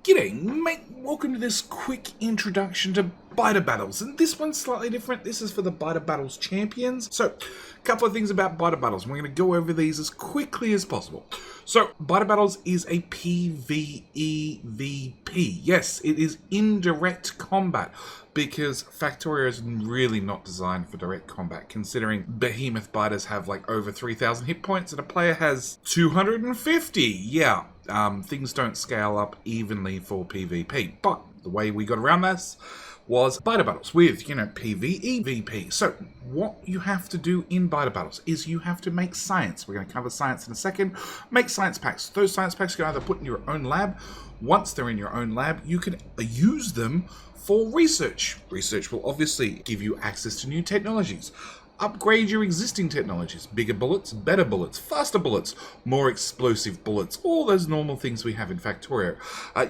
G'day mate, welcome to this quick introduction to Biter Battles, and this one's slightly different. This is for the Biter Battles Champions. So, a couple of things about Biter Battles, and we're going to go over these as quickly as possible. So, Biter Battles is a PvEVP. Yes, it is indirect combat, because Factorio is really not designed for direct combat, considering behemoth biters have like over 3,000 hit points and a player has 250. Yeah, things don't scale up evenly for PvP, but the way we got around this was Biter Battles with, PvEVP. So, what you have to do in Biter Battles is you have to make science. We're going to cover science in a second. Make science packs. Those science packs you can either put in your own lab. Once they're in your own lab, you can use them for research. Research will obviously give you access to new technologies. Upgrade your existing technologies. Bigger bullets, better bullets, faster bullets, more explosive bullets. All those normal things we have in Factorio.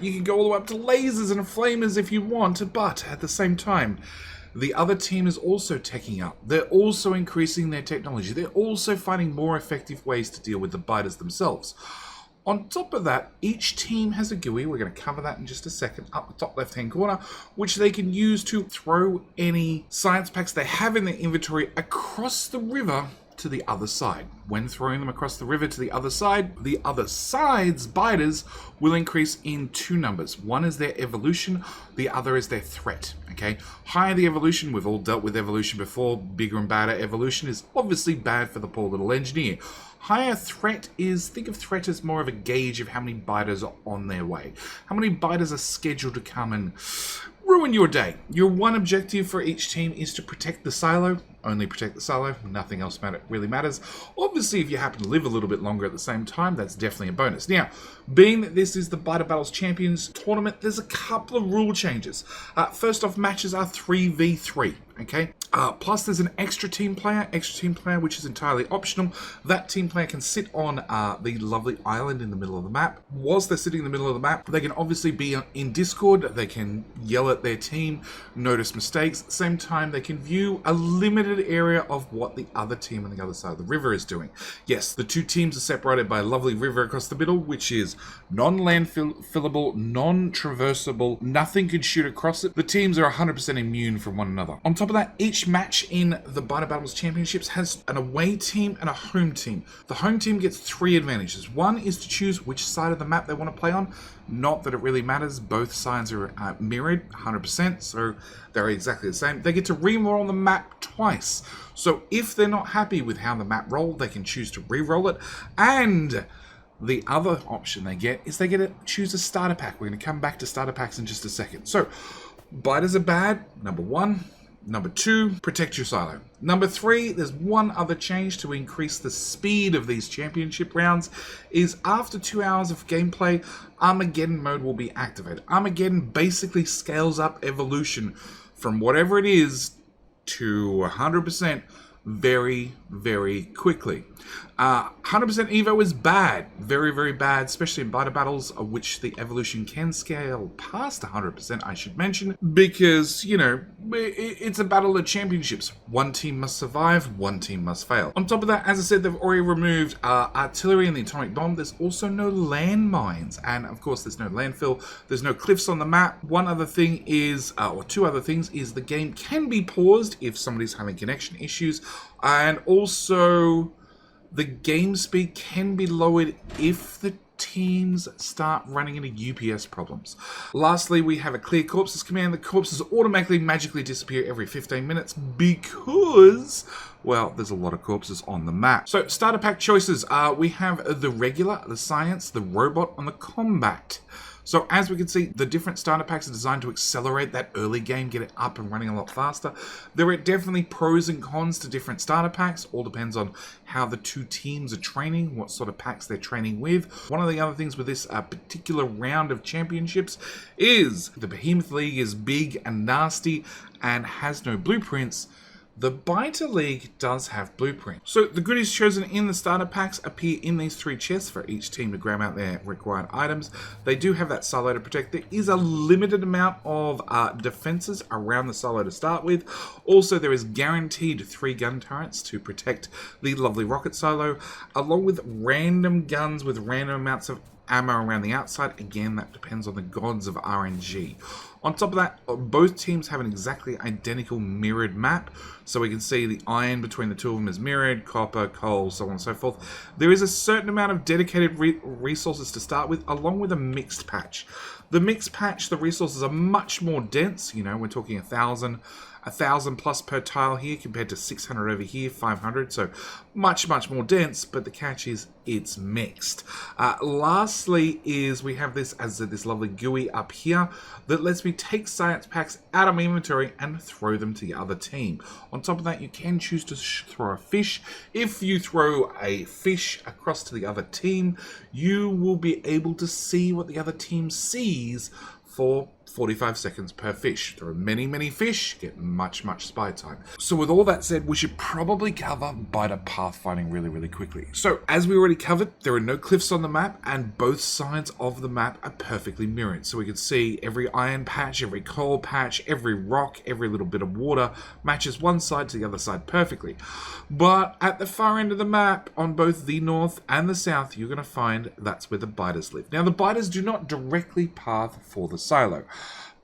You can go all the way up to lasers and flamers if you want, but at the same time, the other team is also teching up. They're also increasing their technology. They're also finding more effective ways to deal with the biters themselves. On top of that, each team has a GUI, we're going to cover that in just a second, up the top left-hand corner, which they can use to throw any science packs they have in their inventory across the river to the other side. When throwing them across the river to the other side's biters will increase in two numbers. One is their evolution, the other is their threat, okay? Higher the evolution, we've all dealt with evolution before, bigger and badder evolution is obviously bad for the poor little engineer. Higher threat is, think of threat as more of a gauge of how many biters are on their way. How many biters are scheduled to come and ruin your day. Your one objective for each team is to protect the silo. Only protect the silo, nothing else really matters. Obviously, if you happen to live a little bit longer at the same time, that's definitely a bonus. Now, being that this is the Biter Battles Champions tournament, there's a couple of rule changes. First off, matches are 3v3, okay? Plus, there's an extra team player, which is entirely optional. That team player can sit on the lovely island in the middle of the map. Whilst they're sitting in the middle of the map, they can obviously be in Discord, they can yell at their team, notice mistakes. At the same time, they can view a limited area of what the other team on the other side of the river is doing. Yes, the two teams are separated by a lovely river across the middle, which is non-landfillable, non-traversable, nothing can shoot across it. The teams are 100% immune from one another. On top of that, each match in the Biter Battles Championships has an away team and a home team. The home team gets three advantages. One is to choose which side of the map they want to play on. Not that it really matters, both sides are mirrored 100%, so they're exactly the same. They get to re-roll the map twice. So if they're not happy with how the map rolled, they can choose to re-roll it. And the other option they get is they get to choose a starter pack. We're going to come back to starter packs in just a second. So, biters are bad, number one. Number two, protect your silo. Number three, there's one other change to increase the speed of these championship rounds, is after 2 hours of gameplay, Armageddon mode will be activated. Armageddon basically scales up evolution from whatever it is to 100% very, very quickly. 100% Evo is bad. Very, very bad, especially in Biter Battles, which the evolution can scale past 100%, I should mention, because, it's a battle of championships. One team must survive, one team must fail. On top of that, as I said, they've already removed artillery and the atomic bomb. There's also no landmines, and of course, there's no landfill. There's no cliffs on the map. One other thing is, or two other things, is the game can be paused if somebody's having connection issues, and also the game speed can be lowered if the teams start running into UPS problems. Lastly, we have a clear corpses command. The corpses automatically magically disappear every 15 minutes because, well, there's a lot of corpses on the map. So, starter pack choices. We have the regular, the science, the robot, and the combat. So as we can see, the different starter packs are designed to accelerate that early game, get it up and running a lot faster. There are definitely pros and cons to different starter packs. All depends on how the two teams are training, what sort of packs they're training with. One of the other things with this particular round of championships is the Behemoth League is big and nasty and has no blueprints. The Biter League does have blueprints. So the goodies chosen in the starter packs appear in these three chests for each team to grab out their required items. They do have that silo to protect. There is a limited amount of defenses around the silo to start with. Also, there is guaranteed 3 gun turrets to protect the lovely rocket silo, along with random guns with random amounts of ammo around the outside. Again, that depends on the gods of RNG. On top of that, both teams have an exactly identical mirrored map. So we can see the iron between the two of them is mirrored, copper, coal, so on and so forth. There is a certain amount of dedicated resources to start with, along with a mixed patch. The mixed patch, the resources are much more dense. You know, we're talking 1,000 plus per tile here compared to 600 over here, 500. So much more dense, but the catch is it's mixed. Lastly is we have this as this lovely GUI up here that lets me take science packs out of my inventory and throw them to the other team. On top of that, you can choose to throw a fish. If you throw a fish across to the other team, you will be able to see what the other team sees for 45 seconds per fish. There are many fish, get much spy time. So with all that said, we should probably cover biter pathfinding really quickly. So as we already covered, there are no cliffs on the map, and both sides of the map are perfectly mirrored. So we can see every iron patch, every coal patch, every rock, every little bit of water matches one side to the other side perfectly. But at the far end of the map, on both the north and the south, you're going to find that's where the biters live. Now the biters do not directly path for the silo,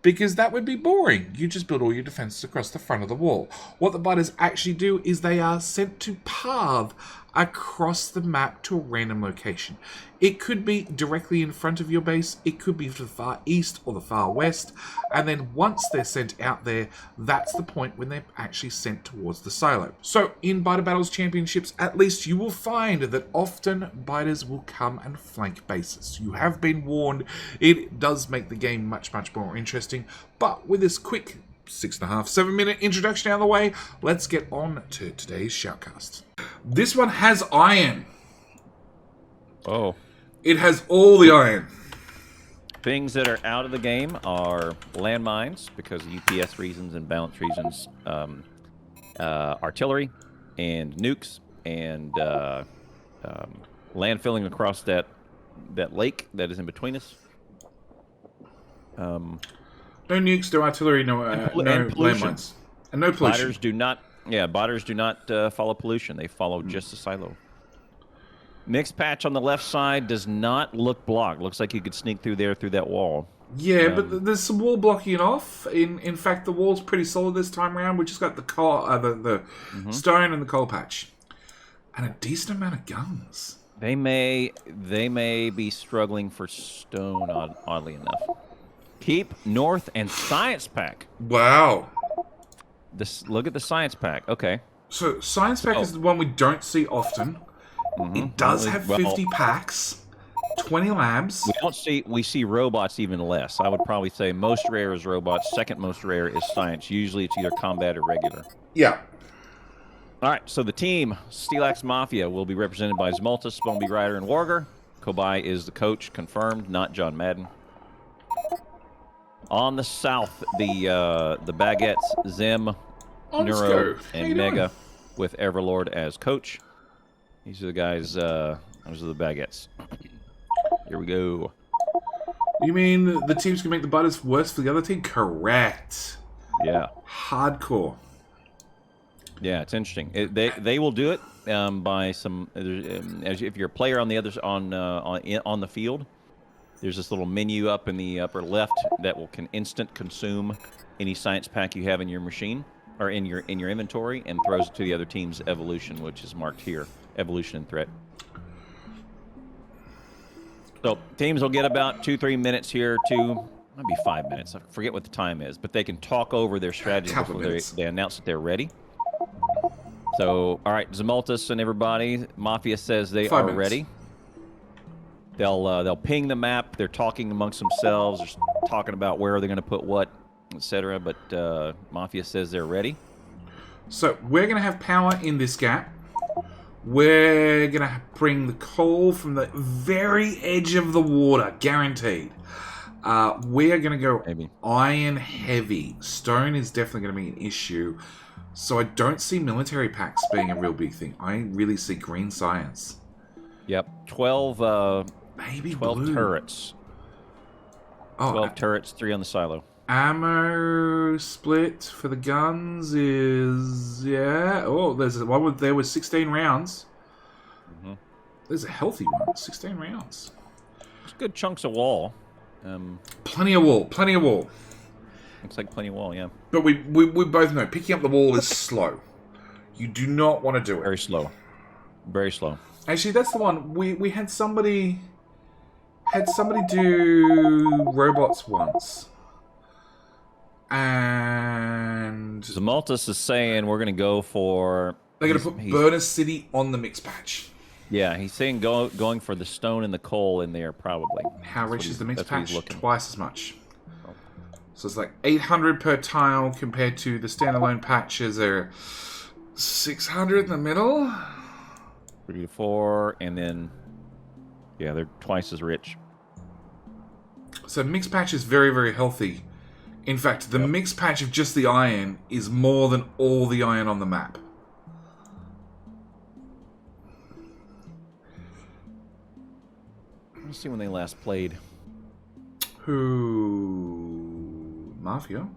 because that would be boring. You just build all your defenses across the front of the wall. What the biters actually do is they are sent to path across the map to a random location. It could be directly in front of your base, it could be to the far east or the far west, and then once they're sent out there, that's the point when they're actually sent towards the silo. So in Biter Battles Championships, at least you will find that often biters will come and flank bases. You have been warned, it does make the game much more interesting, but with this quick 6.5-7 minute introduction out of the way, let's get on to today's shoutcast. This one has iron. Oh. It has all the iron. Things that are out of the game are landmines, because of UPS reasons and balance reasons, artillery, and nukes, and landfilling across that lake that is in between us. No nukes, no artillery, no landmines. And no pollution. Biters do not follow pollution. They follow just the silo. Mixed patch on the left side does not look blocked. Looks like you could sneak through there through that wall. Yeah, but there's some wall blocking it off. In fact, the wall's pretty solid this time around. We just got the coal, the stone and the coal patch, and a decent amount of guns. They may be struggling for stone, oddly enough. Keep north and science pack. Wow. Look at the science pack. Okay. So science pack is the one we don't see often. It does have 50 packs, 20 labs. We see robots even less. I would probably say most rare is robots. Second most rare is science. Usually it's either combat or regular. Yeah. All right. So the team, Steelax Mafia, will be represented by Zmoltus, Boneby Rider, and Warger. Kobai is the coach, confirmed, not John Madden. On the south, the Baguettes, Zim, Neuro, and Mega, with Everlord as coach. These are the guys, those are the Baguettes. Here we go. You mean the teams can make the biters worse for the other team? Correct. Yeah. Hardcore. Yeah, it's interesting. They will do it by some. If you're a player on the others on the field, there's this little menu up in the upper left that can instant consume any science pack you have in your machine or in your inventory, and throws it to the other team's evolution, which is marked here. Evolution and threat. So teams will get about 2-3 minutes here to maybe 5 minutes. I forget what the time is, but they can talk over their strategy before they announce that they're ready. So, all right, Zmoltus and everybody, Mafia says they are ready. They'll ping the map. They're talking amongst themselves. They're talking about where they're going to put what, etc. But Mafia says they're ready. So we're going to have power in this gap. We're going to bring the coal from the very edge of the water, guaranteed. We are going to go iron heavy. Stone is definitely going to be an issue. So I don't see military packs being a real big thing. I really see green science. Yep, 12 maybe 12 blue. Turrets. 12 turrets, 3 on the silo. Ammo split for the guns is there was 16 rounds. There's a healthy one, 16 rounds. It's good chunks of wall. Plenty of wall. Plenty of wall. Looks like plenty of wall, yeah. But we both know picking up the wall is slow. You do not want to do it. Very slow. Very slow. Actually, that's the one. We had somebody do robots once. And Zamultus is saying we're going to go for... They're going to put Burner City on the mix patch. Yeah, he's saying going for the stone and the coal in there, probably. How rich is the mix patch? Twice as much. So it's like 800 per tile compared to the standalone patches are 600 in the middle. 3 to 4, and then, yeah, they're twice as rich. So mix patch is very, very healthy. In fact, the mix patch of just the iron is more than all the iron on the map. Let's see when they last played. Who? Mafia?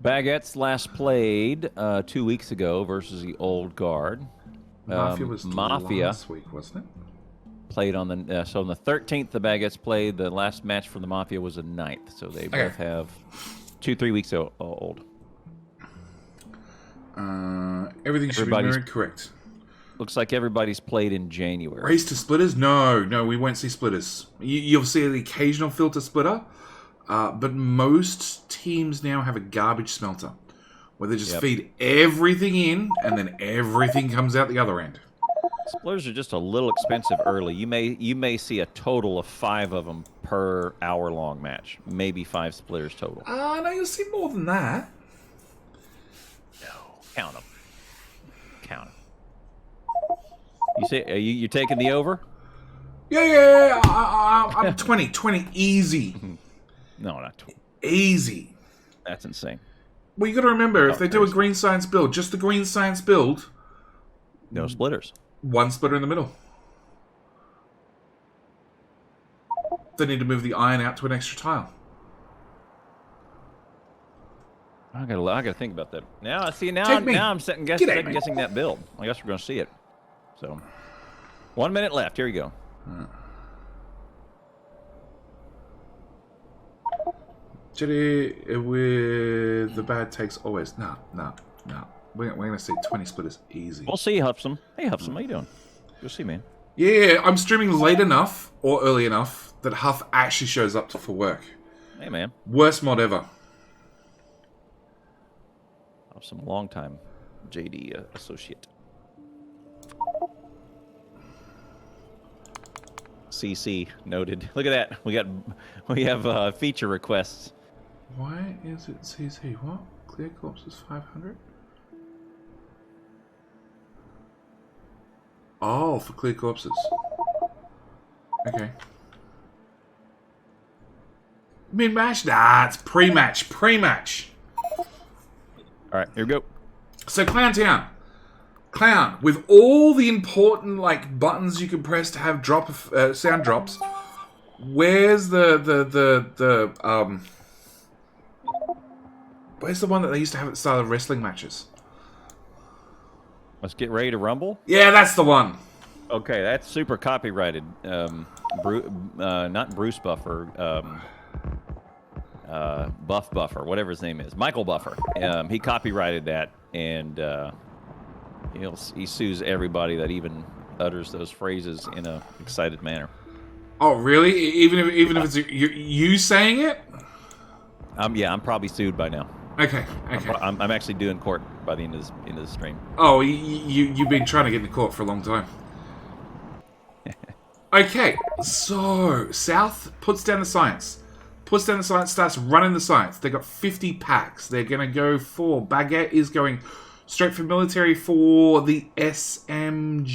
Baguette's last played 2 weeks ago versus the Old Guard. Mafia was Mafia last week, wasn't it? Played on the so on the 13th. The Baguettes played. The last match for the Mafia was the 9th. So they both have 2-3 weeks old. Everything should be very correct. Looks like everybody's played in January. Race to splitters? No, we won't see splitters. You'll see the occasional filter splitter, but most teams now have a garbage smelter, where they just feed everything in, and then everything comes out the other end. Splitters are just a little expensive early. You may see a total of 5 of them per hour-long match. Maybe 5 splitters total. No, you'll see more than that. No, count them. Count them. You say you taking the over? Yeah. I'm 20 easy. No, not 20. Easy. That's insane. Well, you got to remember, if they do a green science build, just the green science build, no splitters. 1 splitter in the middle. They need to move the iron out to an extra tile. I gotta think about that. Now I'm second guessing that build. I guess we're gonna see it. So 1 minute left. Here we go. Jetty with the bad takes always. No. We're gonna see 20 splitters easy. We'll see, Hubsum. Hey, Hubsum, how you doing? You'll see, man. Yeah, I'm streaming late enough or early enough that Huff actually shows up for work. Hey, man. Worst mod ever. Some long-time JD associate. CC noted. Look at that. We have feature requests. Why is it CC? What? Clear corpses 500? Oh, for clear corpses. Okay. Mid-match? Nah, it's pre-match. Pre-match. All right, here we go. So, Clown Town. Clown, with all the important buttons you can press to have sound drops, where's where's the one that they used to have at the start of wrestling matches? Let's get ready to rumble. Yeah, that's the one. Okay, that's super copyrighted. Not Bruce Buffer. Buff Buffer, whatever his name is, Michael Buffer. He copyrighted that, and he sues everybody that even utters those phrases in a excited manner. Oh, really? Even if it's you saying it? Yeah, I'm probably sued by now. Okay. I'm actually due in court by the end of the stream. Oh, you've been trying to get into court for a long time. Okay, so South puts down the science. Starts running the science. They got 50 packs. They're going to go for... Baguette is going straight for military for the SMG.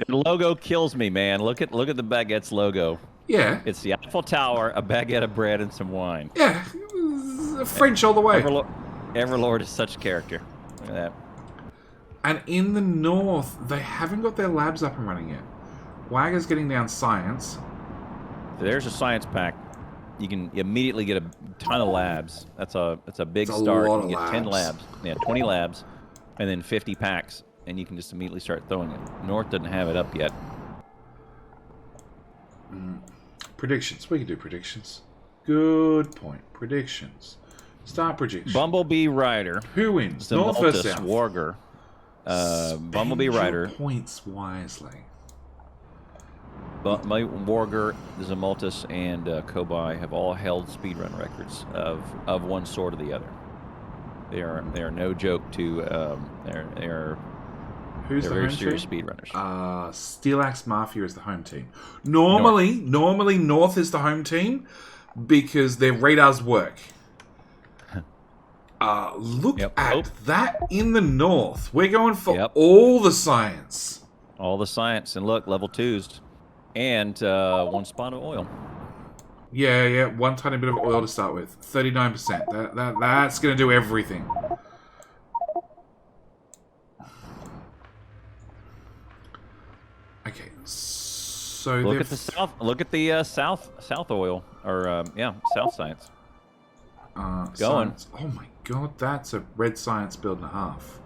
The logo kills me, man. Look at the Baguette's logo. Yeah. It's the Eiffel Tower, a baguette of bread, and some wine. Yeah. French all the way. Everlord is such a character. Look at that. And in the north, they haven't got their labs up and running yet. Wagger's getting down science. There's a science pack. You can immediately get a ton of labs. That's a big start. You can get 10 labs. Yeah, 20 labs, and then 50 packs, and you can just immediately start throwing it. North doesn't have it up yet. Predictions. We can do predictions. Good point. Predictions. Start prediction. Bumblebee Rider. Who wins? North or Zamultus South? Warger. Bumblebee Spend your Rider. points wisely. Warger, Zamultus, and Kobai have all held speedrun records of one sort or the other. They are no joke to. They're Who's the very home serious team? speedrunners. Steelaxe Mafia is the home team. Normally North is the home team because their radars work. Look at that in the North. We're going for all the science. All the science, and look, level 2s, and 1 spot of oil. Yeah, one tiny bit of oil to start with. 39%. That's gonna do everything. Okay, so look at the south. Look at the south oil, or south science. Going. Science. Oh my god, that's a red science build and a half.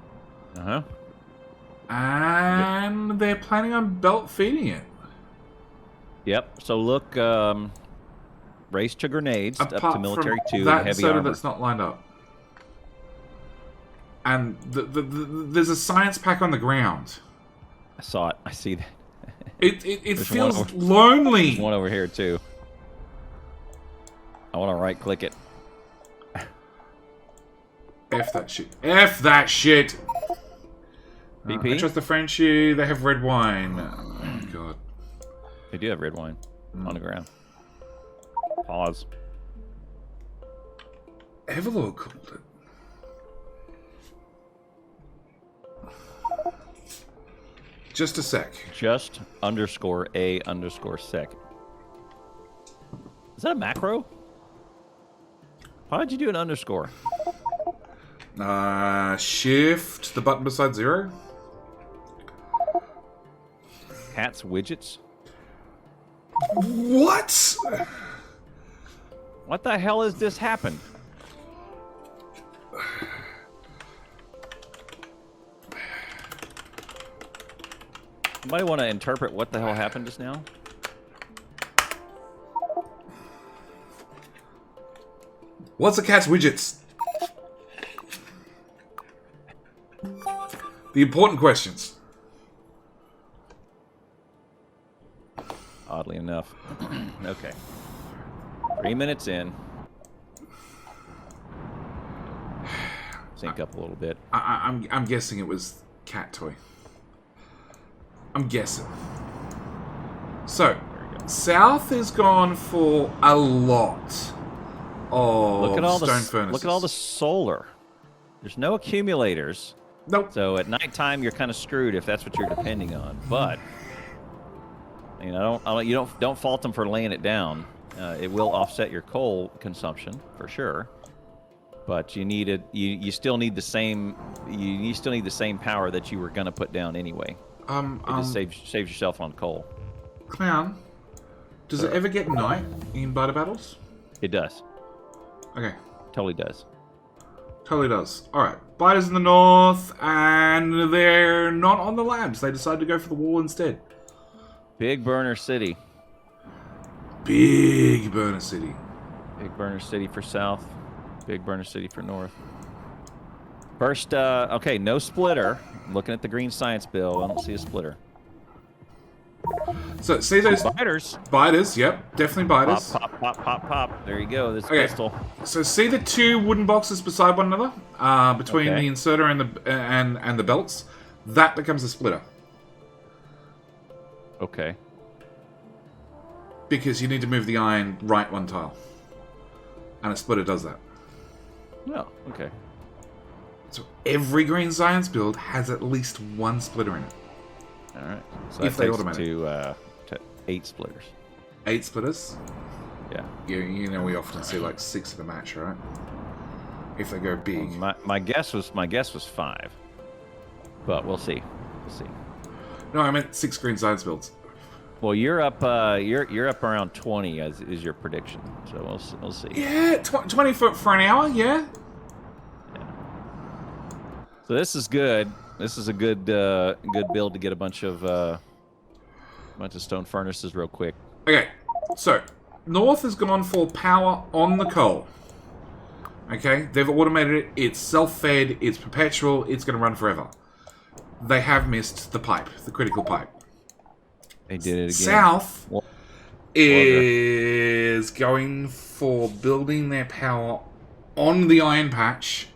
And they're planning on belt feeding it. Yep. So look, race to grenades Apart up to military from 2 that and heavy soda armor. that's not lined up. And there's a science pack on the ground. I saw it. I see that. It feels lonely. There's one over here too. I want to right click it. F that shit. F that shit. BP? I trust the Frenchie. They have red wine. Oh god. They do have red wine on the ground. Pause. Everlord called it. Just a sec. Just _A_sec. Is that a macro? Why would you do an underscore? Shift the button beside 0. Hats widgets? What? What the hell has this happened? Somebody want to interpret what the hell happened just now? What's a cat's widgets? The important questions. Oddly enough. Okay. 3 minutes in. Sync up a little bit. I'm guessing it was cat toy. I'm guessing. So, South has gone for a lot of Look at all stone furnaces. Look at all the solar. There's no accumulators. Nope. So at nighttime you're kind of screwed if that's what you're depending on. But you know, don't fault them for laying it down. It will offset your coal consumption for sure. But you need it. You still need the same. You still need the same power that you were gonna put down anyway. It just saves yourself on coal. Clown, does it ever get night in Biter Battles? It does. Okay. Totally does. Totally does. Alright. Biters in the north, and they're not on the labs. They decided to go for the wall instead. Big Burner City. Big Burner City. Big Burner City for south. Big Burner City for north. First, okay, no splitter. I'm looking at the green science bill. I don't see a splitter. So, see those... Biters. Biters, yep. Definitely biters. Pop, pop, pop, pop, pop. There you go. This Okay. pistol. So, see the two wooden boxes beside one another? Between the inserter and the belts? That becomes a splitter. Okay. Because you need to move the iron right one tile. And a splitter does that. Oh, okay. So every green science build has at least one splitter in it. All right. So If that they takes automate to 8 splitters. 8 splitters? Yeah. You know we often see like 6 at a match, right? If they go big. My guess was 5, but we'll see. We'll see. No, I meant 6 green science builds. Well, you're up. You're up around 20 is your prediction. So we'll see. Yeah, 20 for an hour. Yeah. So this is good. This is a good build to get a bunch of stone furnaces real quick. Okay, so North has gone for power on the coal. Okay, they've automated it. It's self-fed. It's perpetual. It's going to run forever. They have missed the pipe, the critical pipe. They did it again. South is going for building their power on the iron patch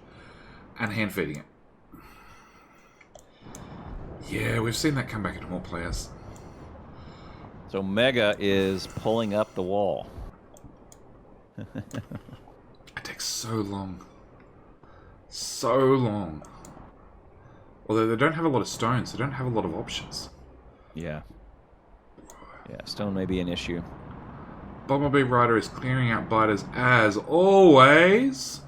and hand feeding it. Yeah, we've seen that come back into more players. So Mega is pulling up the wall. It takes so long. So long. Although they don't have a lot of stones, they don't have a lot of options. Yeah. Yeah, stone may be an issue. Bumblebee Rider is clearing out biters as always.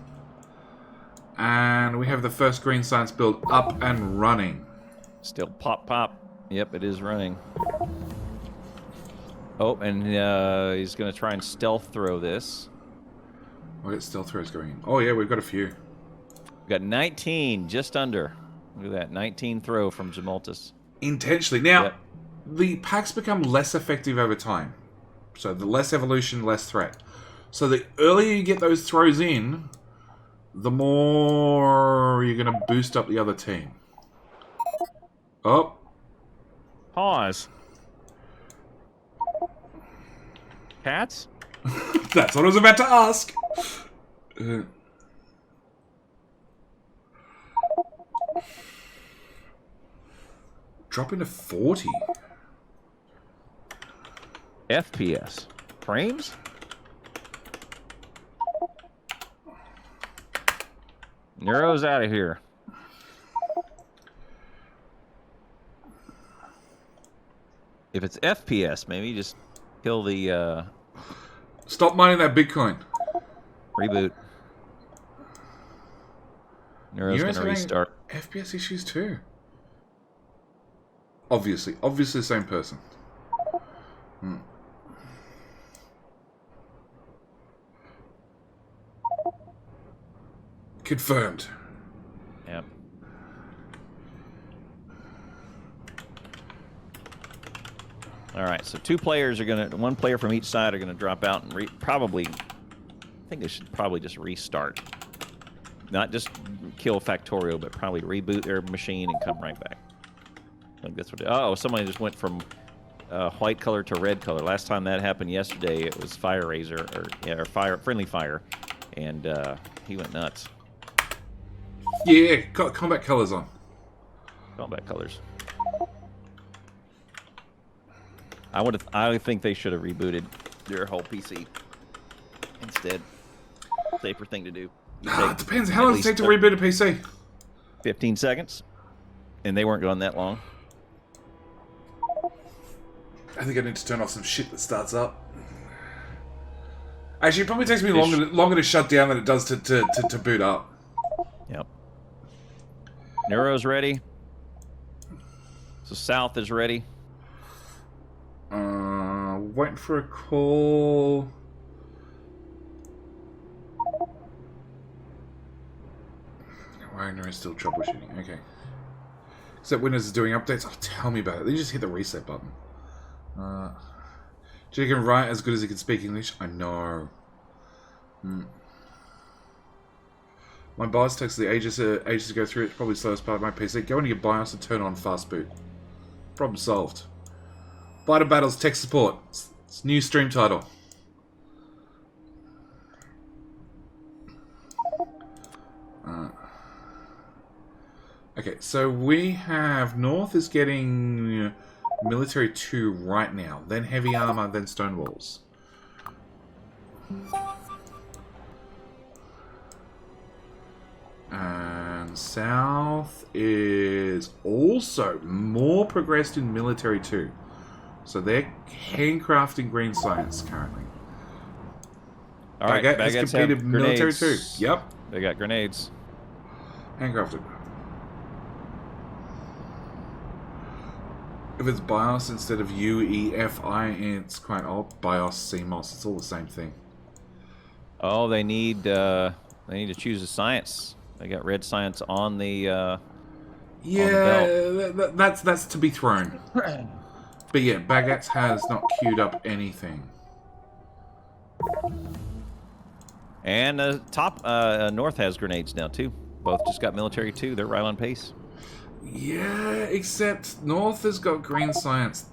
And we have the first green science build up and running. Still pop. Yep, it is running. Oh, and he's going to try and stealth throw this. We'll get stealth throws going in. Oh yeah, we've got a few. We've got 19, just under. Look at that, 19 throw from Jamultus. Intentionally. Now, Yep. the packs become less effective over time. So the less evolution, less threat. So the earlier you get those throws in, the more you're going to boost up the other team. Oh. Pause. Cats? That's what I was about to ask. Drop into 40. FPS. Frames? Neuro's out of here. If it's FPS, maybe just kill the Stop mining that Bitcoin. reboot. Neuro's You're gonna restart. FPS issues too. Obviously the same person. Confirmed. Yep. Alright, so one player from each side are gonna drop out and I think they should probably just restart. Not just kill Factorio, but probably reboot their machine and come right back. I think that's what oh, somebody just went from white color to red color. Last time that happened yesterday, it was Fire Razor, or Friendly Fire, and he went nuts. Yeah, got combat colors on. Combat colors. I think they should have rebooted their whole PC instead. Safer thing to do. It depends. How long does it take to reboot a PC? 15 seconds. And they weren't going that long. I think I need to turn off some shit that starts up. Actually, it probably takes me longer to shut down than it does to boot up. Yep. Neuro's ready. So South is ready. Waiting for a call. Wagner is still troubleshooting. Okay. Except Windows is doing updates. Oh, tell me about it. They just hit the reset button. Jake can write as good as he can speak English. I know. My BIOS takes the ages to go through. It's probably the slowest part of my PC. Go into your BIOS and turn on fast boot. Problem solved. Biter Battles Tech Support. It's new stream title. Okay, so we have North is getting military 2 right now, then heavy armor, then stone walls. And South is also more progressed in military 2. So they're handcrafting green science currently. All right, Baguette has completed military 2. Yep. They got grenades. Handcrafted. If it's BIOS instead of UEFI, it's quite old. BIOS, CMOS, it's all the same thing. Oh, they need to choose a science. They got red science on the yeah, that's to be thrown. But yeah, Baguette has not queued up anything. And North has grenades now, too. Both just got military, too. They're right on pace. Yeah, except North has got green science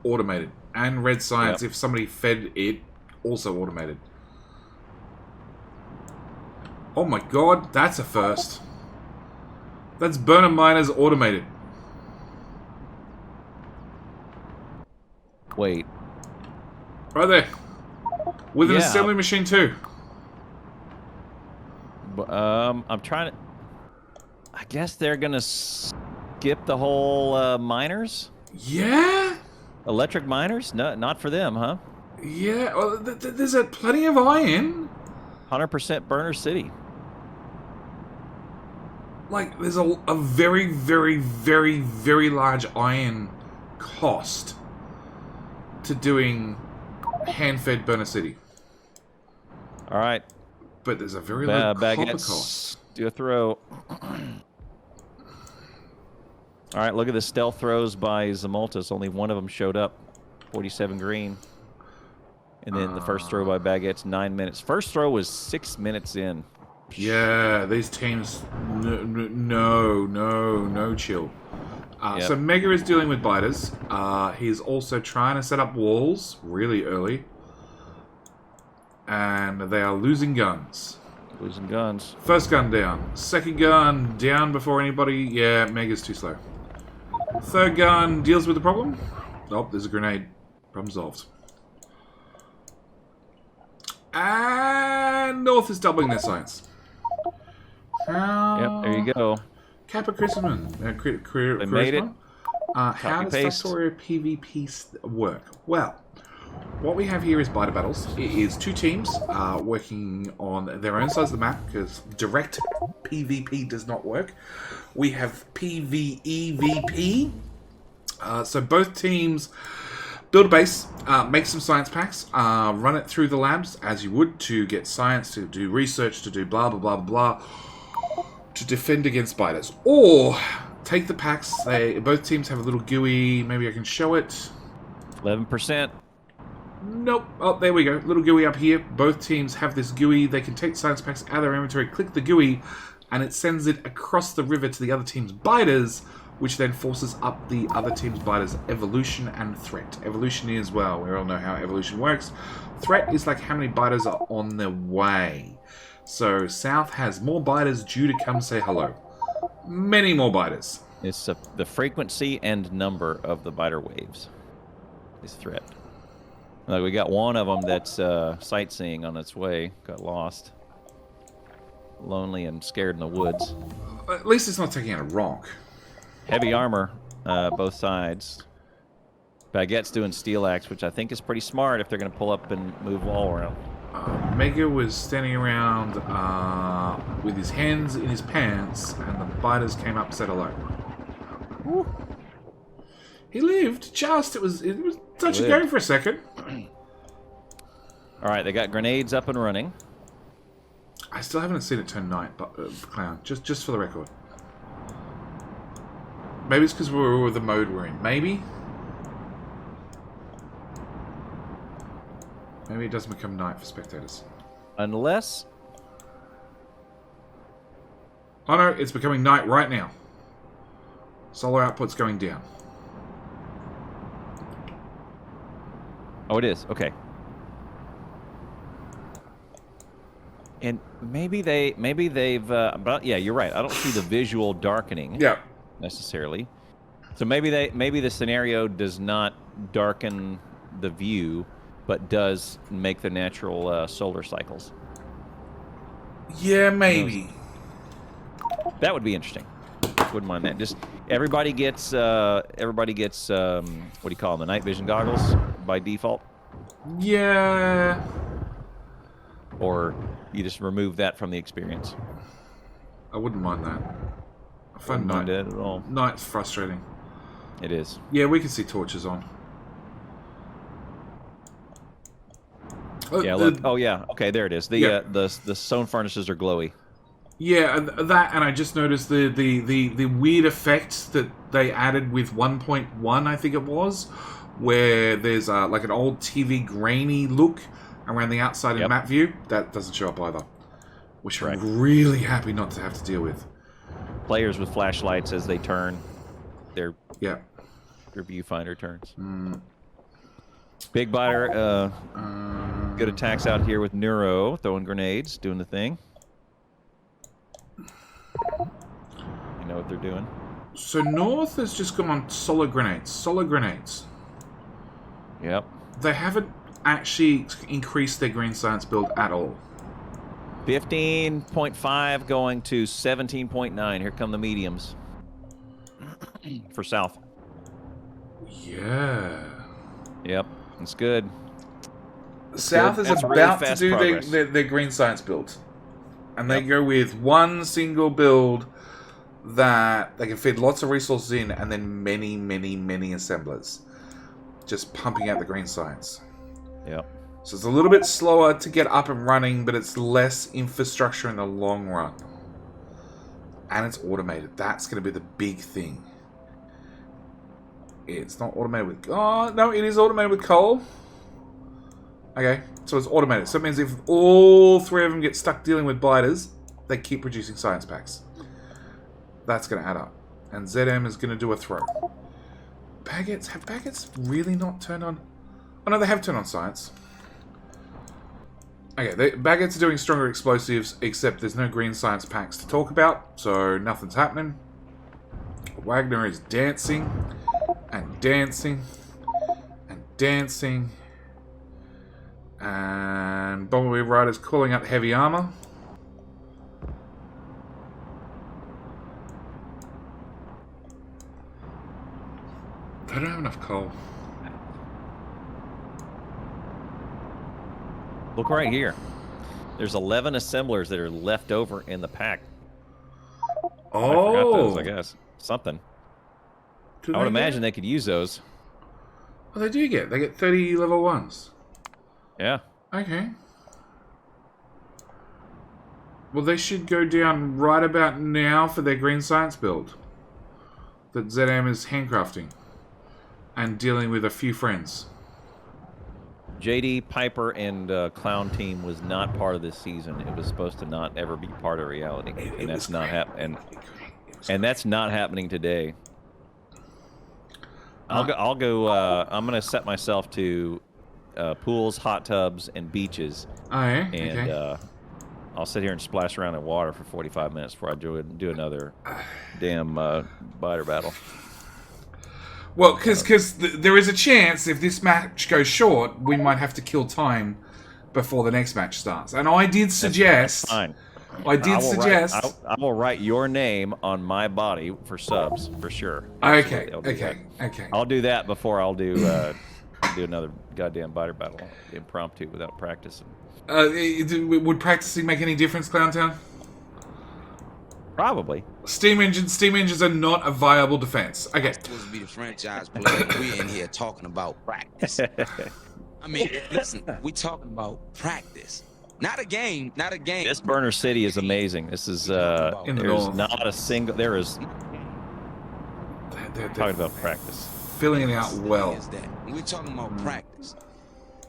automated. And red science, if somebody fed it, also automated. Oh my god, that's a first. That's burner miners automated. Wait. Right there. With an assembly machine too. I'm trying to... I guess they're going to skip the whole miners? Yeah? Electric miners? No, not for them, huh? Yeah, well, there's plenty of iron. 100% burner city. Like, there's a very, very, very, very large iron cost to doing hand-fed burner city. All right. But there's a very low copper cost. Do a throw. All right, look at the stealth throws by Zamoltas. Only one of them showed up. 47 green. And then the first throw by Baguette's 9 minutes. First throw was 6 minutes in. Yeah, these teams, no chill. So Mega is dealing with biters. He's also trying to set up walls really early. And they are losing guns. Losing guns. First gun down. Second gun down before anybody. Yeah, Mega's too slow. Third gun deals with the problem. Oh, there's a grenade. Problem solved. And North is doubling their science. Yep, there you go. Kappa Chrisman. They made it. How does Factorio PvP work? Well, what we have here is biter battles. It is two teams working on their own sides of the map because direct PvP does not work. We have PvEVP. So both teams build a base, make some science packs, run it through the labs as you would to get science, to do research, to do blah, blah, blah, blah, to defend against biters. Or take the packs, both teams have a little GUI, maybe I can show it. 11%. Nope. Oh, there we go. Little GUI up here. Both teams have this GUI. They can take science packs out of their inventory, click the GUI, and it sends it across the river to the other team's biters, which then forces up the other team's biters' evolution and threat. Evolution is, well, we all know how evolution works. Threat is like how many biters are on their way. So South has more biters due to come say hello. Many more biters. It's the frequency and number of the biter waves is threat. Like we got one of them that's sightseeing on its way, got lost. Lonely and scared in the woods. At least it's not taking out a rock. Heavy armor, both sides. Baguette's doing steel axe, which I think is pretty smart if they're going to pull up and move wall around. Mega was standing around with his hands in his pants, and the biters came up and said hello. Woo. He lived, just, it was touch and go for a second. Alright, they got grenades up and running. I still haven't seen it turn night, but Clown, just for the record. Maybe it's because we're the mode we're in. Maybe it doesn't become night for spectators. Unless... Oh no, it's becoming night right now. Solar output's going down. Oh, it is. Okay. And maybe they've... but yeah, you're right. I don't see the visual darkening. Yeah. Necessarily. So maybe the scenario does not darken the view, but does make the natural solar cycles. Yeah, maybe. That would be interesting. Wouldn't mind that. Just everybody gets what do you call them? The night vision goggles by default. Yeah. Or you just remove that from the experience. I wouldn't mind that. I find night at all. Night's frustrating. It is. Yeah, we can see torches on. Yeah. Look. Oh yeah. Okay. There it is. The stone furnaces are glowy. Yeah, that, and I just noticed the weird effect that they added with 1.1, I think it was, where there's like an old TV grainy look around the outside in map view. That doesn't show up either, which I'm really happy not to have to deal with. Players with flashlights as they turn, their viewfinder turns. Big Biter, good attacks out here with Neuro, throwing grenades, doing the thing. You know what they're doing. So North has just gone on solid grenades. Solid grenades. Yep. They haven't actually increased their green science build at all. 15.5 going to 17.9. Here come the mediums. For South. Yeah. Yep. It's good. South is about to do their green science build. And they go with one single build that they can feed lots of resources in, and then many, many, many assemblers. Just pumping out the green science. Yep. So it's a little bit slower to get up and running, but it's less infrastructure in the long run. And it's automated. That's going to be the big thing. It's not automated with... Oh, no, it is automated with coal. Okay, so it's automated. So it means if all three of them get stuck dealing with biters, they keep producing science packs. That's going to add up. And ZM is going to do a throw. Baguettes? Have Baguettes really not turned on... Oh no, they have turned on science. Okay, Baguettes are doing stronger explosives, except there's no green science packs to talk about, so nothing's happening. Wagner is dancing, and dancing, and dancing. And Bumblebee Rider's calling up heavy armor. They don't have enough coal. Look right here. There's 11 assemblers that are left over in the pack. Oh. I forgot those, I guess. Something. I would imagine they could use those. Well, they do get. They get 30 level 1s. Yeah. Okay. Well, they should go down right about now for their green science build that ZM is handcrafting and dealing with a few friends. JD, Piper, and Clown Team was not part of this season. It was supposed to not ever be part of reality, and that's not happening. And that's not happening today. I'll go. I'm gonna set myself to pools, hot tubs, and beaches. Oh, yeah? And okay. I'll sit here and splash around in water for 45 minutes before I do another damn biter battle. Well, because there is a chance if this match goes short, we might have to kill time before the next match starts. And I did suggest... That's fine. I will write your name on my body for subs, for sure. Okay. I'll do that before I'll do another goddamn biter battle impromptu without practicing. Would practicing make any difference, Clowntown? Probably. Steam engines are not a viable defense. Okay. It's supposed to be the franchise player. We in here talking about practice. I mean, listen, we talking about practice. Not a game. This Burner City is amazing. This is there's not a single. There is. They're talking about practice. Filling it out well. We're talking about practice.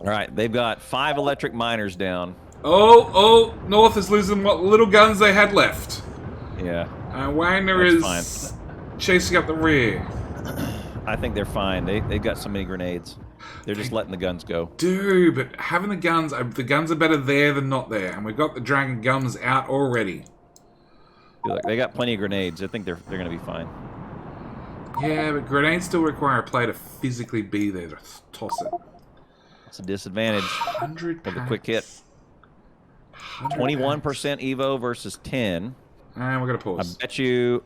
All right, they've got 5 electric miners down. Oh! North is losing what little guns they had left. Yeah. Wagner is chasing up the rear. I think they're fine. They've got so many grenades. They're just letting the guns go. Dude, but having the guns are better there than not there, and we've got the dragon guns out already. Look, they got plenty of grenades. I think they're going to be fine. Yeah, but grenades still require a player to physically be there to toss it. It's a disadvantage 100 of the quick hit. 21% Evo versus 10. And we're going to pause. I bet you...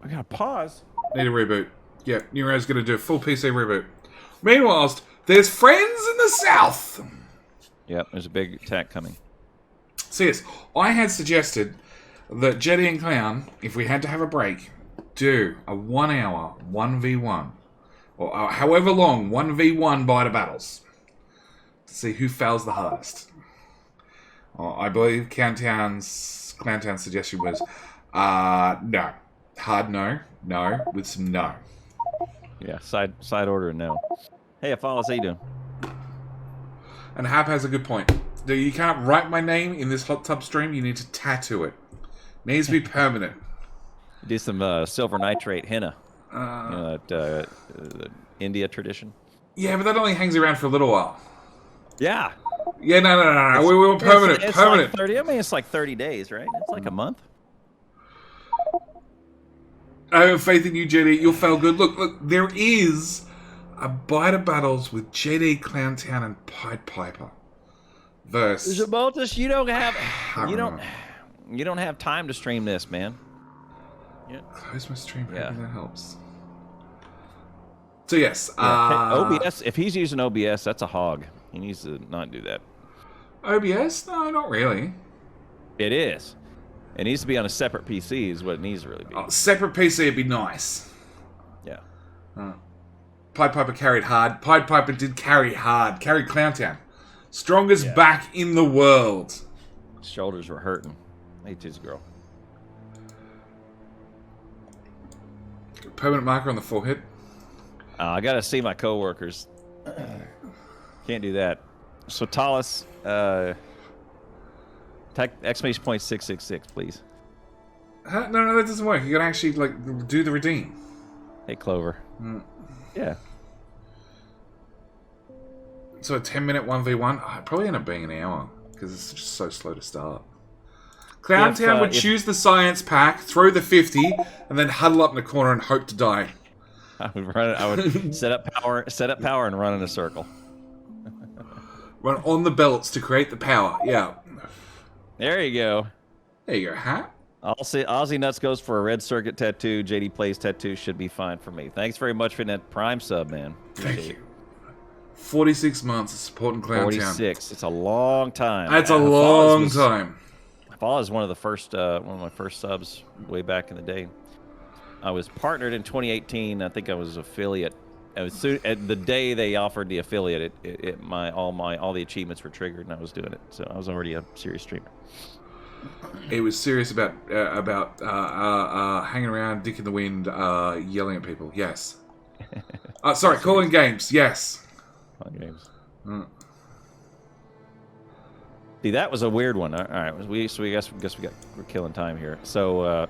I got to pause. Need a reboot. Yeah, Neuro's going to do a full PC reboot. Meanwhile, there's friends in the south. Yep, there's a big attack coming. So yes, I had suggested that Jetty and Clown, if we had to have a break, do a 1 hour 1v1. Or however long 1v1 biter battles. To see who fails the hardest. I believe Clowntown's suggestion was no. Hard no. No, with some no. Yeah, side order no. Hey, Apollos, how you doing? And Hap has a good point. You can't write my name in this hot tub stream. You need to tattoo it. Needs to be permanent. Do some silver nitrate henna. The India tradition. Yeah, but that only hangs around for a little while. Yeah. Yeah, no. We were permanent. It's permanent. Like 30, I mean, it's like 30 days, right? It's like a month. I have faith in you, JD. You'll fail good. Look. There is a bite of battles with JD, Clowntown, and Pied Piper. Versus. Zaboltus, you don't have time to stream this, man. Yeah. Close my stream. Yeah. Maybe that helps. So yes, Hey, OBS. If he's using OBS, that's a hog. He needs to not do that. OBS? No, not really. It is. It needs to be on a separate PC. Is what it needs to really be. Separate PC would be nice. Yeah. Pied Piper carried hard. Pied Piper did carry hard. Carried Clowntown. Strongest back in the world. Shoulders were hurting. Hate his girl. Permanent marker on the forehead. I gotta see my coworkers. Can't do that. So Talis, exclamation point 666, please. No, that doesn't work. You gotta actually do the redeem. Hey, Clover. Yeah. So a 10-minute 1v1. I'd probably end up being an hour because it's just so slow to start. Clowntown would choose the science pack, throw the 50, and then huddle up in the corner and hope to die. I would set up power, and run in a circle. Run on the belts to create the power. Yeah. There you go. There you go, hat. I'll say Aussie Nuts goes for a red circuit tattoo. JD Plays tattoo should be fine for me. Thanks very much for that Prime sub, man. Thank you. 46 months of supporting Clowntown. 46. It's a long time. That's a long time. Fall is one of my first subs way back in the day. I was partnered in 2018. I think I was affiliate. At the day they offered the affiliate, all the achievements were triggered, and I was doing it. So I was already a serious streamer. It was serious about hanging around, dick in the wind, yelling at people. Yes. Sorry, calling games. Yes. Calling games. See, that was a weird one. All right, we we're killing time here. So,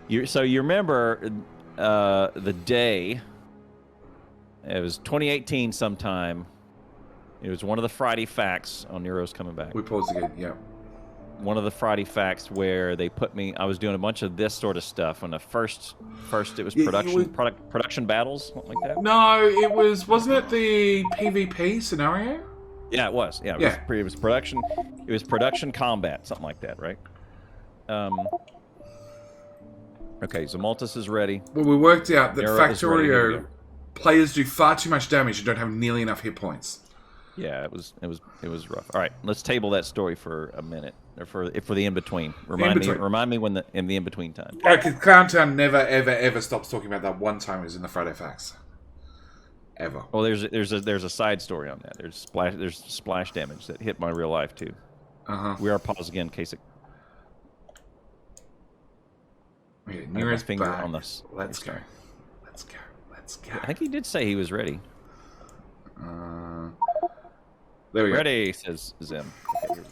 you remember the day? It was 2018 sometime. It was one of the Friday facts on Nero's coming back. We paused again. Yeah. One of the Friday facts where they put me. I was doing a bunch of this sort of stuff. When the first it was production battles, something like that. No, wasn't it the PvP scenario? Yeah, it was. Yeah, it was production. It was production combat, something like that, right? Okay, so Maltus is ready. Well, we worked out that Factorio players do far too much damage and don't have nearly enough hit points. Yeah, it was rough. All right, let's table that story for a minute, or for the in between. Remind me when in the in between time. Because Clowntown never ever stops talking about that one time it was in the Friday facts. Ever. Well, there's a side story on that. There's splash damage that hit my real life too. We are pause again, Kasich. Okay, nearest finger back. On this. Let's go. I think he did say he was ready. There we go. Ready, says Zim. Okay, here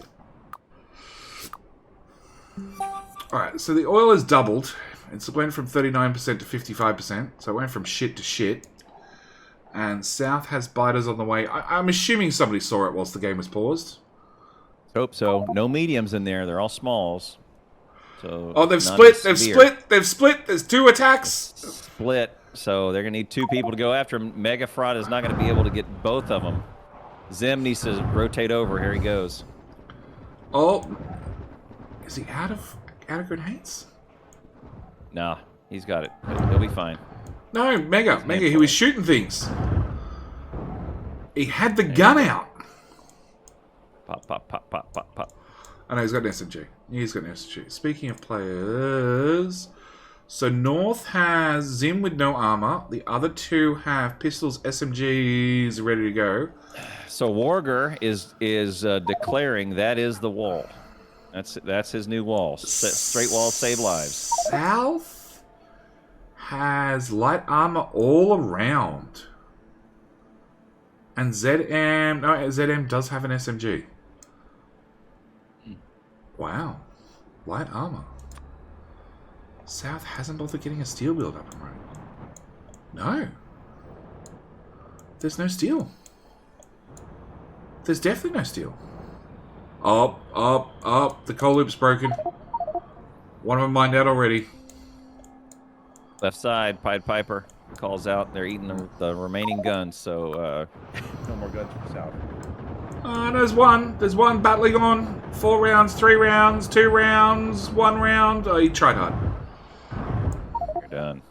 we go. Alright, so the oil has doubled. It went from 39% to 55%. So it went from shit to shit. And South has biters on the way. I'm assuming somebody saw it whilst the game was paused. Hope so. No mediums in there. They're all smalls. So they've split. They've split. There's two attacks. Split. So they're going to need two people to go after him. Mega Fraud is not going to be able to get both of them. Zim needs to rotate over. Here he goes. Oh. Is he out of grenades? Nah, he's got it. He'll be fine. No, Mega, he was shooting things. He had the gun out. Pop, pop, pop, pop, pop, pop. I know, he's got an SMG. Speaking of players... So North has Zim with no armor. The other two have pistols, SMGs ready to go. So Warger is declaring that is the wall. That's his new wall. Straight wall, save lives. South has light armor all around. And ZM... No, ZM does have an SMG. Wow. Light armor. South hasn't bothered getting a steel build up and running. No. There's no steel. There's definitely no steel. Up. The coal loop's broken. One of them mined out already. Left side, Pied Piper calls out. They're eating the remaining guns, so no more guns for South. There's one. There's one battling on. 4 rounds, 3 rounds, 2 rounds, 1 round. Oh, he tried hard. You're done.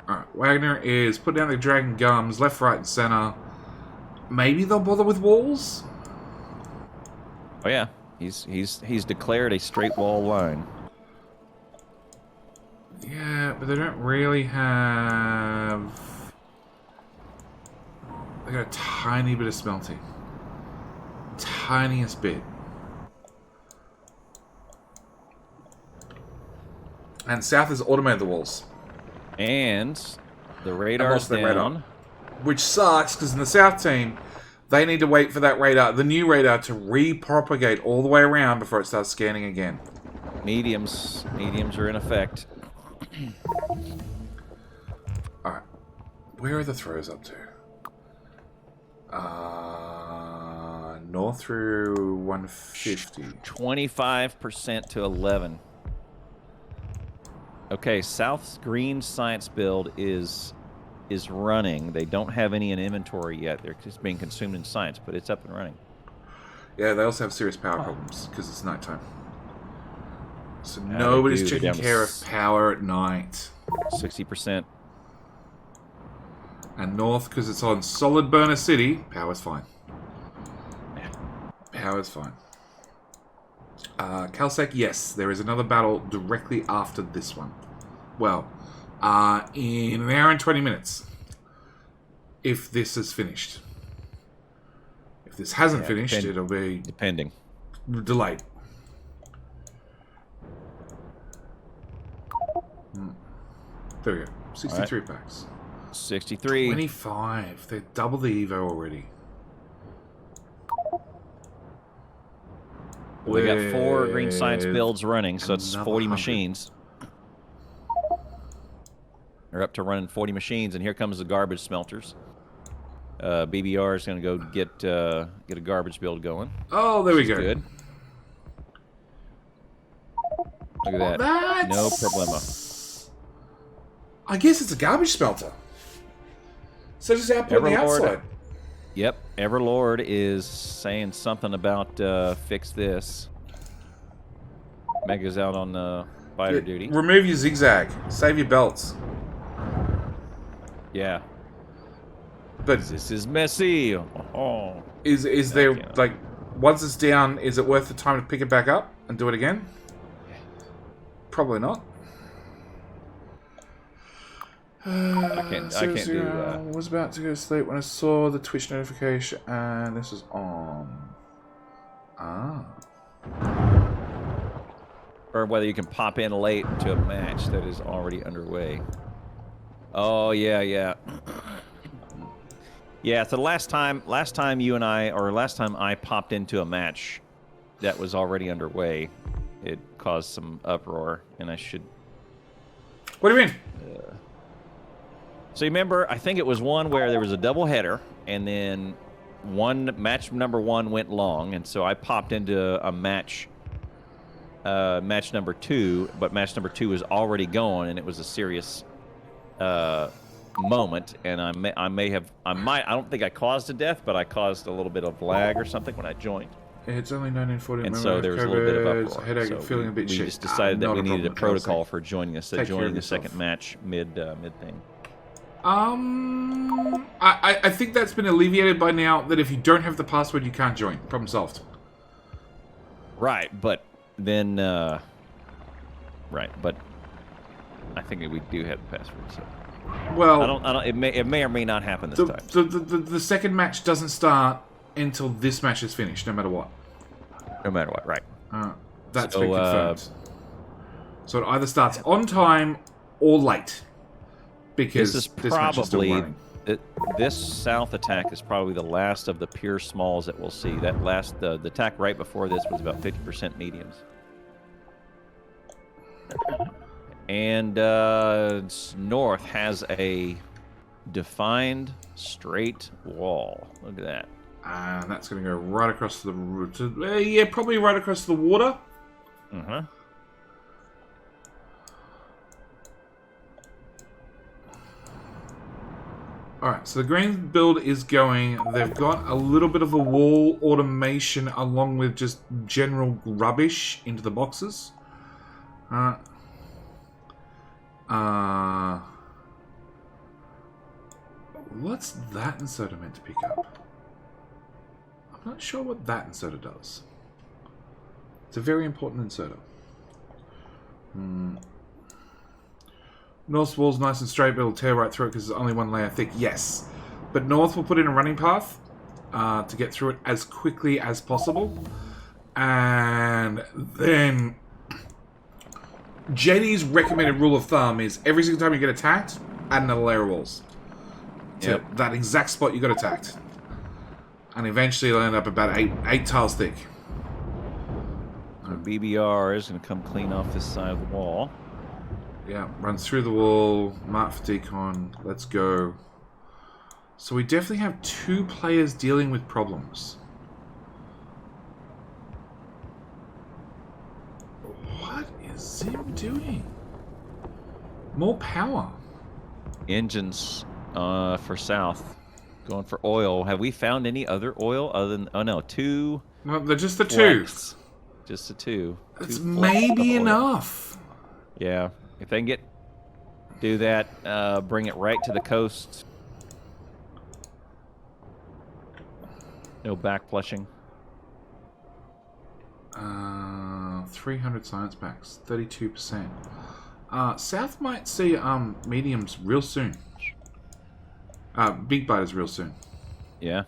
Alright, Wagner is putting down the dragon gums, left, right, and center. Maybe they'll bother with walls? Oh yeah, he's declared a straight wall line. Yeah, but they don't really have... They got a tiny bit of smelting. Tiniest bit. And South has automated the walls. And the radar's down. Radar, which sucks, because in the South team, they need to wait for that radar, the new radar, to repropagate all the way around before it starts scanning again. Mediums are in effect. Alright. Where are the throws up to? North through 150. 25% to 11. Okay, South's green science build is running. They don't have any in inventory yet. They're just being consumed in science, but it's up and running. Yeah, they also have serious power problems because it's nighttime. So Yeah, nobody's They're taking down to care of power at night. 60%. And North, because it's on solid burner city, power's fine. Power's fine. Calsec, yes, there is another battle directly after this one. Well, in an hour and 20 minutes. If this is finished. If this hasn't finished, it'll be... Depending. Delayed. There we go. 63 packs. 63. 25. They're double the Evo already. Well, we got 4 green science builds running, so it's 40 machines. They're up to running 40 machines, and here comes the garbage smelters. BBR is going to go get a garbage build going. Oh, there we go. Good. Look at that. No problema. I guess it's a garbage smelter. So just output on the outside. Yep. Everlord is saying something about fix this. Mega's out on fighter duty. Remove your zigzag. Save your belts. Yeah. But this is messy. Oh. Is there, like, once it's down, is it worth the time to pick it back up and do it again? Probably not. I can't do I was about to go to sleep when I saw the Twitch notification, and this is on. Or whether you can pop in late to a match that is already underway. Oh yeah. Yeah, so last time you and I, or last time I popped into a match that was already underway, it caused some uproar, and I should... What do you mean? So you remember, I think it was one where there was a double header, and then match number 1 went long, and so I popped into a match number 2, but match number 2 was already going, and it was a serious moment, and I don't think I caused a death, but I caused a little bit of lag or something when I joined. It's only 1940. And so there was a little bit of uproar. Headache, so feeling a bit we shit. just decided that we needed a protocol Calsec. for joining us, joining the second match mid thing. I think that's been alleviated by now, that if you don't have the password, you can't join. Problem solved. Right, but then, but I think we do have the password, so. Well, I don't, it may or may not happen this time. The second match doesn't start until this match is finished, no matter what. No matter what, right. That's been confirmed. So it either starts on time or late. because this is this match is still probably running. this south attack is probably the last of the pure smalls that we'll see. That last the attack right before this was about 50% mediums. And north has a defined straight wall. Look at that. And that's going to go right across the route. Yeah, probably right across the water. Uh-huh. Alright, so the green build is going. They've got a little bit of a wall automation along with just general rubbish into the boxes. What's that inserter meant to pick up? I'm not sure what that inserter does. It's a very important inserter. North's wall's nice and straight, but it'll tear right through it because it's only one layer thick. Yes. But North will put in a running path to get through it as quickly as possible. And then JD's recommended rule of thumb is every single time you get attacked, add another layer of walls. To that exact spot you got attacked. And eventually it'll end up about eight tiles thick. So BBR is going to come clean off this side of the wall. Yeah, runs through the wall, mark for decon, let's go. So we definitely have two players dealing with problems. What is Zim doing? More power. Engines for south. Going for oil. Have we found any other oil other than... Oh, no. Two... No, they're just the two. Just the two. It's Two maybe enough. Yeah. If they can do that, bring it right to the coast. No back flushing. 300 science packs, 32%. South might see mediums real soon. Big biters real soon. Yeah.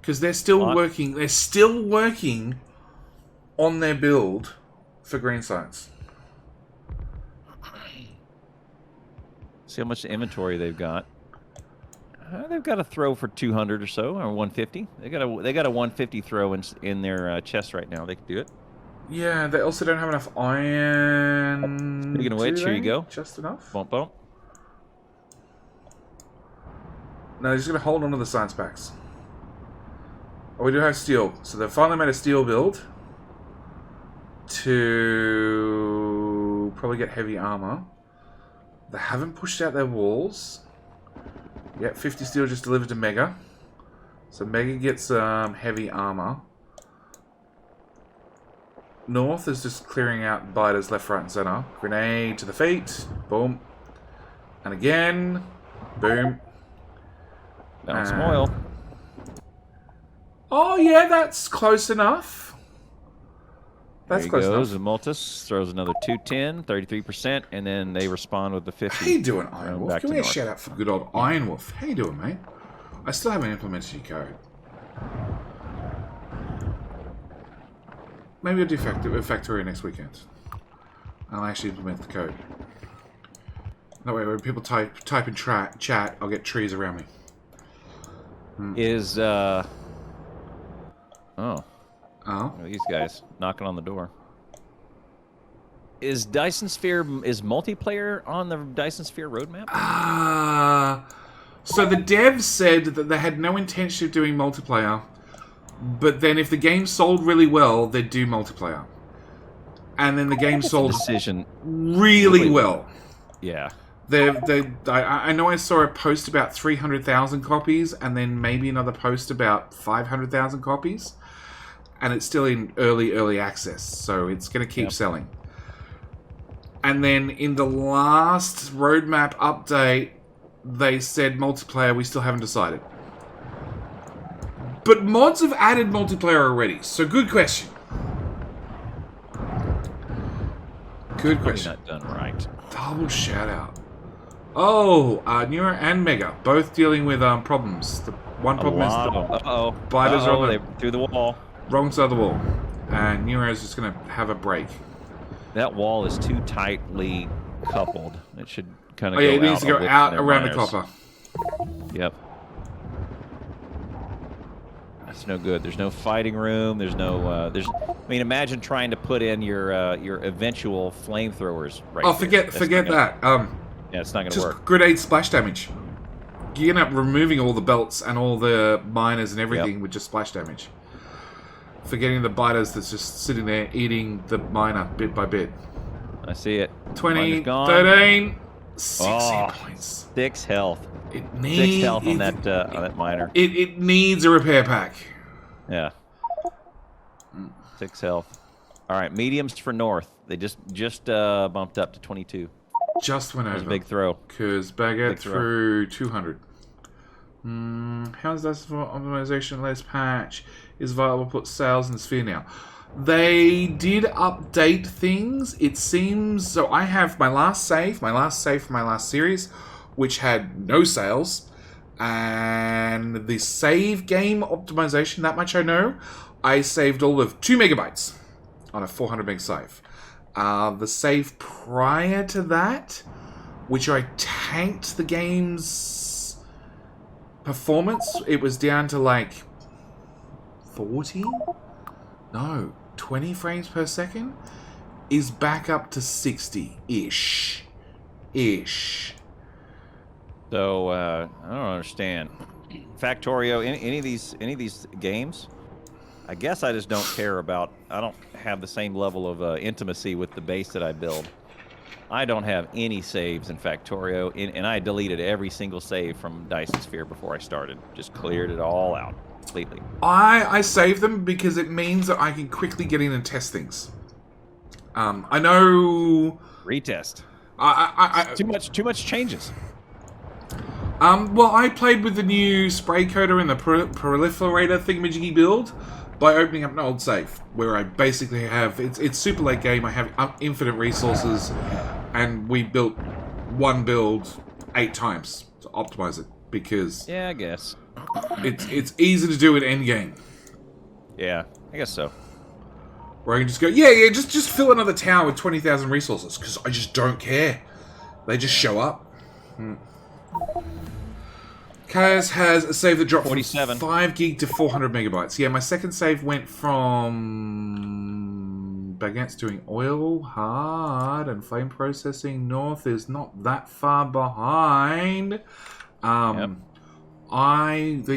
Because they're still working. They're still working on their build for green science. See how much inventory they've got. They've got a throw for 200 or so, or 150. They got a 150 throw in their chest right now. They can do it. Yeah, they also don't have enough iron. Speaking of which, here you go. Just enough. Bump, bump. No, they're just going to hold on to the science packs. Oh, we do have steel. So they've finally made a steel build to probably get heavy armor. They haven't pushed out their walls. Yep, 50 steel just delivered to Mega. So Mega gets heavy armor. North is just clearing out biters left, right, and center. Grenade to the feet. Boom. And again. Boom. Found some oil. Oh, yeah, that's close enough. That's there close goes. enough. Multus throws another 210, 33%, and then they respond with the 50. How you doing, Iron Wolf? Back Give to me a north. shout out for good old Iron Wolf. How you doing, mate? I still haven't implemented your code. Maybe I'll do Factorio next weekend. I'll actually implement the code. That way, when people type in chat, I'll get trees around me. Is Oh? these guys knocking on the door. Is Dyson Sphere multiplayer on the Dyson Sphere roadmap? So the devs said that they had no intention of doing multiplayer, but then if the game sold really well, they'd do multiplayer. And then the game sold really well. Yeah. I know I saw a post about 300,000 copies, and then maybe another post about 500,000 copies. And it's still in early access, so it's going to keep selling. And then in the last roadmap update, they said multiplayer, we still haven't decided. But mods have added multiplayer already, so good question. Good question. Not done right. Double shout out. Oh, Neuro and Mega, both dealing with problems. The one problem is the biters are on they through the wall. Wrong side of the wall. And Neuro's just going to have a break. That wall is too tightly coupled. It should kind of Oh yeah, go it needs out to go of out their around the miners. copper. Yep. That's no good. There's no fighting room. There's no. I mean, imagine trying to put in your eventual flamethrowers right Oh, here. forget that. Yeah, it's not gonna Just work. grenade splash damage. You end up removing all the belts and all the miners and everything with just splash damage. Forgetting the biters that's just sitting there eating the miner bit by bit. I see it. 20, Miner's gone. 13, 16 Oh, points. 6 health. It 6 needs health on that miner. It needs a repair pack. Yeah. 6 health. All right, mediums for north. They just bumped up to 22. Just went That was over. a big throw. Because Baguette Big throw. through 200. How's that for optimization? Less patch is viable. Put sales in the sphere now. They did update things. It seems so. I have my last save from my last series, which had no sales, and the save game optimization. That much I know. I saved all of 2 megabytes on a 400 meg save. The save prior to that, which I tanked the game's performance, it was down to like 40? No, 20 frames per second, is back up to 60-ish. So I don't understand. Factorio, any of these games, I guess I just don't care about. I don't have the same level of intimacy with the base that I build. I don't have any saves in Factorio, and I deleted every single save from Dyson Sphere before I started. Just cleared it all out completely. I save them because it means that I can quickly get in and test things. I know. Retest. Too much changes. Well, I played with the new spray coder and the proliferator thingamajiggy build by opening up an old save where I basically have it's super late game. I have infinite resources, and we built one build 8 times to optimize it because Yeah, I guess. it's easy to do in end game. Yeah, I guess so. Where I can just go, yeah, just fill another tower with 20,000 resources because I just don't care. They just show up. Chaos has a save that dropped 47. from 5 gig to 400 megabytes. Yeah, my second save went from Baguette's doing oil, hard, and flame processing. North is not that far behind. The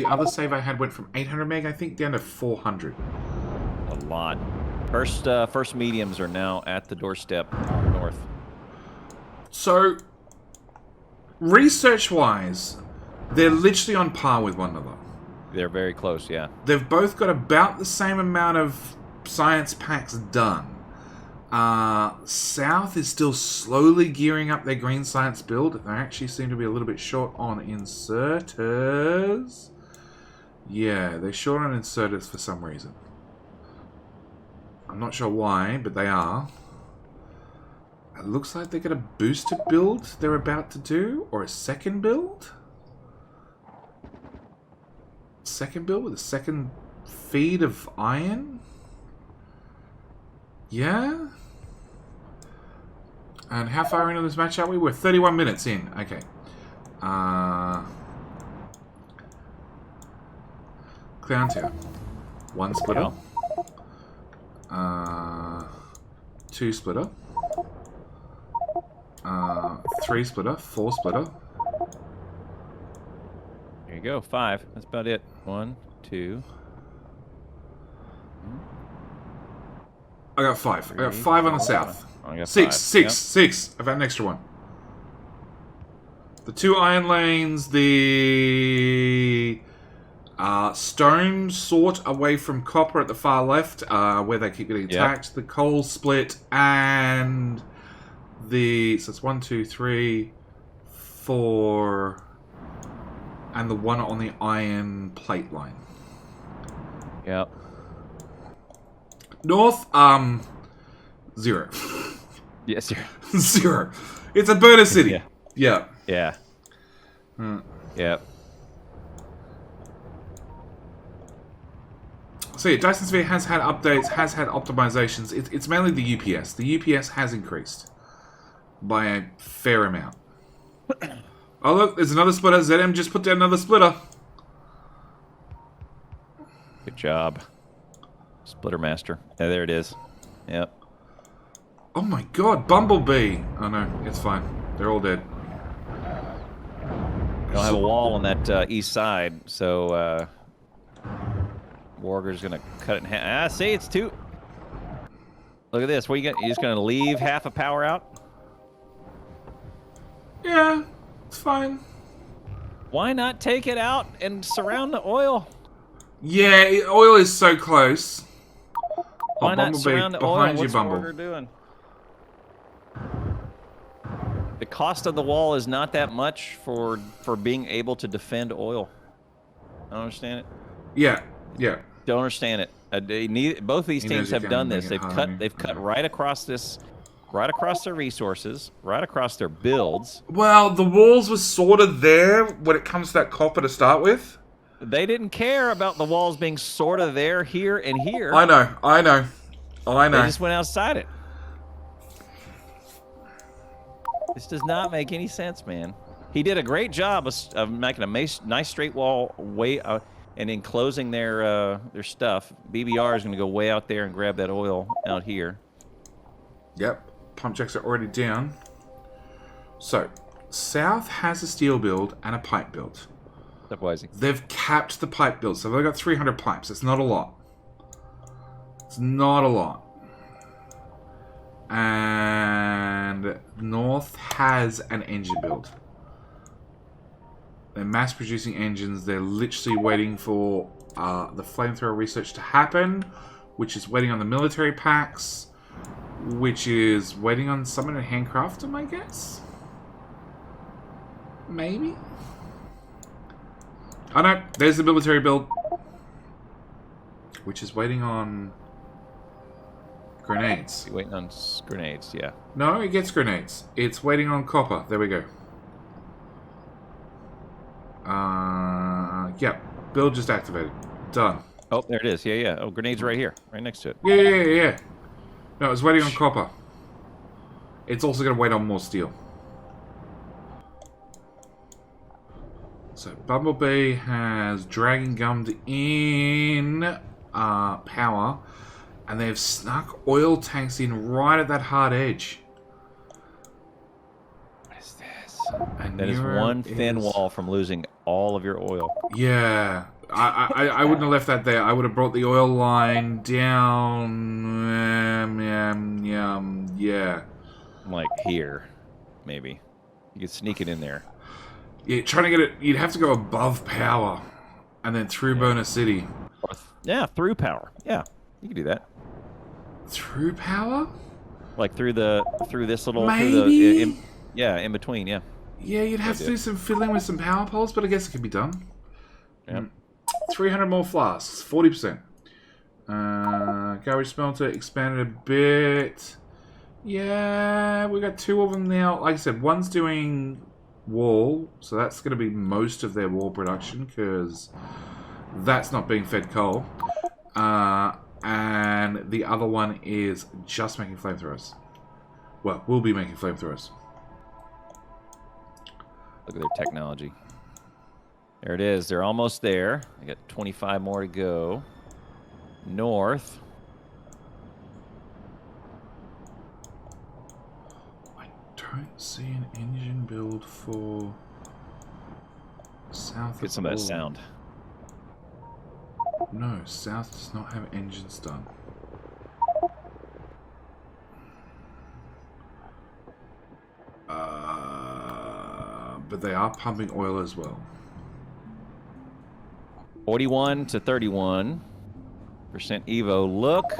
other save I had went from 800 meg, I think, down to 400. A lot. First mediums are now at the doorstep north. So, research-wise, they're literally on par with one another. They're very close, yeah. They've both got about the same amount of science packs done. South is still slowly gearing up their green science build. They actually seem to be a little bit short on inserters. Yeah, they're short on inserters for some reason. I'm not sure why, but they are. It looks like they've got a booster build they're about to do, or a second build. Second build with a second feed of iron. Yeah. And how far into this match are we? We're 31 minutes in. Okay. Clown Tower. 1 splitter. 2 splitter. 3 splitter. 4 splitter. There you go, 5. That's about it. 1, 2. I got 5. I got 5 on the south. I got 6. 5. 6. Yep. 6. I've had an extra one. The 2 iron lanes, the stone sort away from copper at the far left, where they keep getting attacked. Yep. The coal split and the... So it's 1, 2, 3, 4... And the one on the iron plate line. Yep. North, 0. Yes, sir. 0. It's a burner city. Yeah. Yeah. Yeah. Yep. So yeah, Dyson Sphere has had updates, has had optimizations. It's mainly the UPS. The UPS has increased by a fair amount. Oh look, there's another splitter. ZM just put down another splitter. Good job. Splitter master. Yeah, there it is. Yep. Oh my god, Bumblebee! Oh no, it's fine. They're all dead. We don't have a wall on that east side, so Warger's gonna cut it in half. Ah, see, it's two. Look at this. What you got? You just gonna leave half a power out? Yeah, it's fine. Why not take it out and surround the oil? Yeah, oil is so close. Why not Bumblebee, surround the oil? behind you, What's Bumble. Warger doing? The cost of the wall is not that much for being able to defend oil. I don't understand it. Yeah, yeah. Don't understand it. Both of these teams have done this. They've cut right across their resources, right across their builds. Well, the walls were sort of there when it comes to that copper to start with. They didn't care about the walls being sort of there, here, and here. I know. They just went outside it. This does not make any sense, man. He did a great job of making a nice straight wall way and enclosing their stuff. BBR is going to go way out there and grab that oil out here. Yep. Pump jacks are already down. So, South has a steel build and a pipe build. They've capped the pipe build, so they've got 300 pipes. It's not a lot. It's not a lot. And North has an engine build. They're mass producing engines. They're literally waiting for the flamethrower research to happen, which is waiting on the military packs, which is waiting on someone to handcraft them, I guess? Maybe? Oh no, there's the military build, which is waiting on grenades. You're waiting on grenades, yeah. No, it gets grenades. It's waiting on copper. There we go. Yep. Build just activated. Done. Oh, there it is. Yeah. Oh, grenades right here. Right next to it. Yeah. No, it's waiting on copper. It's also going to wait on more steel. So, Bumblebee has Dragon Gummed in power. And they've snuck oil tanks in right at that hard edge. What is this? And that is one thin wall from losing all of your oil. Yeah. I wouldn't have left that there. I would have brought the oil line down. Yeah. Like here, maybe. You could sneak it in there. Yeah, trying to get it... You'd have to go above power. And then through Bonus City. Yeah, through power. Yeah, you could do that. Through power? Like through this little... Maybe? In between, yeah. Yeah, you'd have to do some fiddling with some power poles, but I guess it could be done. Yep. 300 more flasks, 40%. Garbage smelter expanded a bit. Yeah, we got two of them now. Like I said, one's doing wall, so that's going to be most of their wall production, because that's not being fed coal. And the other one is just making flamethrowers. Well, we'll be making flamethrowers. Look at their technology. There it is. They're almost there. They got 25 more to go. North. I don't see an engine build for South. Get some of that sound. No, South does not have engines done. But they are pumping oil as well. 41 to 31% Evo. Look.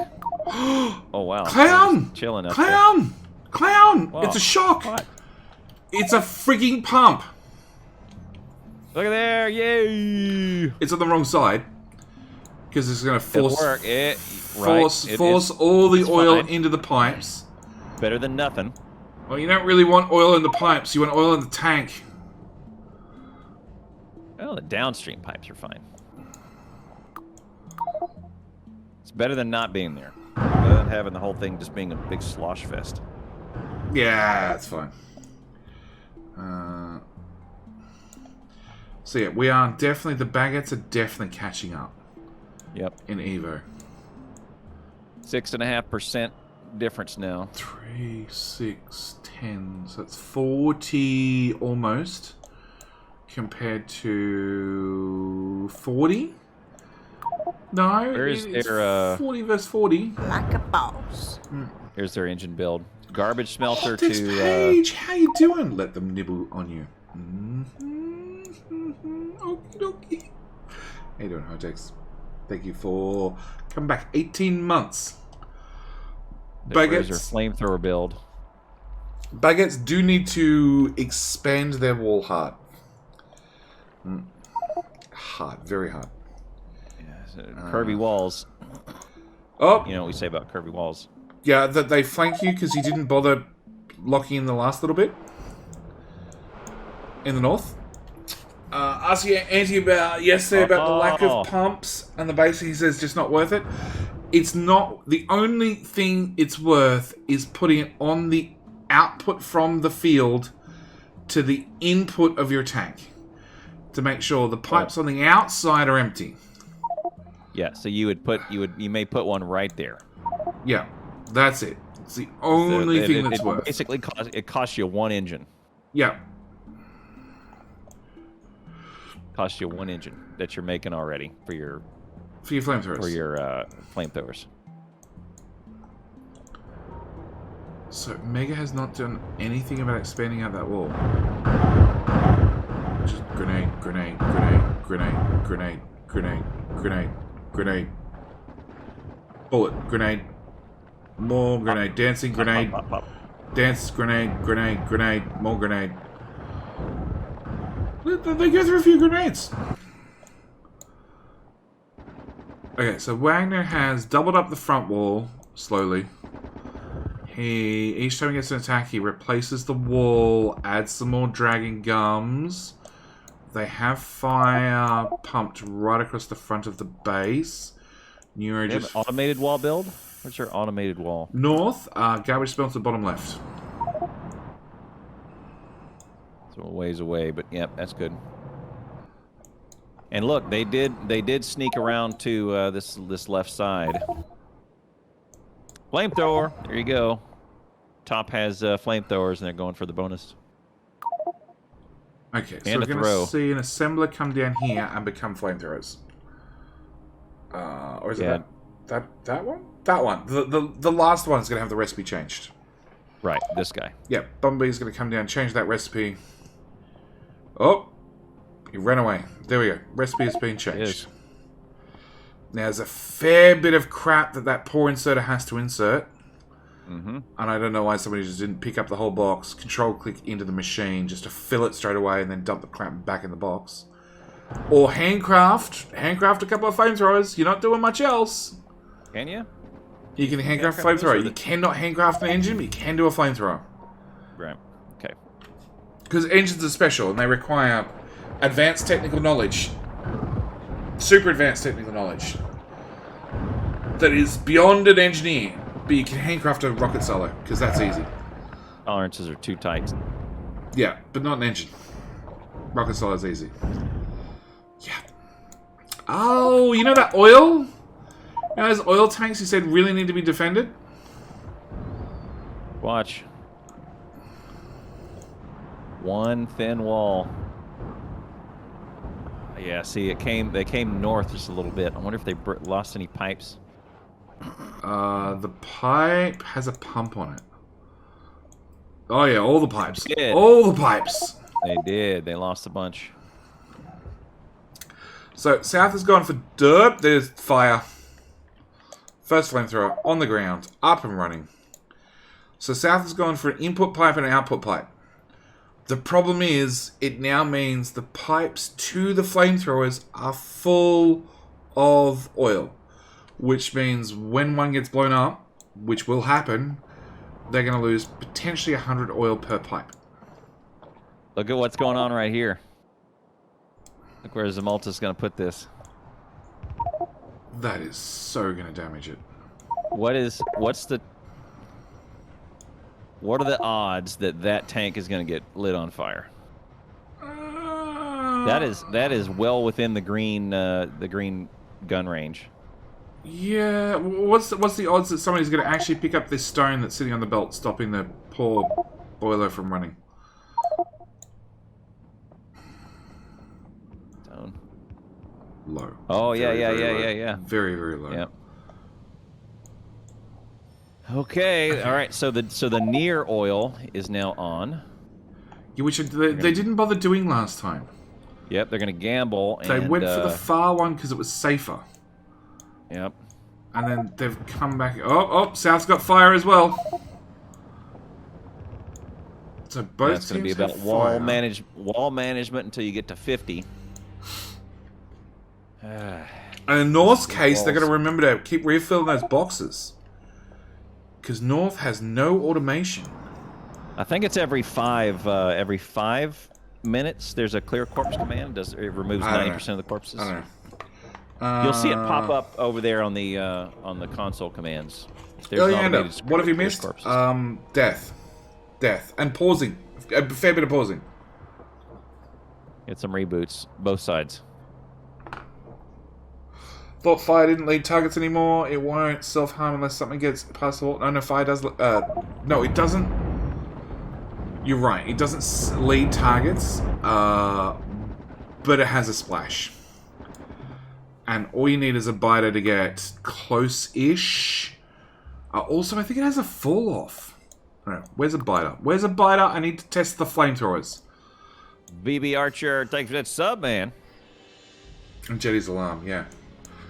Oh wow. Clown! Chilling up Clown! there. Clown! Whoa. It's a shock! What? It's a freaking pump! Look at there! Yay! It's on the wrong side. Because it's going to force Force all the oil into the pipes. Better than nothing. Well, you don't really want oil in the pipes. You want oil in the tank. Well, the downstream pipes are fine. It's better than not being there. Better than having the whole thing just being a big slosh fest. Yeah, that's fine. So yeah, we are definitely, the Baguettes are definitely catching up. Yep. In Evo. 6.5% difference now. 3, 6, 10. So it's 40 almost. Compared to 40? No, Where is it's their 40 versus 40. Like a boss. Here's their engine build. Garbage smelter Optics to Page, how you doing? Let them nibble on you. Okie dokie. How you doing, Hotex? Thank you for coming back. 18 months. there's their flamethrower build. Baguettes do need to expand their wall hard. Hard, very hard. Yeah, so curvy walls. Oh, You know what we say about curvy walls. yeah, that they flank you because you didn't bother locking in the last little bit in the north. Asking Andy about yesterday about the lack of pumps and the base. He says just not worth it. It's not. The only thing it's worth is putting it on the output from the field to the input of your tank to make sure the pipes on the outside are empty. Yeah, so you may put one right there. Yeah, that's it. It's the only thing that's worth. Basically, it costs you one engine. Yeah. Costs you one engine that you're making already for your flamethrowers. For your flamethrowers. So Mega has not done anything about expanding out that wall. Just grenade, grenade, grenade, grenade, grenade, grenade, grenade, grenade. Bullet, grenade. More grenade. Dancing grenade. Dance, grenade, grenade, grenade, more grenade. They go through a few grenades. Okay, so Wagner has doubled up the front wall slowly. Each time he gets an attack, he replaces the wall, adds some more dragon gums. They have fire pumped right across the front of the base. Neuro just have an automated wall build? What's your automated wall? North, garbage smelter bottom left. It's a ways away, but yep, that's good. And look, they did sneak around to this left side. Flamethrower, there you go. Top has flamethrowers, and they're going for the bonus. Okay, so we're going to see an assembler come down here and become flamethrowers. Or is it that one? That one. The last one's going to have the recipe changed. Right, this guy. Yeah, Bumblebee's going to come down, change that recipe. Oh, he ran away. There we go. Recipe has been changed. Now, there's a fair bit of crap that poor inserter has to insert. And I don't know why somebody just didn't pick up the whole box, control-click into the machine just to fill it straight away and then dump the crap back in the box. Or handcraft a couple of flamethrowers. You're not doing much else. Can you? You can handcraft a flamethrower. You cannot handcraft an engine, but you can do a flamethrower. Right. Okay. Because engines are special and they require advanced technical knowledge. Super advanced technical knowledge. That is beyond an engineer. But you can handcraft a rocket solo, because that's easy. Tolerances are too tight. Yeah, but not an engine. Rocket solo is easy. Yeah. Oh, you know that oil? You know those oil tanks you said really need to be defended? Watch. One thin wall. Yeah, see, they came north just a little bit. I wonder if they lost any pipes. The pipe has a pump on it. Oh yeah, all the pipes. They all the pipes. They did. They lost a bunch. So, South has gone for derp. There's fire. First flamethrower on the ground. Up and running. So, South has gone for an input pipe and an output pipe. The problem is, it now means the pipes to the flamethrowers are full of oil. Which means when one gets blown up, which will happen, they're going to lose potentially 100 oil per pipe. Look at what's going on right here. Look where Zamulta's going to put this. That is so going to damage it. What's the... What are the odds that that tank is going to get lit on fire? That is well within the green gun range. Yeah, what's the odds that somebody's going to actually pick up this stone that's sitting on the belt, stopping the poor boiler from running? Stone. Low. Oh, Very, yeah. Very, very low. Yep. Okay. All right. So the near oil is now on. Yeah, which they didn't bother doing last time. Yep. They're going to gamble. They went for the far one because it was safer. Yep. And then they've come back. Oh, South's got fire as well. So both That's going to be teams about have wall fire. wall management until you get to 50. And in North's case, they're going to remember to keep refilling those boxes. Because North has no automation. I think it's every 5 minutes. There's a clear corpse command. It removes 90% of the corpses. I don't know. You'll see it pop up over there on the console commands. There's Elianda, automated what have you clear missed? corpses. Death. And pausing. A fair bit of pausing. Get some reboots, both sides. Thought fire didn't lead targets anymore. It won't self-harm unless something gets past the wall. No, fire does... no, it doesn't... You're right. It doesn't lead targets, but it has a splash. And all you need is a biter to get close-ish. Also, I think it has a fall-off. No, where's a biter? Where's a biter? I need to test the flamethrowers. BB Archer, thanks for that sub, man. And Jetty's alarm, yeah.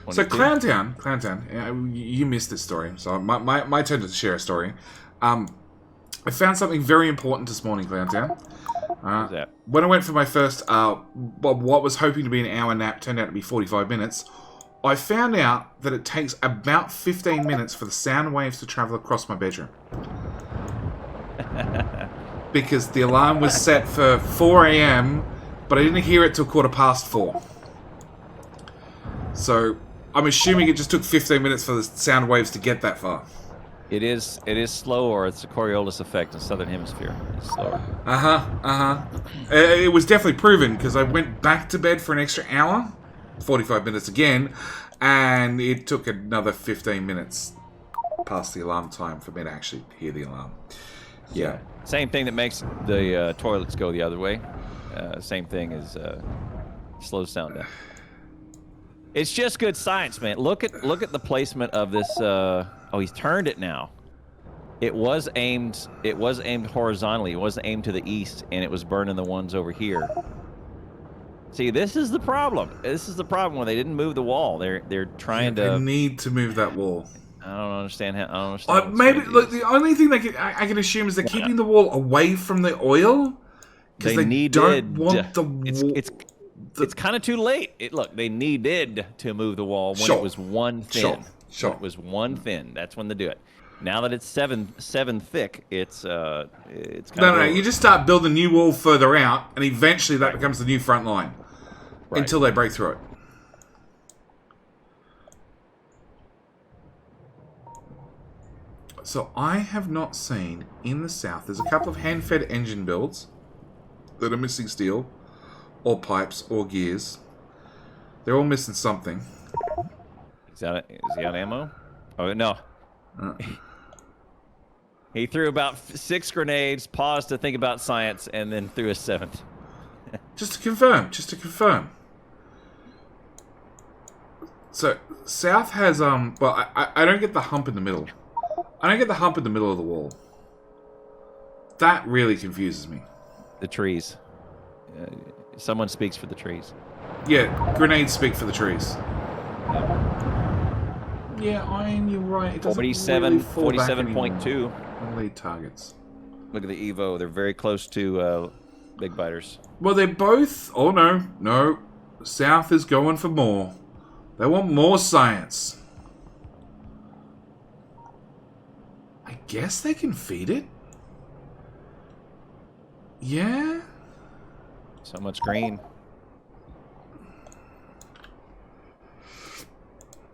22. So Clowntown, you missed this story, so my turn to share a story. I found something very important this morning, Clowntown. What's that? When I went for my first, what was hoping to be an hour nap turned out to be 45 minutes. I found out that it takes about 15 minutes for the sound waves to travel across my bedroom. Because the alarm was set for 4 a.m., but I didn't hear it till 4:15. So I'm assuming it just took 15 minutes for the sound waves to get that far. It is slow, or it's the Coriolis effect in the Southern Hemisphere. It's slower. It was definitely proven, because I went back to bed for an extra hour, 45 minutes again, and it took another 15 minutes past the alarm time for me to actually hear the alarm. Yeah. Same thing that makes the toilets go the other way. Same thing as slows sound down. It's just good science, man. Look at the placement of this. Oh, he's turned it now. It was aimed horizontally. It was aimed to the east, and it was burning the ones over here. See, this is the problem. This is the problem when they didn't move the wall. They're trying to. They need to move that wall. I don't understand how. I don't understand. Maybe look. The only thing I can assume is they're keeping the wall away from the oil because they don't want the wall. It's kind of too late. Look, they needed to move the wall when it was one thin. Sure. It was one thin. That's when they do it. Now that it's seven thick, it's kind of No. You just start building a new wall further out, and eventually that becomes the new front line until they break through it. So I have not seen in the south. There's a couple of hand-fed engine builds that are missing steel, or pipes, or gears. They're all missing something. Is he out of ammo? Oh no. He threw about 6 grenades, paused to think about science, and then threw a 7th. Just to confirm. So south has well, I don't get the hump in the middle. I don't get the hump in the middle of the wall. That really confuses me. The trees. Someone speaks for the trees. Yeah, grenades speak for the trees. Yeah, you're right. It doesn't 47.2. On lead targets. Look at the Evo. They're very close to big biters. Well, they're both... Oh, no. South is going for more. They want more science. I guess they can feed it. Yeah? So much green.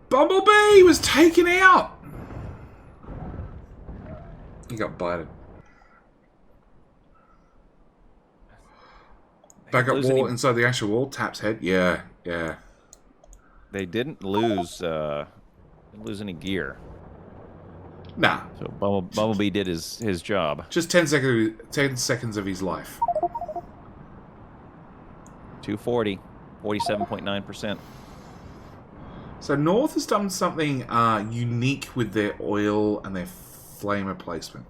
Bumblebee was taken out! He got bited. Backup lose wall any- inside the actual wall. Taps head. Yeah, yeah. They didn't lose any gear. Nah. So Bumblebee did his job. Just 10 seconds of his life. 240, 47.9%. So North has done something unique with their oil and their flamer placement.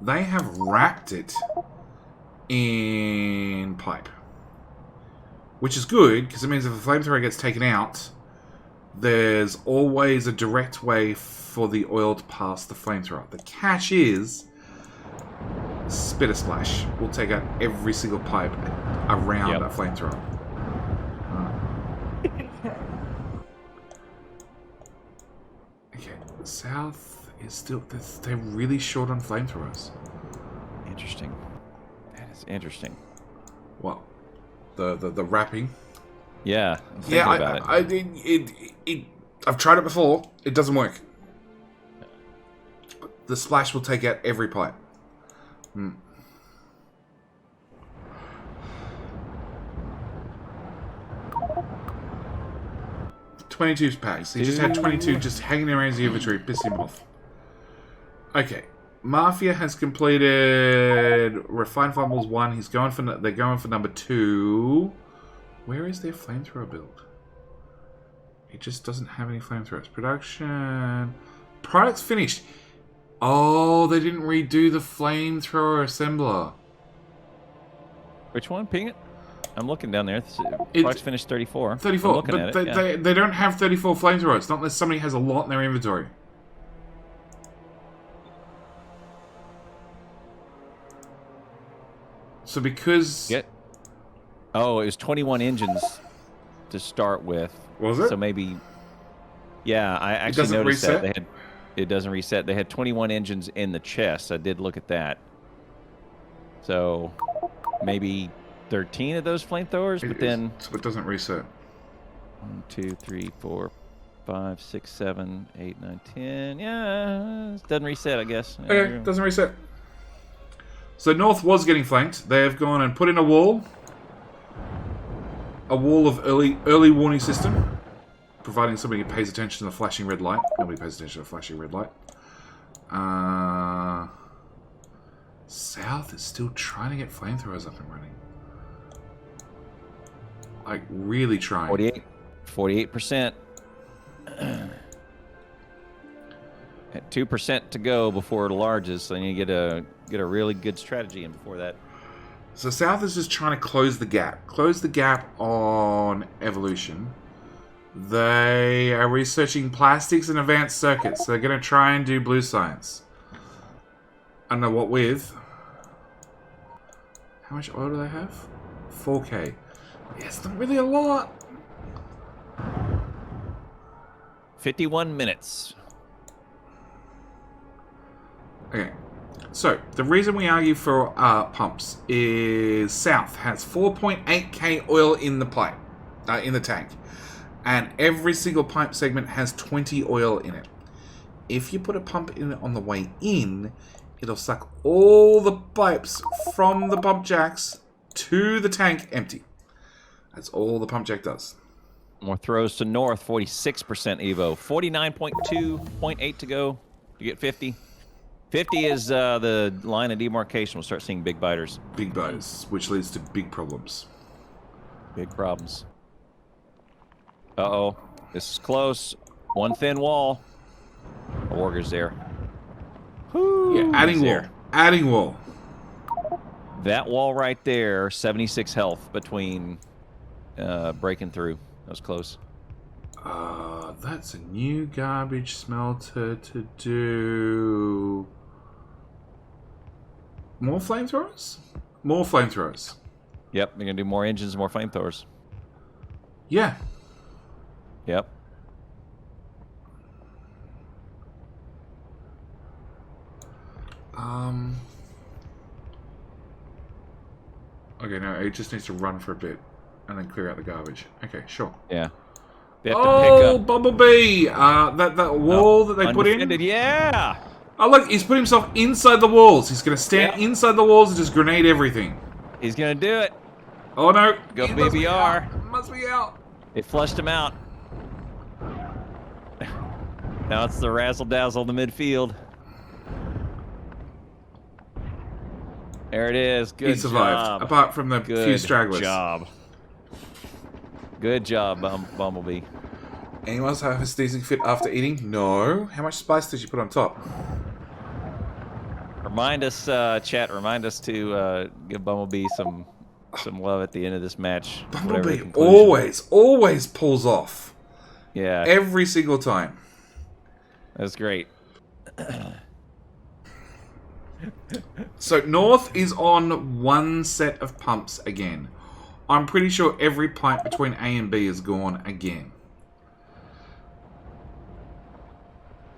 They have wrapped it in pipe. Which is good, because it means if a flamethrower gets taken out, there's always a direct way for the oil to pass the flamethrower. The catch is Spitter Splash will take out every single pipe around a flamethrower. Okay, the South is still... They're really short on flamethrowers. Interesting. That is interesting. What? The wrapping? Yeah. I'm thinking about it. I've tried it before. It doesn't work. The splash will take out every pipe. 22 packs. He just had 22 just hanging around his inventory, pissed him off. Okay. Mafia has completed Refined Fumbles 1. They're going for number 2. Where is their flamethrower build? It just doesn't have any flamethrowers. Production. Products finished. Oh, they didn't redo the flamethrower assembler. Which one? Ping it. I'm looking down there. Products finished 34. 34. I'm looking at it. They don't have 34 flamethrowers. Not unless somebody has a lot in their inventory. So because... Oh, it was 21 engines to start with. Was it? So maybe... Yeah, I actually noticed that. It doesn't reset. They had 21 engines in the chest. I did look at that. So maybe 13 of those flamethrowers, but then... So it doesn't reset. 1, 2, 3, 4, 5, 6, 7, 8, 9, 10. Yeah, it doesn't reset, I guess. Okay, it doesn't reset. So North was getting flanked. They have gone and put in a wall. A wall of early warning system. Providing somebody pays attention to the flashing red light. Nobody pays attention to the flashing red light. South is still trying to get flamethrowers up and running. Like, really trying. 48%. At 2% to go before the larges, so you get a really good strategy in before that. So South is just trying to close the gap. Close the gap on evolution. They are researching plastics and advanced circuits. So they're going to try and do blue science. I don't know what with. How much oil do they have? 4K. Yeah, it's not really a lot. 51 minutes. Okay. So, the reason we argue for pumps is South has 4.8k oil in the pipe, in the tank. And every single pipe segment has 20 oil in it. If you put a pump in it on the way in, it'll suck all the pipes from the pump jacks to the tank empty. That's all the pump jack does. More throws to North, 46% Evo. 49.2.8 to go to get 50. 50 is the line of demarcation. We'll start seeing big biters. Big biters, which leads to big problems. Big problems. Uh-oh. This is close. One thin wall. A Warger's there. Whoo, yeah, adding wall. There. Adding wall. That wall right there, 76 health between breaking through. That was close. That's a new garbage smelter to do. More flamethrowers? More flamethrowers. Yep, they're going to do more engines, more flamethrowers. Yeah. Yep. Okay, no, it just needs to run for a bit and then clear out the garbage. Okay, sure. Yeah. They have to pick up. Bumblebee! That wall that they put in. Yeah! Oh, look, he's put himself inside the walls. He's going to stand inside the walls and just grenade everything. He's going to do it. Oh no! Go He must be BBR. out. Must be out. It flushed him out. Now it's the razzle-dazzle in the midfield. There it is. Good He survived, job. apart from the few stragglers. Good job, Bumblebee. Anyone else have a sneezing fit after eating? No. How much spice did you put on top? Remind us, chat. Remind us to give Bumblebee some love at the end of this match. Bumblebee always pulls off. Yeah. Every single time. That's great. So North is on one set of pumps again. I'm pretty sure every pipe between A and B is gone again.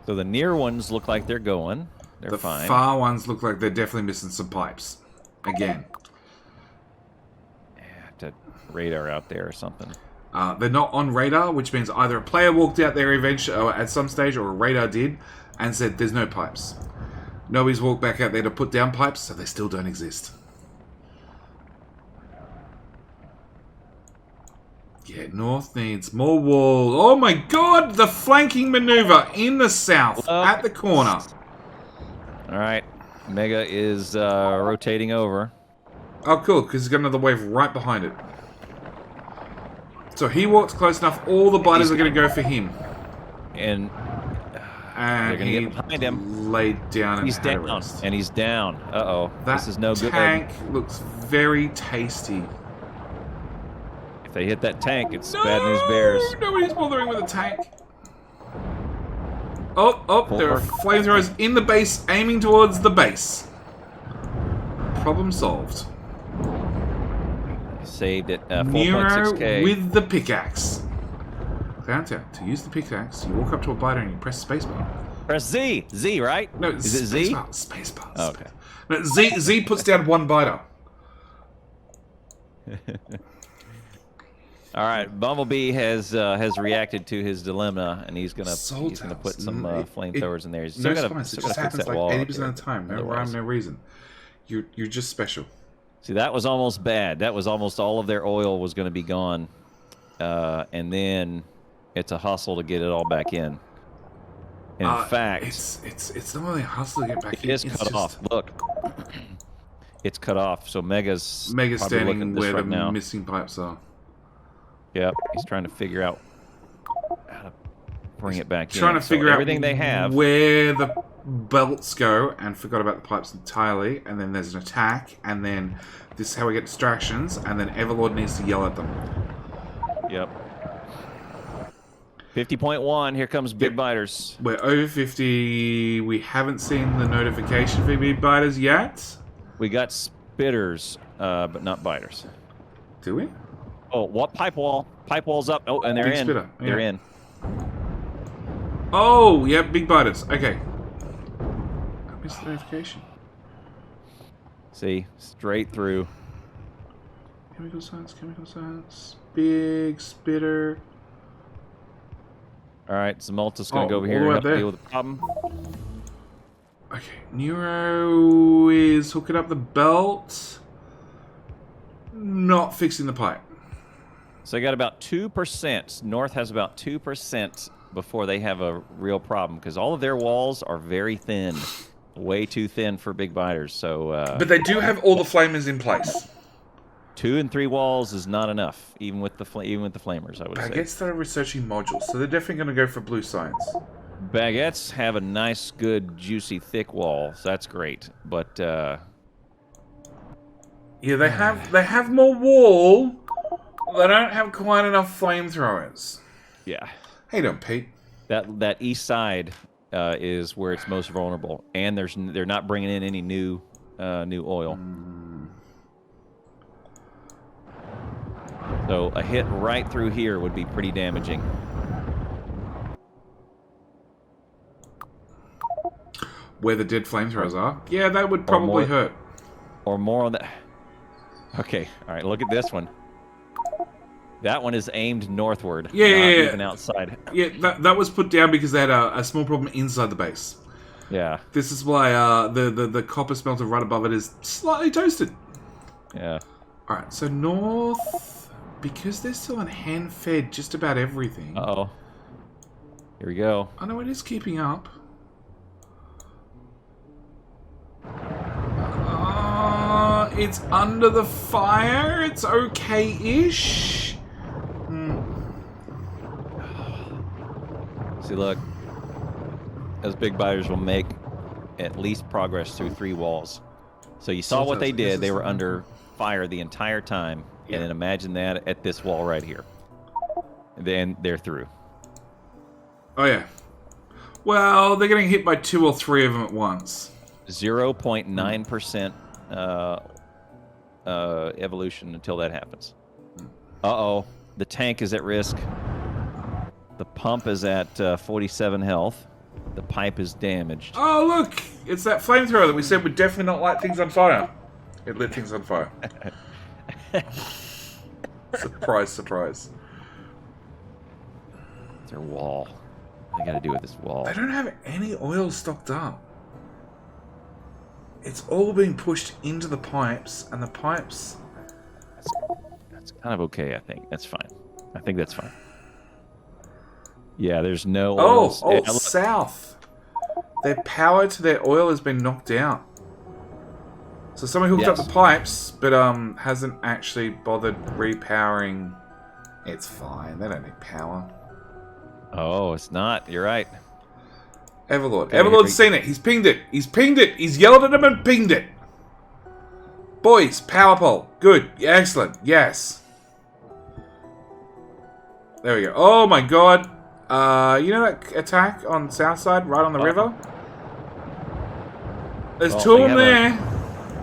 So the near ones look like they're going. They're fine. The far ones look like they're definitely missing some pipes. Again. Yeah, to radar out there or something. They're not on radar, which means either a player walked out there eventually, or at some stage, or a radar did, and said there's no pipes. Nobody's walked back out there to put down pipes, so they still don't exist. Yeah, North needs more wall. Oh my god, the flanking maneuver in the south, at the corner. Alright, Mega is rotating over. Oh cool, because he's got another wave right behind it. So he walks close enough, all the biters are going to go for him. And they're going to get behind him. Laid down and he's down. And he's down. Uh-oh. This is no good. That tank looks very tasty. If they hit that tank, it's bad news bears. Nobody's bothering with a tank. Oh, there are flamethrowers in the base, aiming towards the base. Problem solved. Saved it. Nero 4.6k. with the pickaxe. Countdown. To use the pickaxe, you walk up to a biter and you press spacebar. Press Z. Z, right? No, is it Z? Spacebar. Oh, okay. No, Z puts down one biter. All right, Bumblebee has reacted to his dilemma, and he's gonna put some flamethrowers in there. He's still it just happens like 80% of the time. No rhyme, no reason. You're just special. See, that was almost bad. That was almost all of their oil was going to be gone, and then it's a hustle to get it all back in. And in fact, it's not really a hustle to get back in. It is cut off. Look, it's cut off. So Mega's standing where the now. missing pipes are. Yep, he's trying to figure out how to bring it back in. Trying to figure out everything they have, where the belts go, and forgot about the pipes entirely. And then there's an attack, and then this is how we get distractions. And then Everlord needs to yell at them. Yep. 50.1. Here comes Big Biters. We're over 50. We haven't seen the notification for Big Biters yet. We got spitters, but not biters. Do we? Oh, what pipe wall? Pipe wall's up. Oh, and they're Big in. Spitter. Yeah. They're in. Oh, yeah, Big Biters. Okay. I missed the notification. See, straight through. Chemical science. Big Spitter. All right, Zamulta's going to go over here and help deal with the problem. Okay, Nero is hooking up the belt. Not fixing the pipe. So they got about 2%. North has about 2% before they have a real problem, because all of their walls are very thin. Way too thin for Big Biters. So, but they do have all the flamers in place. 2 and 3 walls is not enough, even with the flamers, I would say. Baguettes that are researching modules, so they're definitely going to go for blue science. Baguettes have a nice, good, juicy, thick wall. So that's great, but yeah, they have more wall. They don't have quite enough flamethrowers. Yeah. Hey, don't Pete. That east side is where it's most vulnerable, and they're not bringing in any new oil. So a hit right through here would be pretty damaging. Where the dead flamethrowers are? Yeah, that would probably hurt. Or more on that. Okay, all right, look at this one. That one is aimed northward, not even outside. Yeah, that was put down because they had a small problem inside the base. Yeah. This is why the copper smelter right above it is slightly toasted. Yeah. Alright, so north, because they're still on hand-fed just about everything. Uh-oh. Here we go. I know it is keeping up. It's under the fire. It's okay-ish. See, look. Those big biters will make at least progress through 3 walls. So you saw what they did. They were under fire the entire time. Yeah. And then imagine that at this wall right here. And then they're through. Oh, yeah. Well, they're getting hit by 2 or 3 of them at once. 0.9% evolution until that happens. Uh-oh. The tank is at risk. The pump is at 47 health. The pipe is damaged. Oh, look! It's that flamethrower that we said would definitely not light things on fire. It lit things on fire. Surprise, surprise. It's their wall. I gotta do with this wall. They don't have any oil stocked up. It's all being pushed into the pipes, and the pipes... That's kind of okay, I think. That's fine. I think that's fine. Yeah, there's no oil. Oh, south. Their power to their oil has been knocked out. So someone hooked up the pipes, but hasn't actually bothered repowering. It's fine. They don't need power. Oh, it's not. You're right. Everlord. Everlord's seen it. He's pinged it. He's pinged it. He's yelled at him and pinged it. Boys, power pole. Good. Excellent. Yes. There we go. Oh my god. You know that attack on south side, right on the river? There's 2 of them there.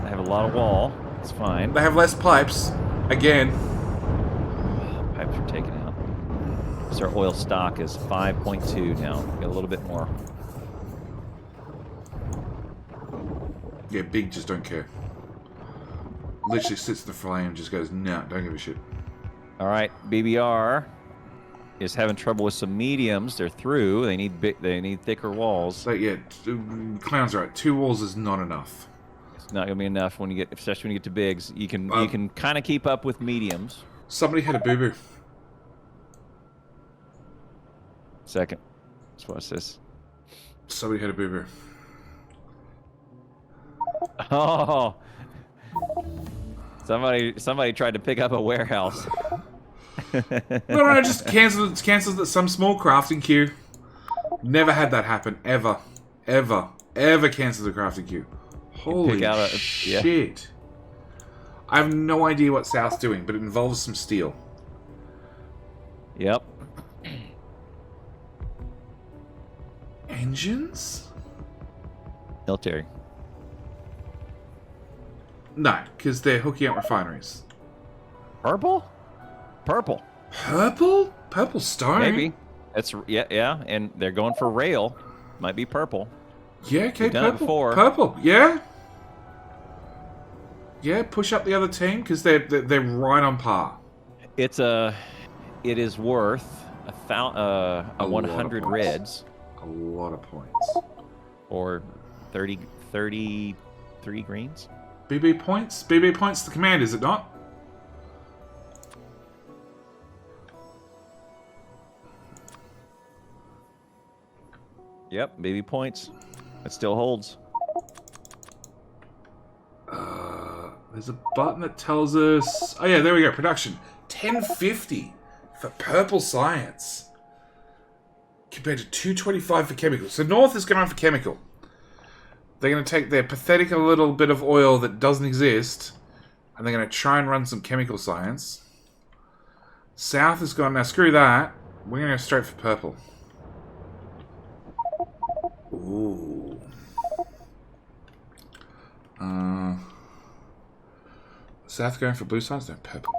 They have a lot of wall. It's fine. They have less pipes. Again. Pipes are taken out. So our oil stock is 5.2 now. Got a little bit more. Yeah, big just don't care. Literally sits in the flame, just goes, nah, don't give a shit. All right, BBR is having trouble with some mediums. They're through. They need thicker walls. So yeah, Clown's right. 2 walls is not enough. It's not gonna be enough when you get, especially when you get to bigs. You can kind of keep up with mediums. Somebody had a boo-boo. Second. Let's watch this. Somebody had a boo-boo. Oh. Somebody tried to pick up a warehouse. No, just cancels it some small crafting queue. Never had that happen, ever cancels a crafting queue. Holy shit! I have no idea what South's doing, but it involves some steel. Yep. Engines? Military. No, because they're hooking up refineries. Purple? Purple. Purple? Purple stone? Maybe. That's yeah, and they're going for rail. Might be purple. Yeah, okay, We've done it purple. before. Purple, yeah. Yeah, push up the other team because they're right on par. It is worth a 100 reds. A lot of points. Or 33 greens. BB points? BB points the command, is it not? Yep, BB points. It still holds. There's a button that tells us... Oh yeah, there we go. Production. 1050 for purple science. Compared to 225 for chemical. So North is going for chemical. They're going to take their pathetic little bit of oil that doesn't exist, and they're going to try and run some chemical science. South has gone, now screw that. We're going to go straight for purple. Ooh. South going for blue science? No, purple.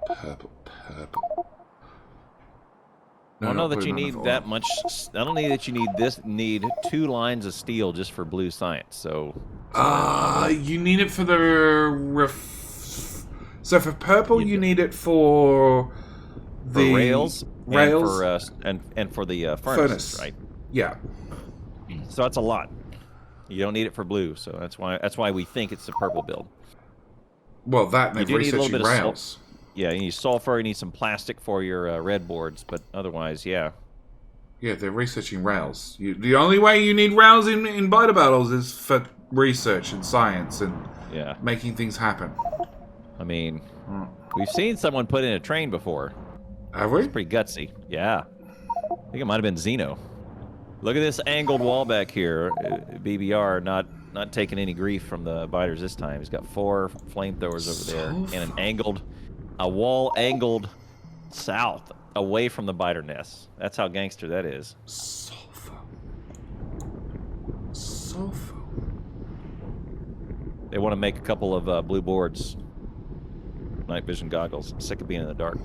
I don't know that you need that much. I don't need that you need 2 lines of steel just for blue science. So. You need it for the So for purple, you need it for the rails, and for the furnaces, right? Yeah. So that's a lot. You don't need it for blue, so that's why we think it's the purple build. Well, that and You they're do need a little researching bit of rails. Yeah, you need sulfur, you need some plastic for your red boards, but otherwise, yeah. Yeah, they're researching rails. The only way you need rails in biter battles is for research and science and Yeah. making things happen. I mean, we've seen someone put in a train before. Have we? It's pretty gutsy. Yeah. I think it might have been Xeno. Look at this angled wall back here. BBR not taking any grief from the biters this time. He's got 4 flamethrowers over there and a wall angled south away from the biter nest. That's how gangster that is. Sulfur. They want to make a couple of blue boards. Night vision goggles. Sick of being in the dark.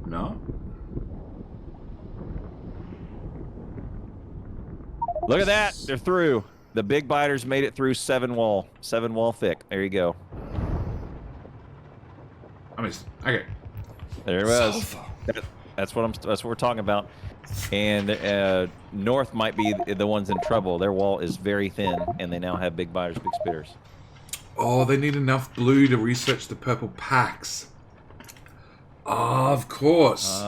No? Look at that. They're through. The big biters made it through 7 wall. 7 wall thick. There you go. I mean, okay. There it was. Sulfur. That's what we're talking about. And North might be the ones in trouble. Their wall is very thin, and they now have big biters, big spitters. Oh, they need enough blue to research the purple packs. Of course.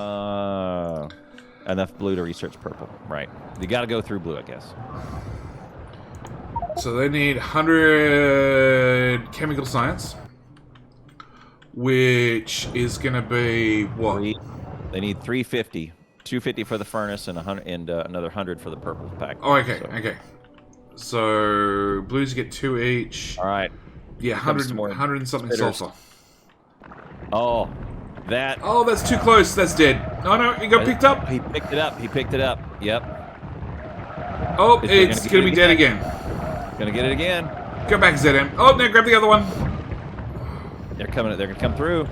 Enough blue to research purple. Right. You got to go through blue, I guess. So they need 100 chemical science, which is going to be what? They need 350. 250 for the furnace and another 100 for the purple pack. Oh, okay, okay. So blues get 2 each. All right. Yeah, 100 and something spitters. sulfur. Oh, that. Oh, that's too close. That's dead. Oh no, he got picked up. He picked it up. He picked it up. Yep. Oh, it's gonna be dead again. Gonna get it again. Go back, ZM. Oh no, grab the other one. They're coming. They're gonna come through.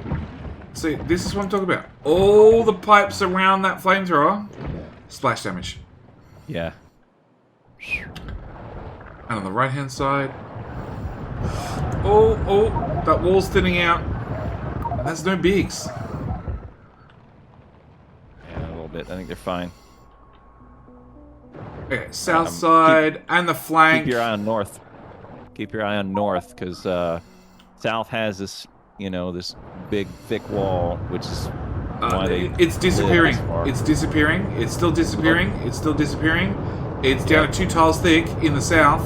See, this is what I'm talking about. All the pipes around that flamethrower, splash damage. Yeah. And on the right-hand side, oh, that wall's thinning out. And that's no bigs. Yeah, a little bit. I think they're fine. Okay, south side and the flank. Keep your eye on north. Keep your eye on north, because south has this, this big, thick wall, which is why it's disappearing. It's disappearing. It's still disappearing. It's still disappearing. It's down to 2 tiles thick in the south.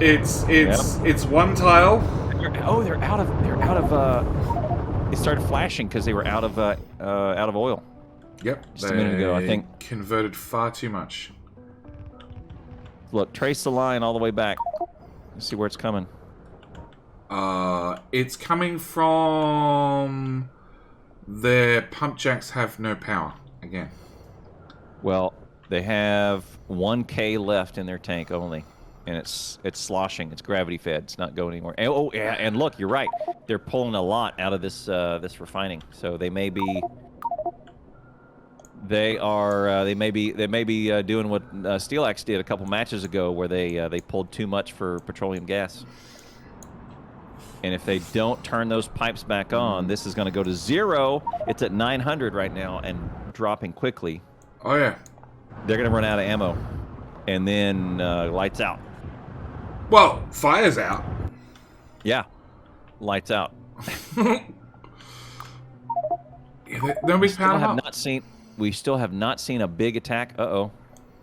It's 1 tile. They're out of. It started flashing because they were out of oil. Yep. Just a minute ago, I think. Converted far too much. Look, trace the line all the way back. Let's see where it's coming. It's coming from their pump jacks have no power again. Well, they have 1K left in their tank only, and it's sloshing. It's gravity fed. It's not going anywhere. And, yeah, and look, you're right. They're pulling a lot out of this this refining. So they may be. They may be doing what Steelax did a couple matches ago, where they pulled too much for petroleum gas. And if they don't turn those pipes back on, this is going to go to 0. It's at 900 right now and dropping quickly. Oh yeah. They're going to run out of ammo, and then lights out. Well, fire's out. Yeah, lights out. Nobody's powered up. We still have not seen a big attack.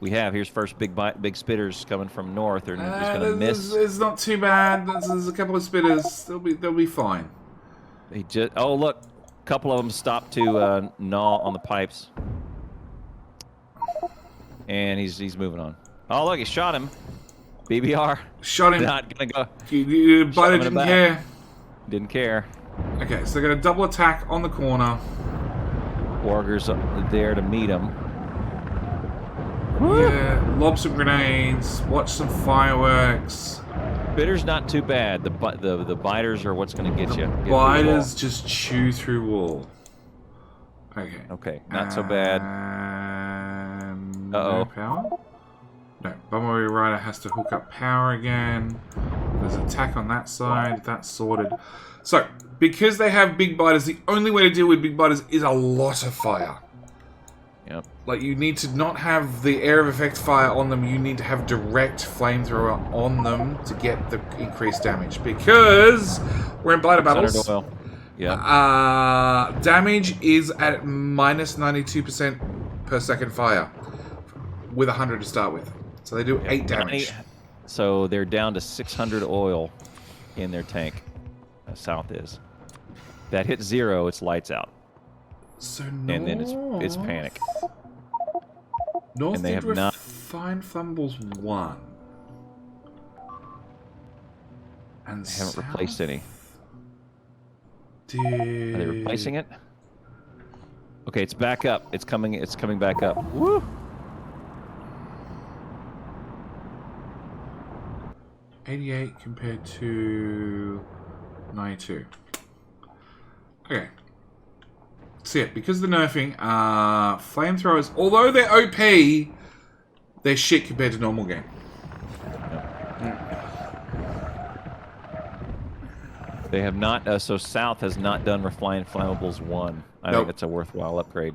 We have. Here's first big spitters coming from north. They're just going to miss. It's not too bad. There's a couple of spitters. They'll be fine. They just. Oh look, a couple of them stopped to gnaw on the pipes, and he's moving on. Oh look, he shot him. BBR. Shot him. Not gonna go. Biter didn't care. Didn't care. Okay, so they're gonna double attack on the corner. Wargers there to meet him. Yeah, lob some grenades, watch some fireworks. Bitter's not too bad. The biters are what's going to get you. Biters just chew through wall. Okay. Okay, not so bad. No power? No, Bumblebee Rider has to hook up power again. There's attack on that side. That's sorted. So, because they have big biters, the only way to deal with big biters is a lot of fire. Yep. Like, you need to not have the area of effect fire on them. You need to have direct flamethrower on them to get the increased damage. Because we're in Blighter battles. Oil. Yeah. Damage is at minus 92% per second fire. With 100 to start with. So they do 8 damage. So they're down to 600 oil in their tank. South is. If that hits 0, it's lights out. So and then it's panic. North and they did have not refine flammables 1. And they haven't South replaced any. Did... Are they replacing it? Okay, it's back up. It's coming back up. Woo! $88 compared to 92. Okay. So yeah, because of the nerfing, flamethrowers, although they're OP, they're shit compared to normal game. They have not, so South has not done Refine Flammables 1. I think it's a worthwhile upgrade.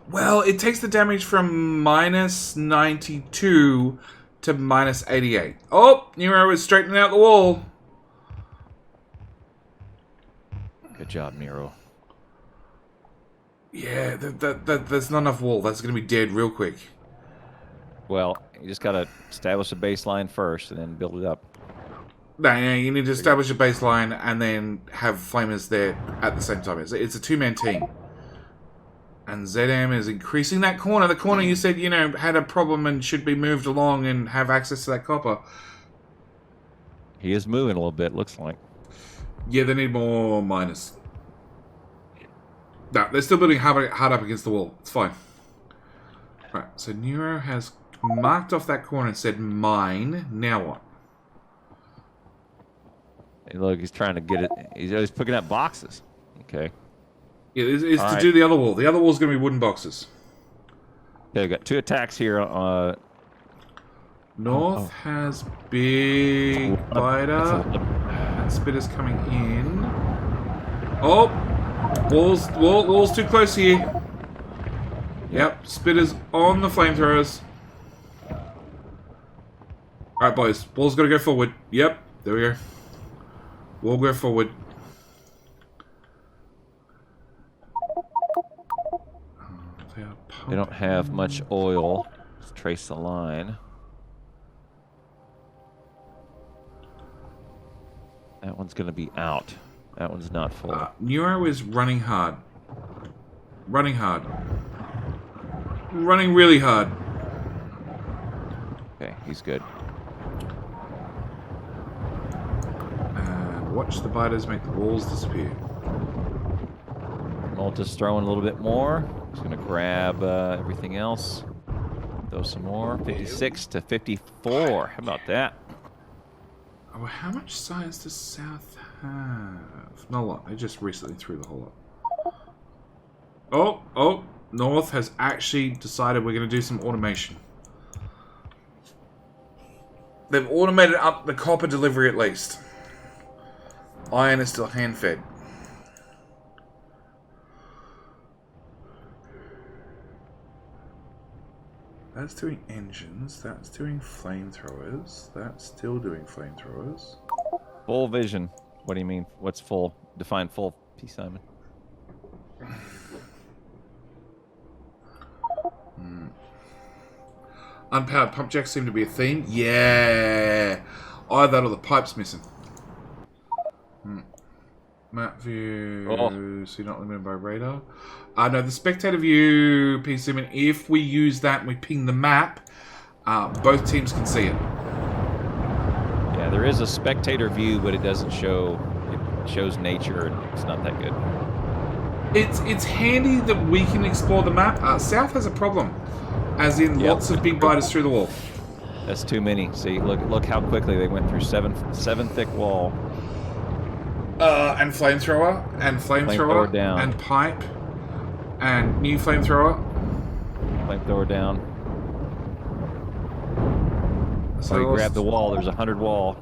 Well, it takes the damage from minus 92 to minus 88. Oh, Nero is straightening out the wall. Good job, Nero. Yeah, there's not enough wall. That's going to be dead real quick. Well, you just got to establish a baseline first and then build it up. No, you need to establish a baseline and then have flamers there at the same time. It's a two-man team. And ZM is increasing that corner. The corner you said, had a problem and should be moved along and have access to that copper. He is moving a little bit, looks like. Yeah, they need more miners. No, they're still building hard up against the wall. It's fine. Right, so Nero has marked off that corner and said mine. Now what? And look, he's trying to get it. He's picking up boxes. Okay. Yeah, it's to do the other wall. The other wall's going to be wooden boxes. Okay, we've got 2 attacks here. North has big biter. And Spitter's coming in. Oh! Wall's too close here. Yep, Spitter's on the flamethrowers. Alright, boys. Wall's got to go forward. Yep, there we go. Wall go forward. They don't have much oil. Let's trace the line. That one's going to be out. That one's not full. Nero is running hard. Running hard. Running really hard. Okay, he's good. And watch the biters make the walls disappear. Malta's throwing a little bit more. He's going to grab everything else. Throw some more. 56 to 54. How about that? Oh, how much science does South have? Not a lot. They just recently threw the whole lot. Oh, North has actually decided we're going to do some automation. They've automated up the copper delivery at least. Iron is still hand-fed. That's doing engines, that's doing flamethrowers, that's still doing flamethrowers. Full vision. What do you mean? What's full? Define full, P. Simon. Unpowered pump jacks seem to be a theme. Yeah! Either that or the pipe's missing. Map view, so you're not limited by radar. No, the spectator view, P. Simon, if we use that and we ping the map, both teams can see it. Yeah, there is a spectator view, but it doesn't show. It shows nature, and it's not that good. It's handy that we can explore the map. South has a problem, as in lots of big biters through the wall. That's too many. See, look how quickly they went through seven thick wall. And flamethrower, down. and pipe, and new flamethrower. Flamethrower down. So you grab the wall. There's 100 wall.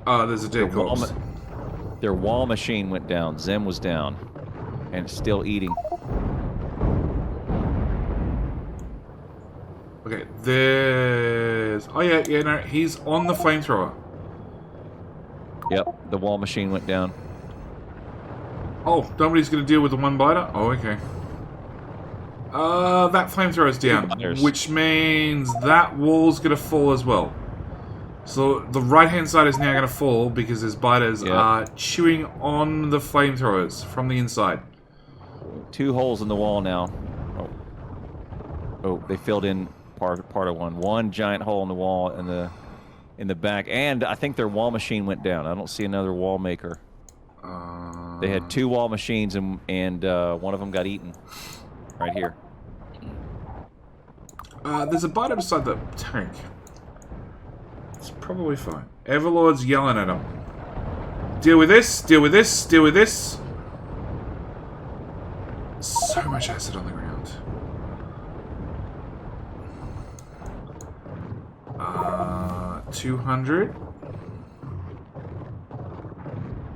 There's a dead corpse. Their wall machine went down. Zem was down, and it's still eating. Okay, there's... Oh, yeah, no, he's on the flamethrower. Yep, the wall machine went down. Oh, nobody's going to deal with the one biter? Oh, okay. That flamethrower's down, which means that wall's going to fall as well. So the right-hand side is now going to fall because his biters are chewing on the flamethrowers from the inside. 2 holes in the wall now. Oh, they filled in part of one. One giant hole in the wall in the back, and I think their wall machine went down. I don't see another wall maker. They had 2 wall machines, and one of them got eaten. Right here. There's a biter beside the tank. It's probably fine. Everlord's yelling at him. Deal with this, deal with this, deal with this. So much acid on the ground. 200.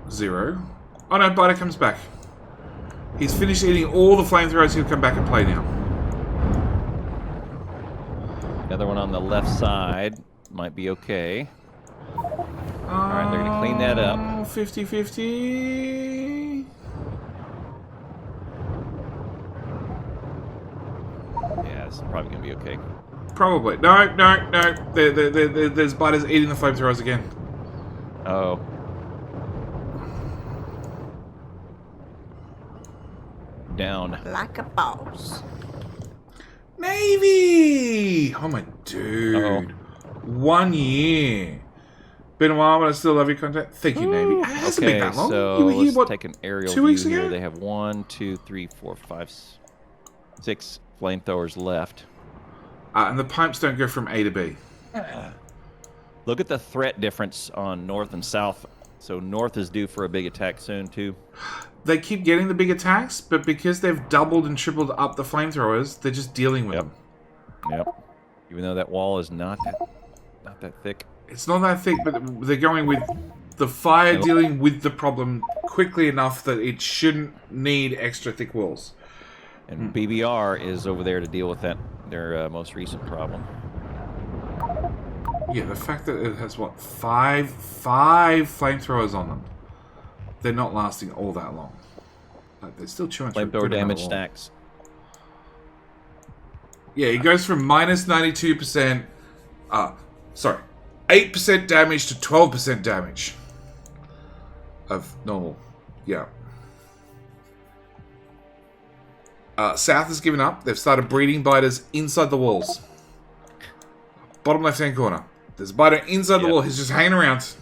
0. Oh no, biter comes back. He's finished eating all the flamethrowers. He'll come back and play now. Another one on the left side might be okay. Alright, they're going to clean that up. 50-50. Yeah, this is probably going to be okay. Probably. No. There's biters eating the flamethrowers again. Oh. Down. Like a boss. Navy! Oh my dude. 1 year. Been a while, but I still love your content. Thank you, Navy. It hasn't been that long. So You were here, let's what, take an aerial 2 weeks view here. ago? They have 1, 2, 3, 4, 5, 6 flamethrowers left. And the pipes don't go from A to B. Look at the threat difference on north and south. So north is due for a big attack soon too. They keep getting the big attacks, but because they've doubled and tripled up the flamethrowers, they're just dealing with them. Yep. Even though that wall is not that thick. It's not that thick, but they're going with the fire dealing with the problem quickly enough that it shouldn't need extra thick walls. And BBR is over there to deal with that, their most recent problem. Yeah, the fact that it has, what, five flamethrowers on them. They're not lasting all that long. Like, they're still chewing through. Flamethrower damage stacks. Yeah, it goes from minus 92%, 8% damage to 12% damage of normal. Yeah. South has given up. They've started breeding biters inside the walls. Bottom left-hand corner. There's a biter inside the wall. He's just hanging around.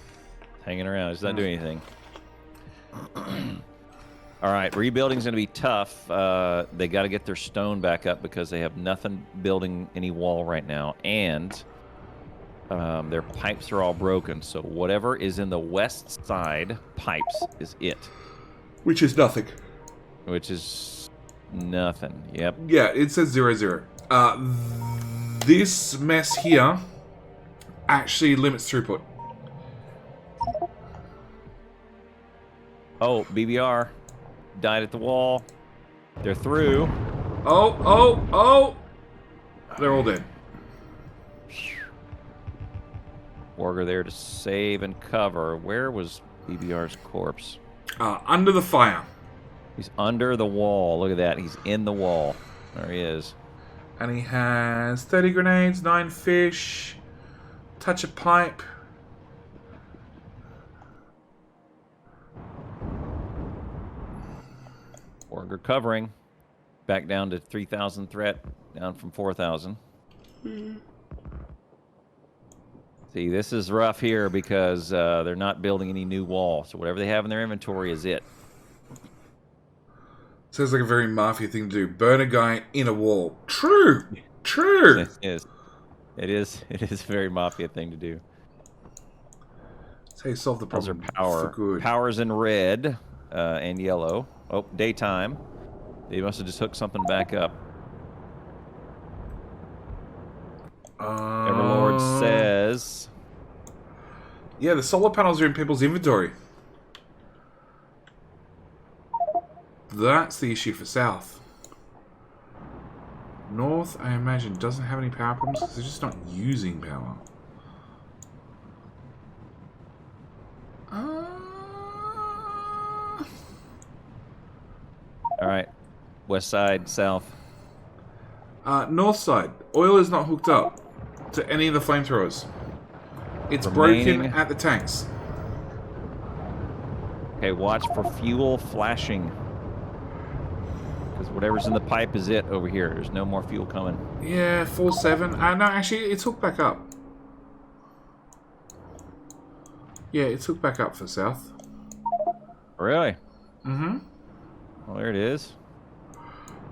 Hanging around. He's not doing anything. All right, rebuilding's going to be tough. They got to get their stone back up because they have nothing building any wall right now, and their pipes are all broken. So whatever is in the west side pipes is it. Which is nothing. Which is nothing. Yep. Yeah, it says 0-0. This mess here actually limits throughput. Oh, BBR died at the wall. They're through. Oh! They're all dead. Warger there to save and cover. Where was BBR's corpse? Under the fire. He's under the wall. Look at that. He's in the wall. There he is. And he has 30 grenades, 9 fish, touch of pipe. Warger covering. Back down to 3,000 threat. Down from 4,000. See, this is rough here because they're not building any new wall. So whatever they have in their inventory is it. Sounds like a very Mafia thing to do. Burn a guy in a wall. True. It is. It is a very Mafia thing to do. That's how you solve the problem. Those are power. For good. Power's in red and yellow. Oh, daytime. They must have just hooked something back up. Everlord says... Yeah, the solar panels are in people's inventory. That's the issue for South. North, I imagine, doesn't have any power problems because they're just not using power. All right. West side, south. North side. Oil is not hooked up to any of the flamethrowers. It's Remaining. broken at the tanks. Okay, watch for fuel flashing. Because whatever's in the pipe is it over here. There's no more fuel coming. Yeah, 4-7. No, actually, it's hooked back up. Yeah, it's hooked back up for south. Really? Mm-hmm. Well, there it is.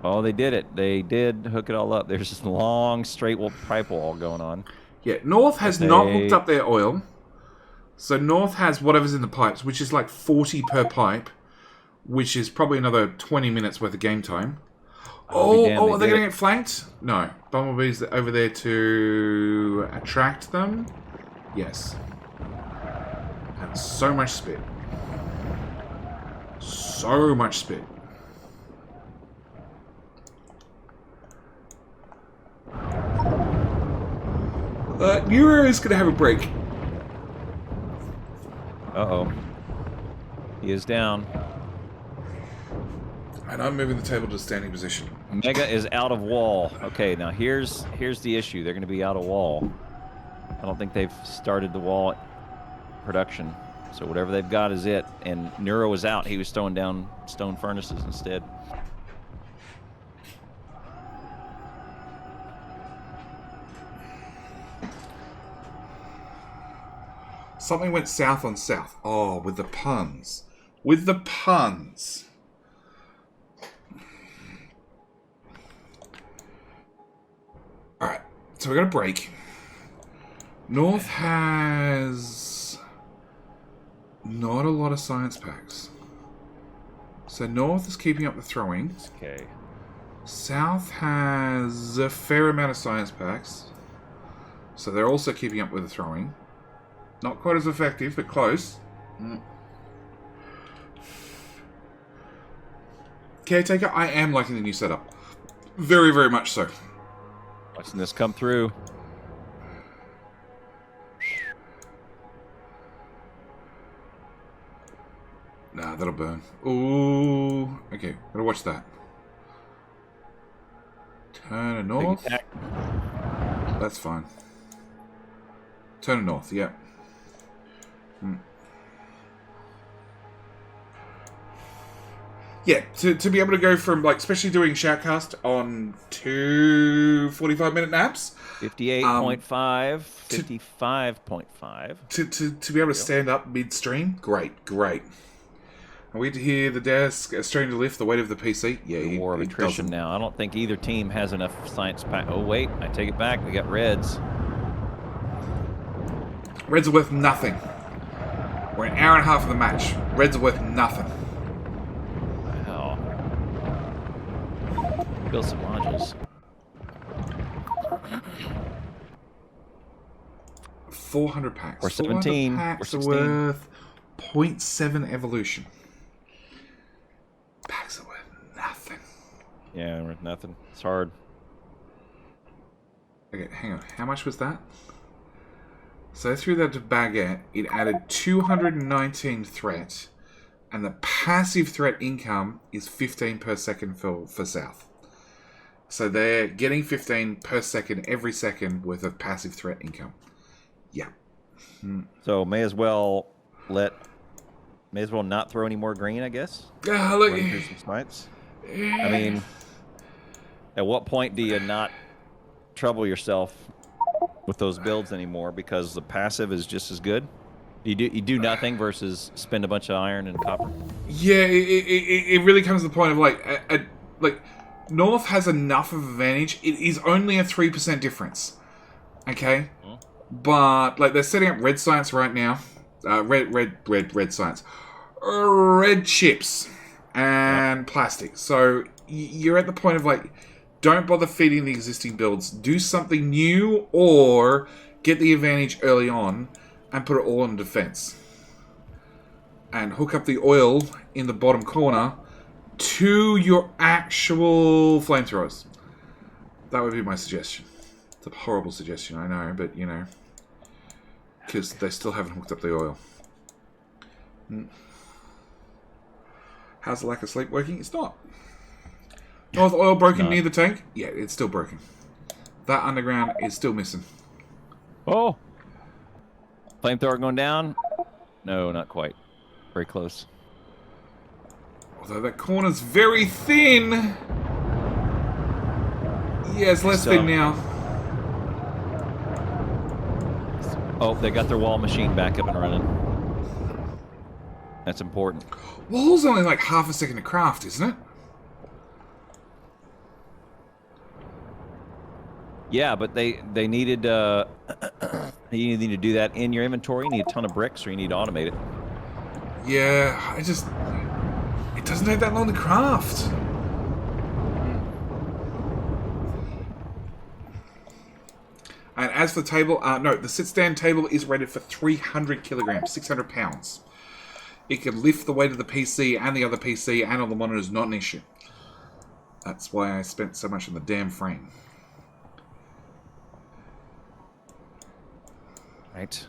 Oh, they did it. They did hook it all up. There's this long, straight pipe wall going on. Yeah, North has not hooked up their oil. So North has whatever's in the pipes, which is like 40 per pipe, which is probably another 20 minutes worth of game time. Are they going to get flanked? No. Bumblebee's over there to attract them. Yes. And so much spit. So much spit. Neuro is going to have a break. Uh-oh. He is down. And I'm moving the table to standing position. Mega is out of wall. Okay, now here's the issue. They're going to be out of wall. I don't think they've started the wall production. So whatever they've got is it. And Neuro was out. He was throwing down stone furnaces instead. Something went south on south. Oh, with the puns. With the puns. Alright, so we got a break. North has not a lot of science packs. So North is keeping up the throwing. Okay. South has a fair amount of science packs. So they're also keeping up with the throwing. Not quite as effective, but close. Caretaker, I am liking the new setup. Very, very much so. Watching this come through. Nah, that'll burn. Ooh. Okay, gotta watch that. Turn to north. That's fine. Turn to north, yeah. Yeah, to be able to go from, like, especially doing shoutcast on 2 45-minute naps. 58.5, 55.5. To be able to stand up mid-stream, great. Are we to hear the desk starting to lift the weight of the PC? Yeah, War of attrition now. I don't think either team has enough science pack. Oh, wait, I take it back. We got Reds. Reds are worth nothing. We're an hour and a half of the match. Reds are worth nothing. Wow. Build some modules. 400 packs. We're 17. 400 packs We're are 16. worth 0.7 evolution. Packs are worth nothing. Yeah, worth nothing. It's hard. Okay, hang on. How much was that? So I threw that to Baguette. It added 219 threat, and the passive threat income is 15 per second for South. So they're getting 15 per second every second worth of passive threat income. Yeah. So may as well not throw any more green, I guess. Look. Run through some smites. I mean, at what point do you not trouble yourself with those builds anymore because the passive is just as good? You do nothing versus spend a bunch of iron and copper. Yeah, it really comes to the point of like North has enough of advantage. It is only a 3% difference. Okay, but like they're setting up red science right now. Red science, red chips and plastic. So you're at the point of like, don't bother feeding the existing builds. Do something new or get the advantage early on and put it all in defense. And hook up the oil in the bottom corner to your actual flamethrowers. That would be my suggestion. It's a horrible suggestion, I know, but, you know. Because they still haven't hooked up the oil. How's the lack of sleep working? It's not. North oil broken near the tank? Yeah, it's still broken. That underground is still missing. Oh! Flamethrower going down? No, not quite. Very close. Although that corner's very thin. Yeah, it's less thin now. Oh, they got their wall machine back up and running. That's important. Wall's only like half a second to craft, isn't it? Yeah, but they needed you need to do that in your inventory. You need a ton of bricks, or you need to automate it. Yeah, it doesn't take that long to craft. And as for the table, no, the sit-stand table is rated for 300 kilograms, 600 pounds. It can lift the weight of the PC and the other PC and all the monitors, not an issue. That's why I spent so much on the damn frame. Right.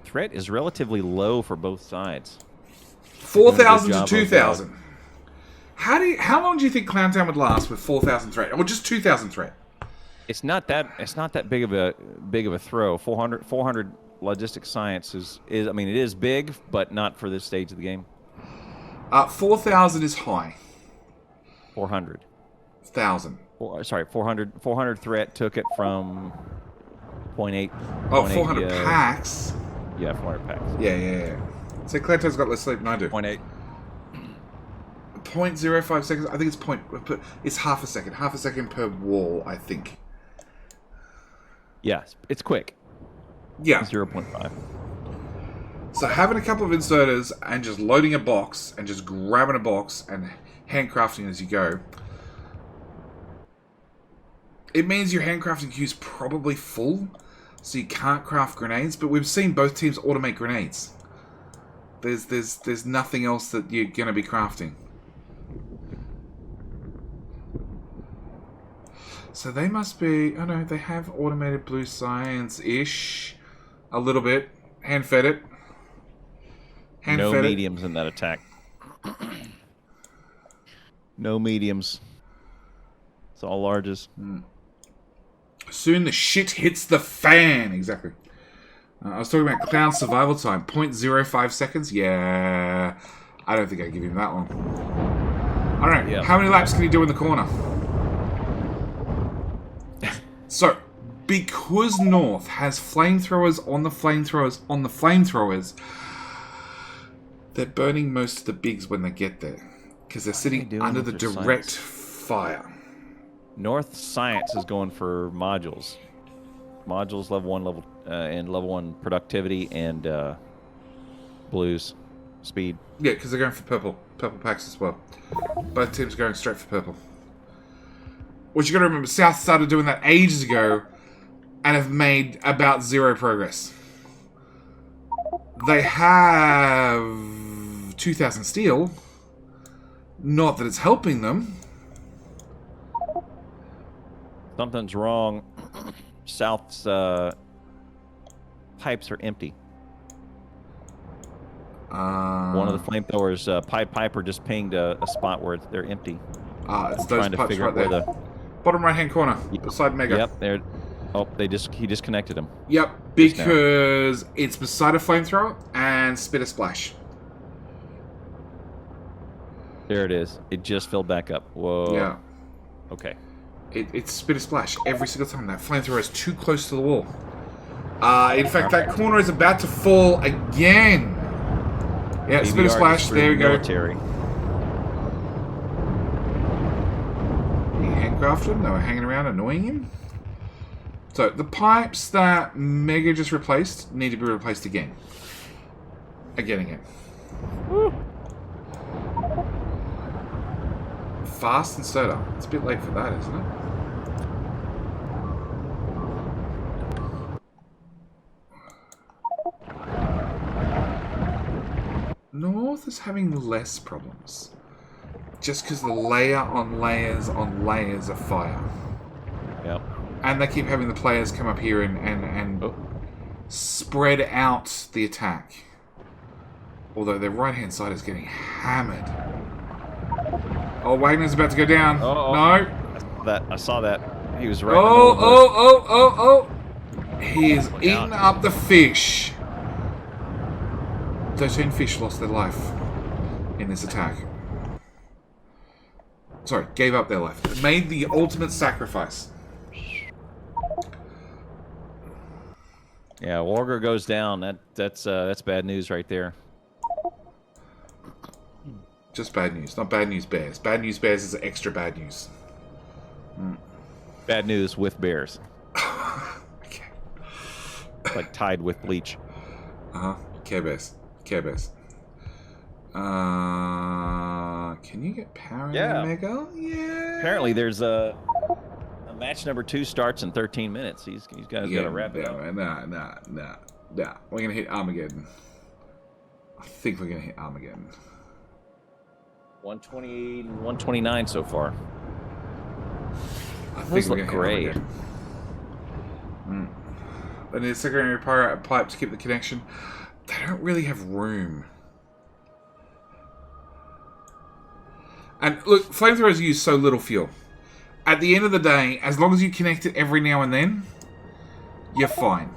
Threat is relatively low for both sides. 4,000 to 2,000. How long do you think Clowntown would last with 4,000 threat, or just 2,000 threat? It's not that big of a throw. 400 logistic science is I mean, it is big, but not for this stage of the game. 4,000 is high. 400. 1,000. Sorry, 400 threat took it from 0.8. Oh, 400 packs. Yeah, 400 packs. Yeah. So Clanto's got less sleep than I do. 0.8. 0.05 seconds. I think it's half a second. Half a second per wall, I think. Yeah, it's quick. Yeah. 0.5. So having a couple of inserters and just loading a box and just grabbing a box and handcrafting as you go, it means your handcrafting queue's probably full, so you can't craft grenades. But we've seen both teams automate grenades. There's nothing else that you're gonna be crafting. So they must be... Oh no, they have automated blue science-ish. A little bit. Hand-fed it. No mediums in that attack. No mediums. It's all larges. Soon the shit hits the fan. Exactly. I was talking about Clown survival time. 0.05 seconds? Yeah. I don't think I give him that long. I don't know. Yeah. How many laps can he do in the corner? So, because North has flamethrowers on the flamethrowers on the flamethrowers, they're burning most of the bigs when they get there. Because they're sitting under the direct fire. North Science is going for modules. Modules level 1, and level 1 productivity and blues speed. Yeah, because they're going for purple packs as well. Both teams are going straight for purple. What you got to remember, South started doing that ages ago and have made about 0 progress. They have 2,000 steel. Not that it's helping them. Something's wrong. South's pipes are empty. One of the flamethrowers, Pied Piper, just pinged a spot where they're empty. It's those pipes right there. Bottom right hand corner, beside Mega. Yep, there. Oh, he disconnected him. Yep, because it's beside a flamethrower and spit a splash. There it is. It just filled back up. Whoa. Yeah. Okay. It's spit a splash every single time. That flamethrower is too close to the wall. In fact, that corner is about to fall again. Yeah, spit a splash. There we go. Military. Handcrafted him. They were hanging around annoying him. So the pipes that Mega just replaced need to be replaced again. Again. Woo. Fast inserter. It's a bit late for that, isn't it? North is having less problems. Just because the layer on layers of fire. And they keep having the players come up here and spread out the attack. Although their right-hand side is getting hammered. Oh, Wagner's about to go down. No. I saw that. He was right. Oh. He is eating up the fish. 13 fish lost their life in this attack. Sorry, gave up their life. Made the ultimate sacrifice. Yeah, Warger goes down. That's bad news right there. Just bad news, not bad news bears. Bad news bears is extra bad news. Bad news with bears. Okay. Like tied with bleach. Care Bears. Care Bears. Can you get power in the Mega? Yeah. Apparently there's a match number 2 starts in 13 minutes. These guys got to wrap it up. Nah. We're going to hit Armageddon. I think we're going to hit Armageddon. 128 and 129 so far. I think Those look great. I need a secondary power pipe to keep the connection. They don't really have room. And look, flamethrowers use so little fuel. At the end of the day, as long as you connect it every now and then, you're fine.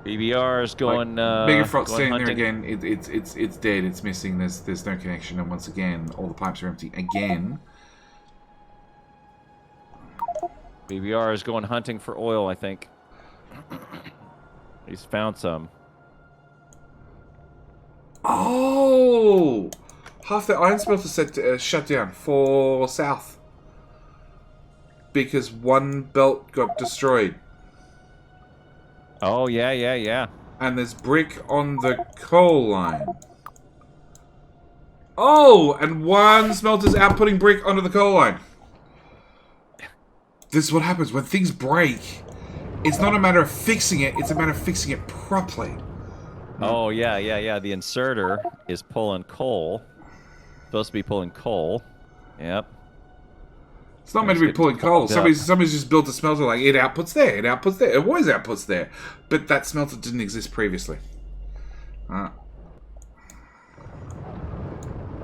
BBR is going. Megafrost's standing hunting. there again. It's dead. It's missing. There's no connection. And once again, all the pipes are empty again. BBR is going hunting for oil, I think. He's found some. Oh! Half the iron smelter set shut down for south. Because one belt got destroyed. Oh, yeah. And there's brick on the coal line. Oh! And one smelter's outputting brick onto the coal line. This is what happens when things break. It's not a matter of fixing it, it's a matter of fixing it properly. Oh, yeah. The inserter is pulling coal. Supposed to be pulling coal. Yep. It's not meant to be pulling coal. Somebody's just built a smelter like it outputs there, it outputs there. It always outputs there. But that smelter didn't exist previously. Oh,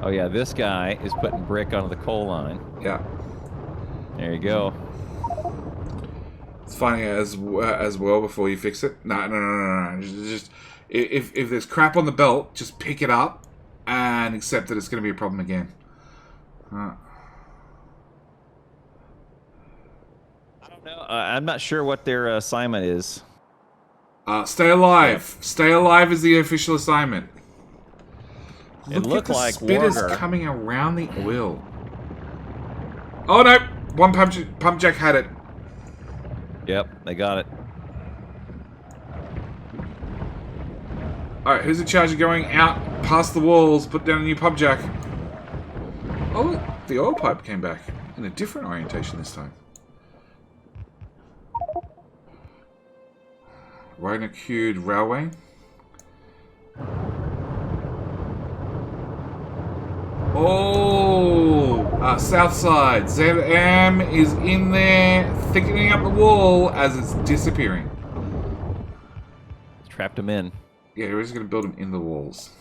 yeah, this guy is putting brick onto the coal line. Yeah. There you go. It's finding it as well before you fix it. No. Just if there's crap on the belt, just pick it up and accept that it's going to be a problem again. I don't know. I'm not sure what their assignment is. Stay alive. Stay alive is the official assignment. Look at the spitters coming around the oil. Oh no! One pump jack had it. Yep, they got it. Alright, who's in charge of going out past the walls, put down a new pump jack? Oh, the oil pipe came back in a different orientation this time. Wagner queued railway. Oh, south side. ZM is in there, thickening up the wall as it's disappearing. Trapped him in. Yeah, we're just going to build him in the walls.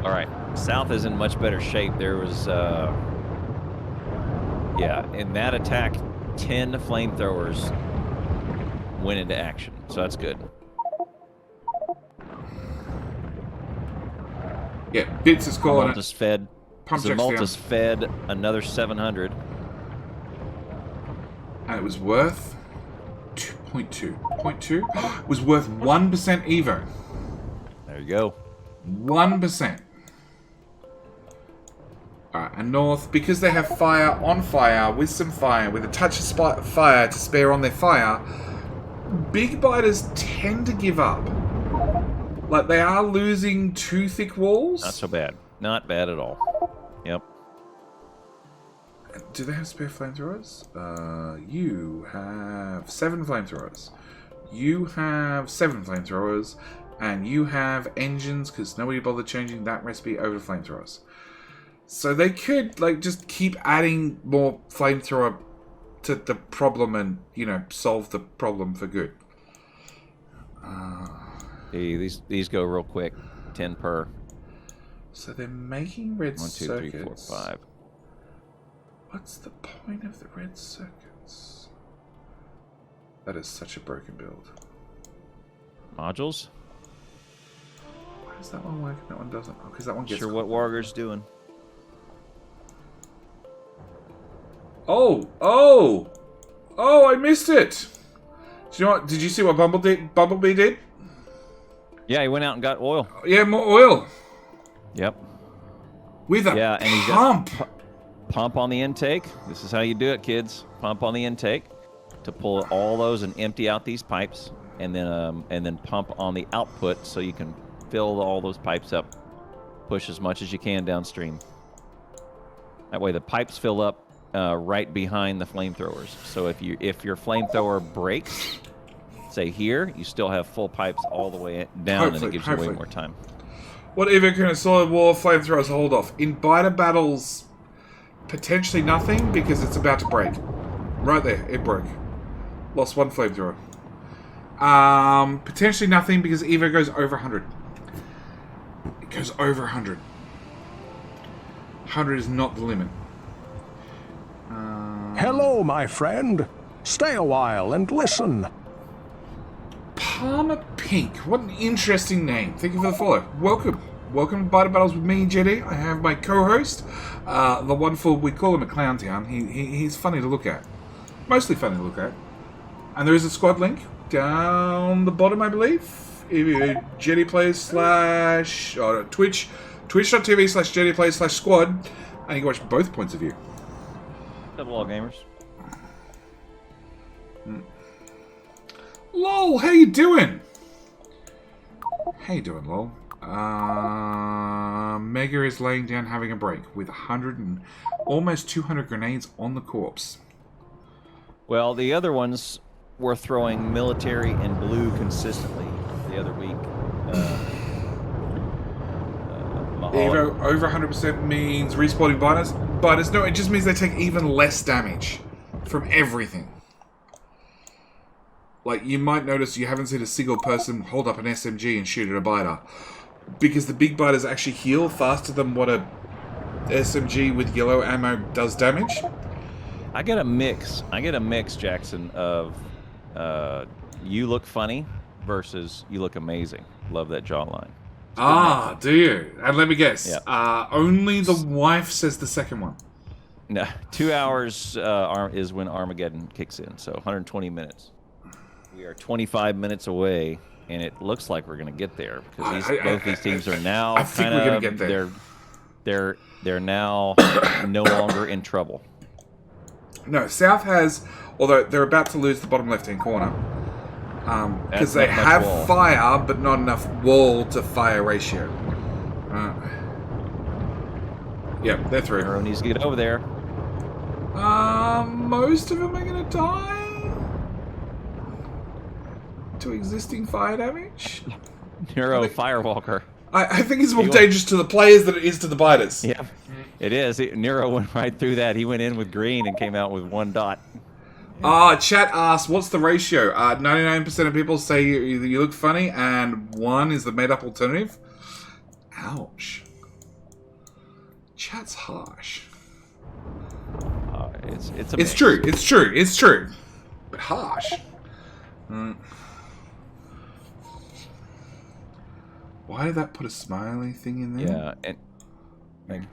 All right, south is in much better shape. There was, yeah, in that attack, 10 flamethrowers went into action, so that's good. Yeah, Bits is calling it. Zamultus fed another 700. And it was worth 2.2. 0.2? It was worth 1% Evo. There you go. 1%. Alright, and north, because they have fire on fire, with some fire, with a touch of fire to spare on their fire, big biters tend to give up. Like, they are losing 2 thick walls. Not so bad. Not bad at all. Yep. Do they have spare flamethrowers? You have 7 flamethrowers. You have 7 flamethrowers. And you have engines, because nobody bothered changing that recipe over to flamethrowers. So they could, like, just keep adding more flamethrower to the problem and, you know, solve the problem for good. Hey, these go real quick. 10 per. So they're making red 1, 2, 3, 4, circuits. 5. What's the point of the red circuits? That is such a broken build. Modules? Why does that one work and that one doesn't? Oh, because that one gets... Sure what Warger's doing. Oh, I missed it. Do you know what? Did you see what Bumblebee did? Yeah, he went out and got oil. Yeah, more oil. Yep. With a and he's pump. got pump on the intake. This is how you do it, kids. Pump on the intake to pull all those and empty out these pipes, and then pump on the output so you can fill all those pipes up. Push as much as you can downstream. That way the pipes fill up right behind the flamethrowers. So if your flamethrower breaks, say here, you still have full pipes all the way down, and it gives you way more time. What even can a solid wall flamethrowers hold off? In biter battles, potentially nothing because it's about to break. Right there, it broke. Lost one flamethrower. Potentially nothing because Evo goes over 100. It goes over 100. 100 is not the limit. Hello, my friend. Stay a while and listen. Palmer Pink. What an interesting name. Thank you for the follow. Welcome. Welcome to Biter Battles with me, Jetty. I have my co-host, the wonderful, we call him a Clown Town. He's funny to look at. Mostly funny to look at. And there is a squad link down the bottom, I believe. If you Jetty Plays / Twitch, twitch.tv/Jetty Plays /squad, and you can watch both points of view. Double all gamers. LOL, how you doing? How you doing, LOL? Mega is laying down having a break with 100 and almost 200 grenades on the corpse. Well, the other ones were throwing military and blue consistently the other week. Evo over 100% means respawning biters. No, it just means they take even less damage from everything. Like, you might notice you haven't seen a single person hold up an SMG and shoot at a biter. Because the big biters actually heal faster than what a SMG with yellow ammo does damage. I get a mix, Jackson, of you look funny versus you look amazing. Love that jawline. Ah, do you? And let me guess. Yep. Only the wife says the second one. No, 2 hours is when Armageddon kicks in, so 120 minutes. We are 25 minutes away, and it looks like we're going to get there because both these teams are now I think we're going to get there. They're now no longer in trouble. No, South has, although they're about to lose the bottom left-hand corner, because they have fire, but not enough wall to fire ratio. Yeah, they're through. Everyone needs to get over there. Most of them are going to die to existing fire damage. Neuro Firewalker. I think it's more dangerous to the players than it is to the biters. Yeah, it is. Nero went right through that. He went in with green and came out with 1 dot. Chat asked, what's the ratio? 99% of people say you look funny, and 1 is the made-up alternative. Ouch. Chat's harsh. It's true. It's true. But harsh. Why did that put a smiley thing in there? Yeah, and thank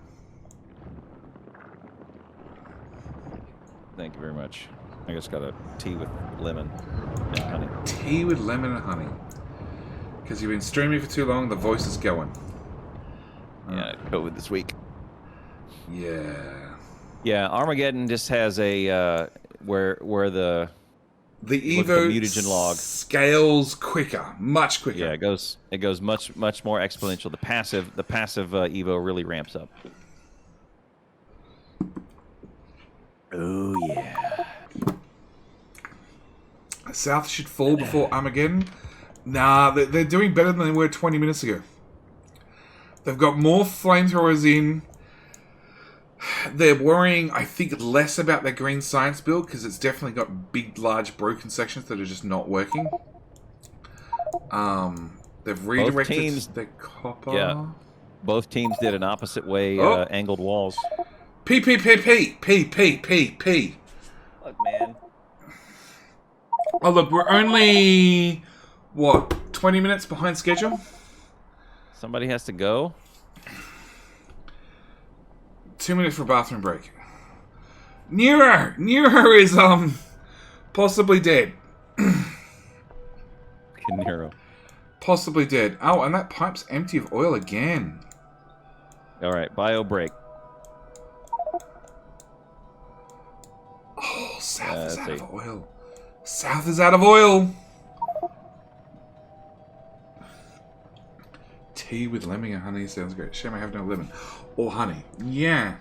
you very much. I just got a tea with lemon and honey. Tea with lemon and honey. Because you've been streaming for too long, the voice is going. Yeah, COVID this week. Yeah. Yeah, Armageddon just has a where the Evo mutagen log scales quicker, much quicker. Yeah, it goes much more exponential. The passive Evo really ramps up. Oh yeah. South should fall before Armageddon. Nah, they're doing better than they were 20 minutes ago. They've got more flamethrowers in. They're worrying, I think, less about their green science build because it's definitely got big, large, broken sections that are just not working. They've redirected teams, their copper. Yeah. Both teams did an opposite way angled walls. P. Look, man. Oh, look, we're only, what, 20 minutes behind schedule? Somebody has to go. 2 minutes for a bathroom break. Nero is, possibly dead. Nero. Possibly dead. Oh, and that pipe's empty of oil again. All right, bio break. Oh, South is out of oil. South is out of oil. Tea with lemon and honey sounds great. Shame I have no lemon. Or honey. Yeah.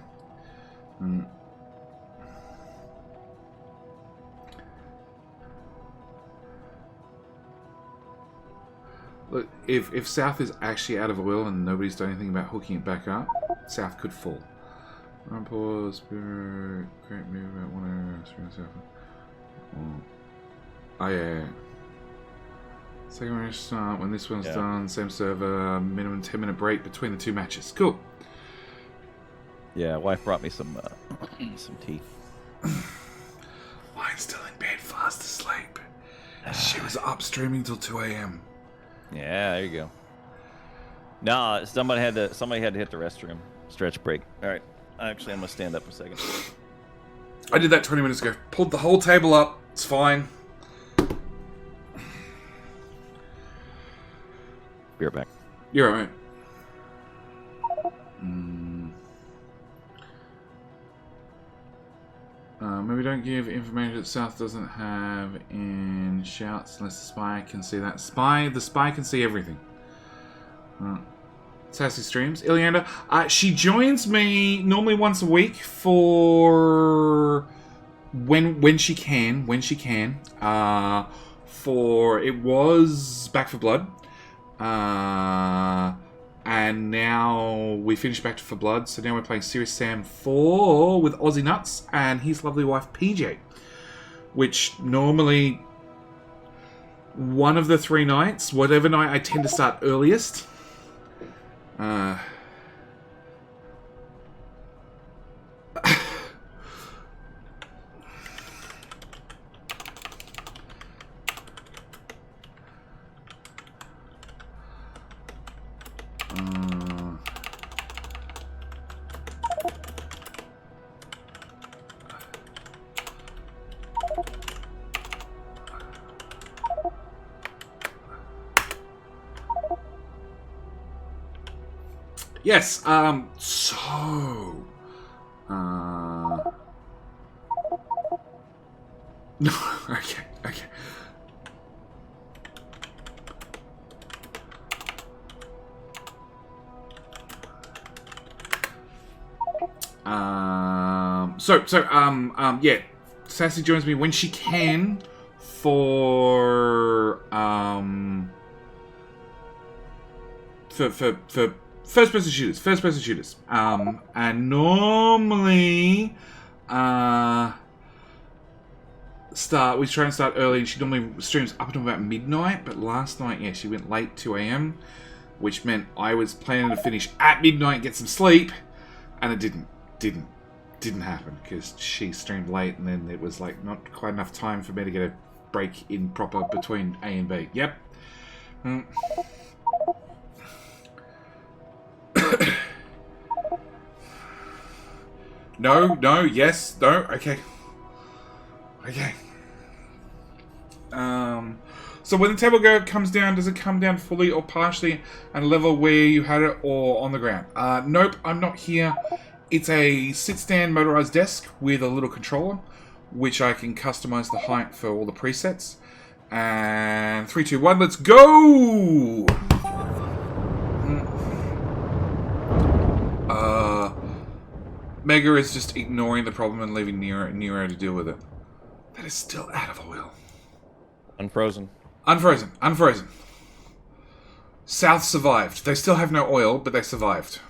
Look, if South is actually out of oil and nobody's done anything about hooking it back up, South could fall. Run pause, great move at 1 hour, Oh yeah. Second match start when this one's done, same server, minimum 10-minute break between the two matches. Cool. Yeah, wife brought me some tea. Mine's still in bed, fast asleep. She was up streaming till 2 a.m. Yeah, there you go. No, somebody had to hit the restroom. Stretch break. All right. Actually, I'm gonna stand up a second. I did that 20 minutes ago. Pulled the whole table up. It's fine. Be right back. You're alright. Maybe don't give information that South doesn't have in shouts unless the spy can see that. The spy can see everything. Sassy streams. Ileander, she joins me normally once a week for when she can. For it was Back for Blood. And now we finished Back for Blood, so now we're playing Serious Sam 4 with Aussie Nuts and his lovely wife PJ. Which normally, one of the 3 nights, whatever night I tend to start earliest. Yes, so... No, okay. Yeah. Sassy joins me when she can for first person shooters. And normally we try and start early, and she normally streams up until about midnight, but last night, yeah, she went late, 2 a.m, which meant I was planning to finish at midnight and get some sleep, and it didn't happen, because she streamed late, and then it was like not quite enough time for me to get a break in proper between A and B. Yep. No, yes, no, okay. So when the table comes down, does it come down fully or partially and level where you had it or on the ground? Nope, I'm not here. It's a sit-stand motorized desk with a little controller, which I can customize the height for all the presets. And 3, 2, 1, let's go! Mega is just ignoring the problem and leaving Nero to deal with it. That is still out of oil. Unfrozen. South survived. They still have no oil, but they survived.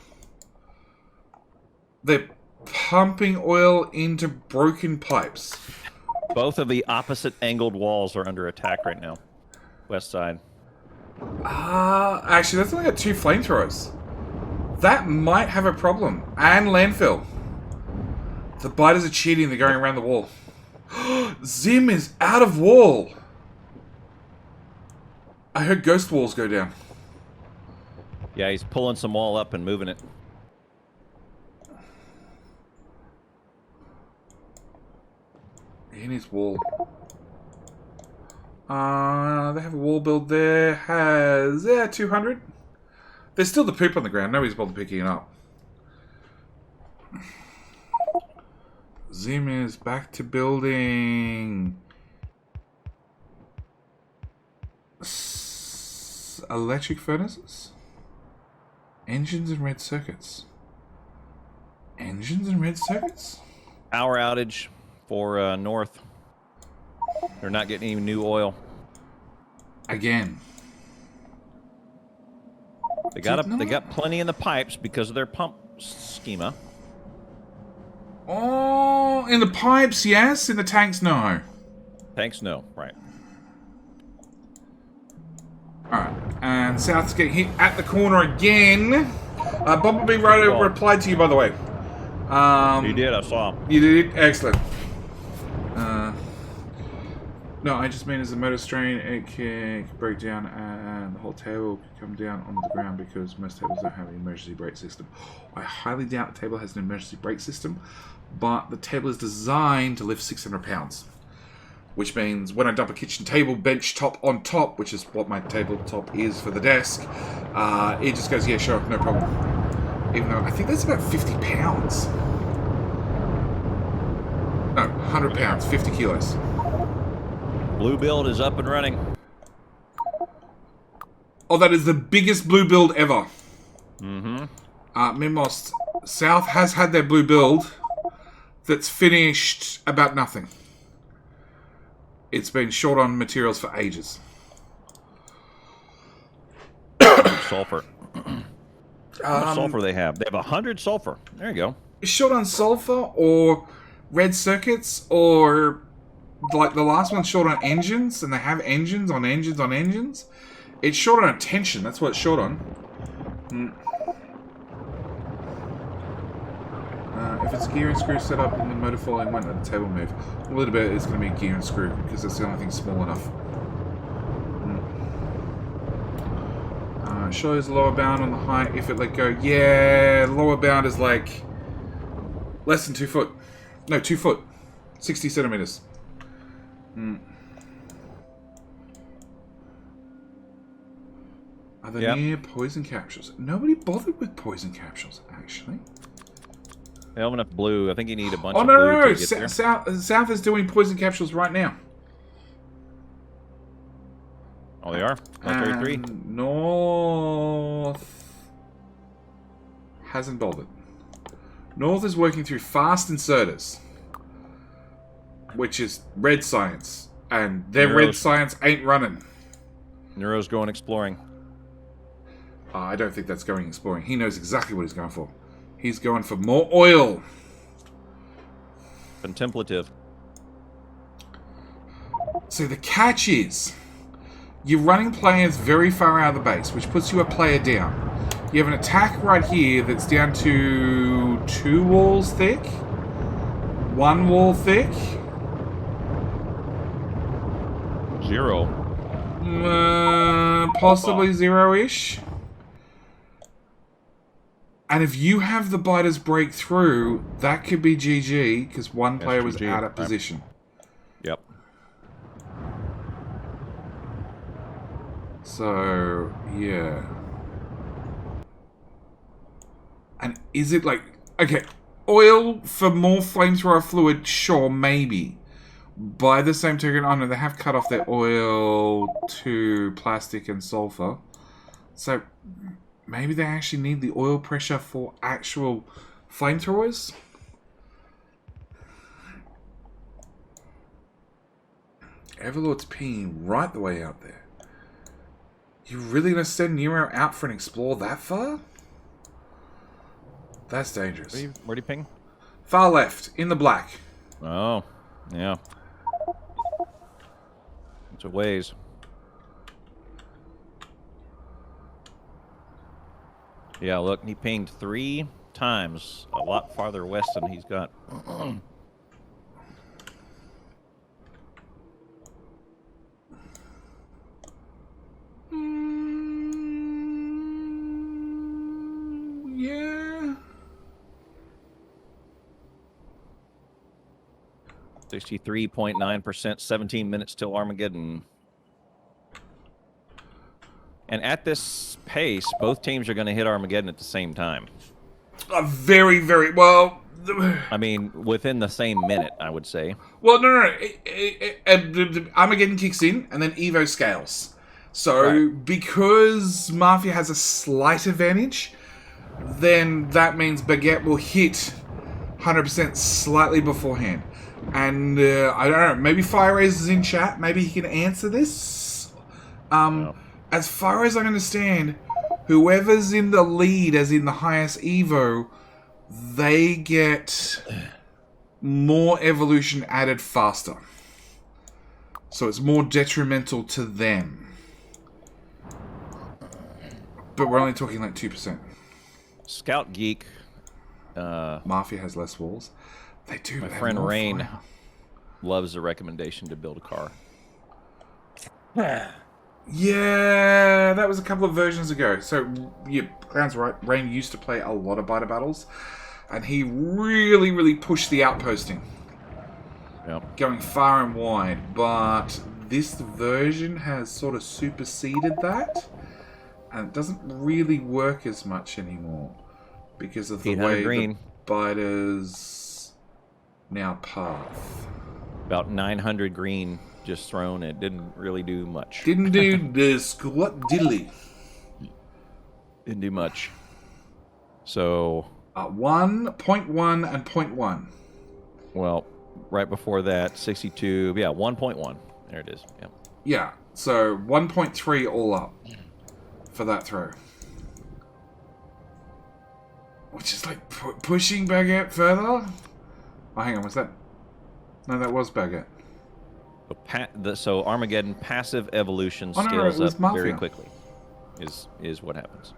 They're pumping oil into broken pipes. Both of the opposite angled walls are under attack right now. West side. Actually, that's only got 2 flamethrowers. That might have a problem. And landfill. The biters are cheating. They're going around the wall. Zim is out of wall. I heard ghost walls go down. Yeah, he's pulling some wall up and moving it. In his wall. They have a wall build there. Has 200. There's still the poop on the ground. Nobody's bothered picking it up. Zim is back to building. Electric furnaces? Engines and red circuits. Engines and red circuits? Power outage for north. They're not getting any new oil. Again. They got plenty in the pipes because of their pump schema. Oh, in the pipes, yes. In the tanks, no. Tanks, no. Right. Alright, and South's getting hit at the corner again. Bumblebee Rider replied to you, by the way. You did, I saw him. You did? Excellent. No, I just mean as a motor strain, it can break down and the whole table can come down onto the ground because most tables don't have an emergency brake system. I highly doubt the table has an emergency brake system, but the table is designed to lift 600 pounds. Which means when I dump a kitchen table bench top on top, which is what my tabletop is for the desk, it just goes, yeah, sure, no problem. Even though I think that's about 50 pounds. No, 100 pounds, 50 kilos. Blue build is up and running. Oh, that is the biggest blue build ever. Mm-hmm. Mimos, South has had their blue build that's finished about nothing. It's been short on materials for ages. Sulfur. How much sulfur they have? They have 100 sulfur. There you go. Short on sulfur or red circuits or like the last one's short on engines and they have engines on engines on engines. It's short on attention. That's what it's short on. If it's gear and screw set up in the motor following one at the table move, a little bit it's going to be gear and screw because that's the only thing small enough. Shows lower bound on the height if it let go. Yeah, lower bound is like less than 2 foot. No, 2 foot. 60 centimeters. Are there near poison capsules? Nobody bothered with poison capsules, actually. They have enough blue. I think you need a bunch of blue no. to get there. South is doing poison capsules right now. Oh, they are? 133? North hasn't bothered. North is working through fast inserters, which is red science, and their red science ain't running. Neuro's going exploring. I don't think that's going exploring. He knows exactly what he's going for. He's going for more oil. Contemplative. So the catch is, you're running players very far out of the base, which puts you a player down. You have an attack right here that's down to 2 walls thick, 1 wall thick. 0. Possibly 0-ish. And if you have the biters break through, that could be GG, because one player was out of position. Yep. So, yeah. And is it like... Okay, oil for more flamethrower fluid, sure, maybe. By the same token, I know they have cut off their oil to plastic and sulfur. So... maybe they actually need the oil pressure for actual flamethrowers? Everlord's peeing right the way out there. You really gonna send Nero out for an explore that far? That's dangerous. Where do you ping? Far left, in the black. Oh, yeah. It's a ways. Yeah, look, he pinged 3 times, a lot farther west than he's got. Yeah. 63.9%, 17 minutes till Armageddon. And at this pace, both teams are going to hit Armageddon at the same time. Very, very well. I mean, within the same minute, I would say. Well, no. Armageddon kicks in, and then Evo scales. So, Right. because Mafia has a slight advantage, then that means Baguette will hit 100% slightly beforehand. And I don't know, maybe Fire is in chat. Maybe he can answer this. No. As far as I understand, whoever's in the lead, as in the highest Evo, they get more evolution added faster. So it's more detrimental to them. But we're only talking like 2%. Scout Geek, Mafia has less walls. They do, my but they have friend more Rain, fire. loves the recommendation to build a car. Yeah, that was a couple of versions ago. So, yeah, Clown's right. Rain used to play a lot of biter battles, and he really, really pushed the outposting, Yep. going far and wide. But this version has sort of superseded that, and it doesn't really work as much anymore because of the 800 way green. the biters now path. About 900 green just thrown. It didn't really do much. Didn't do the squat diddly. Didn't do much. So, 1.1 and 0.1. well, right before that, 62. Yeah, 1.1. There it is. Yep. Yeah, so 1.3 all up for that throw. Which is like pushing Baguette further. Oh, hang on, was that? No, that was Baguette. So Armageddon passive evolution Oh, no, scales it was up very Mafia. quickly. Is what happens.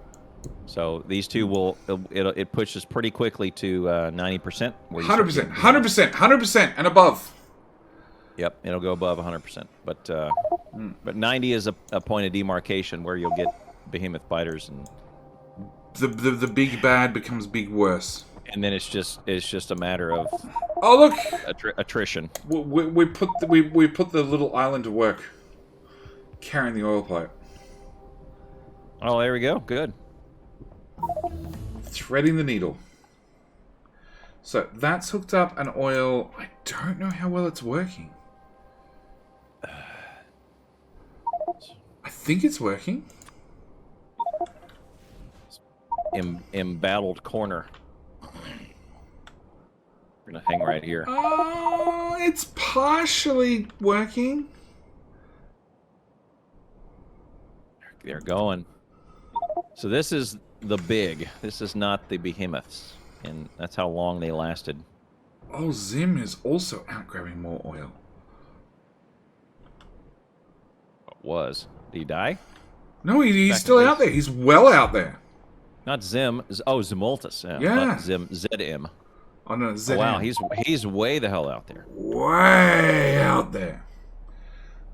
So these two it pushes pretty quickly to 90%. 100%, 100%, 100%, and above. Yep, it'll go above 100%. But 90 is a point of demarcation where you'll get behemoth biters, and The big bad becomes big worse. then it's just a matter of Oh look, attrition. we put the little island to work, carrying the oil pipe, Oh, there we go. Good. threading the needle. So that's hooked up an oil. I don't know how well it's working. I think it's working. Embattled corner. We're gonna hang right here. Oh, it's partially working. They're going. So this is the big. This is not the behemoths, and that's how long they lasted. Oh, Zim is also out grabbing more oil. Was. Did he die? No, he's Back still in out base. there. He's well out there. Not Zim. Oh, Zimultus. Yeah. Not Zim. ZM. Oh no, Oh, ZM. wow, he's way the hell out there. way out there.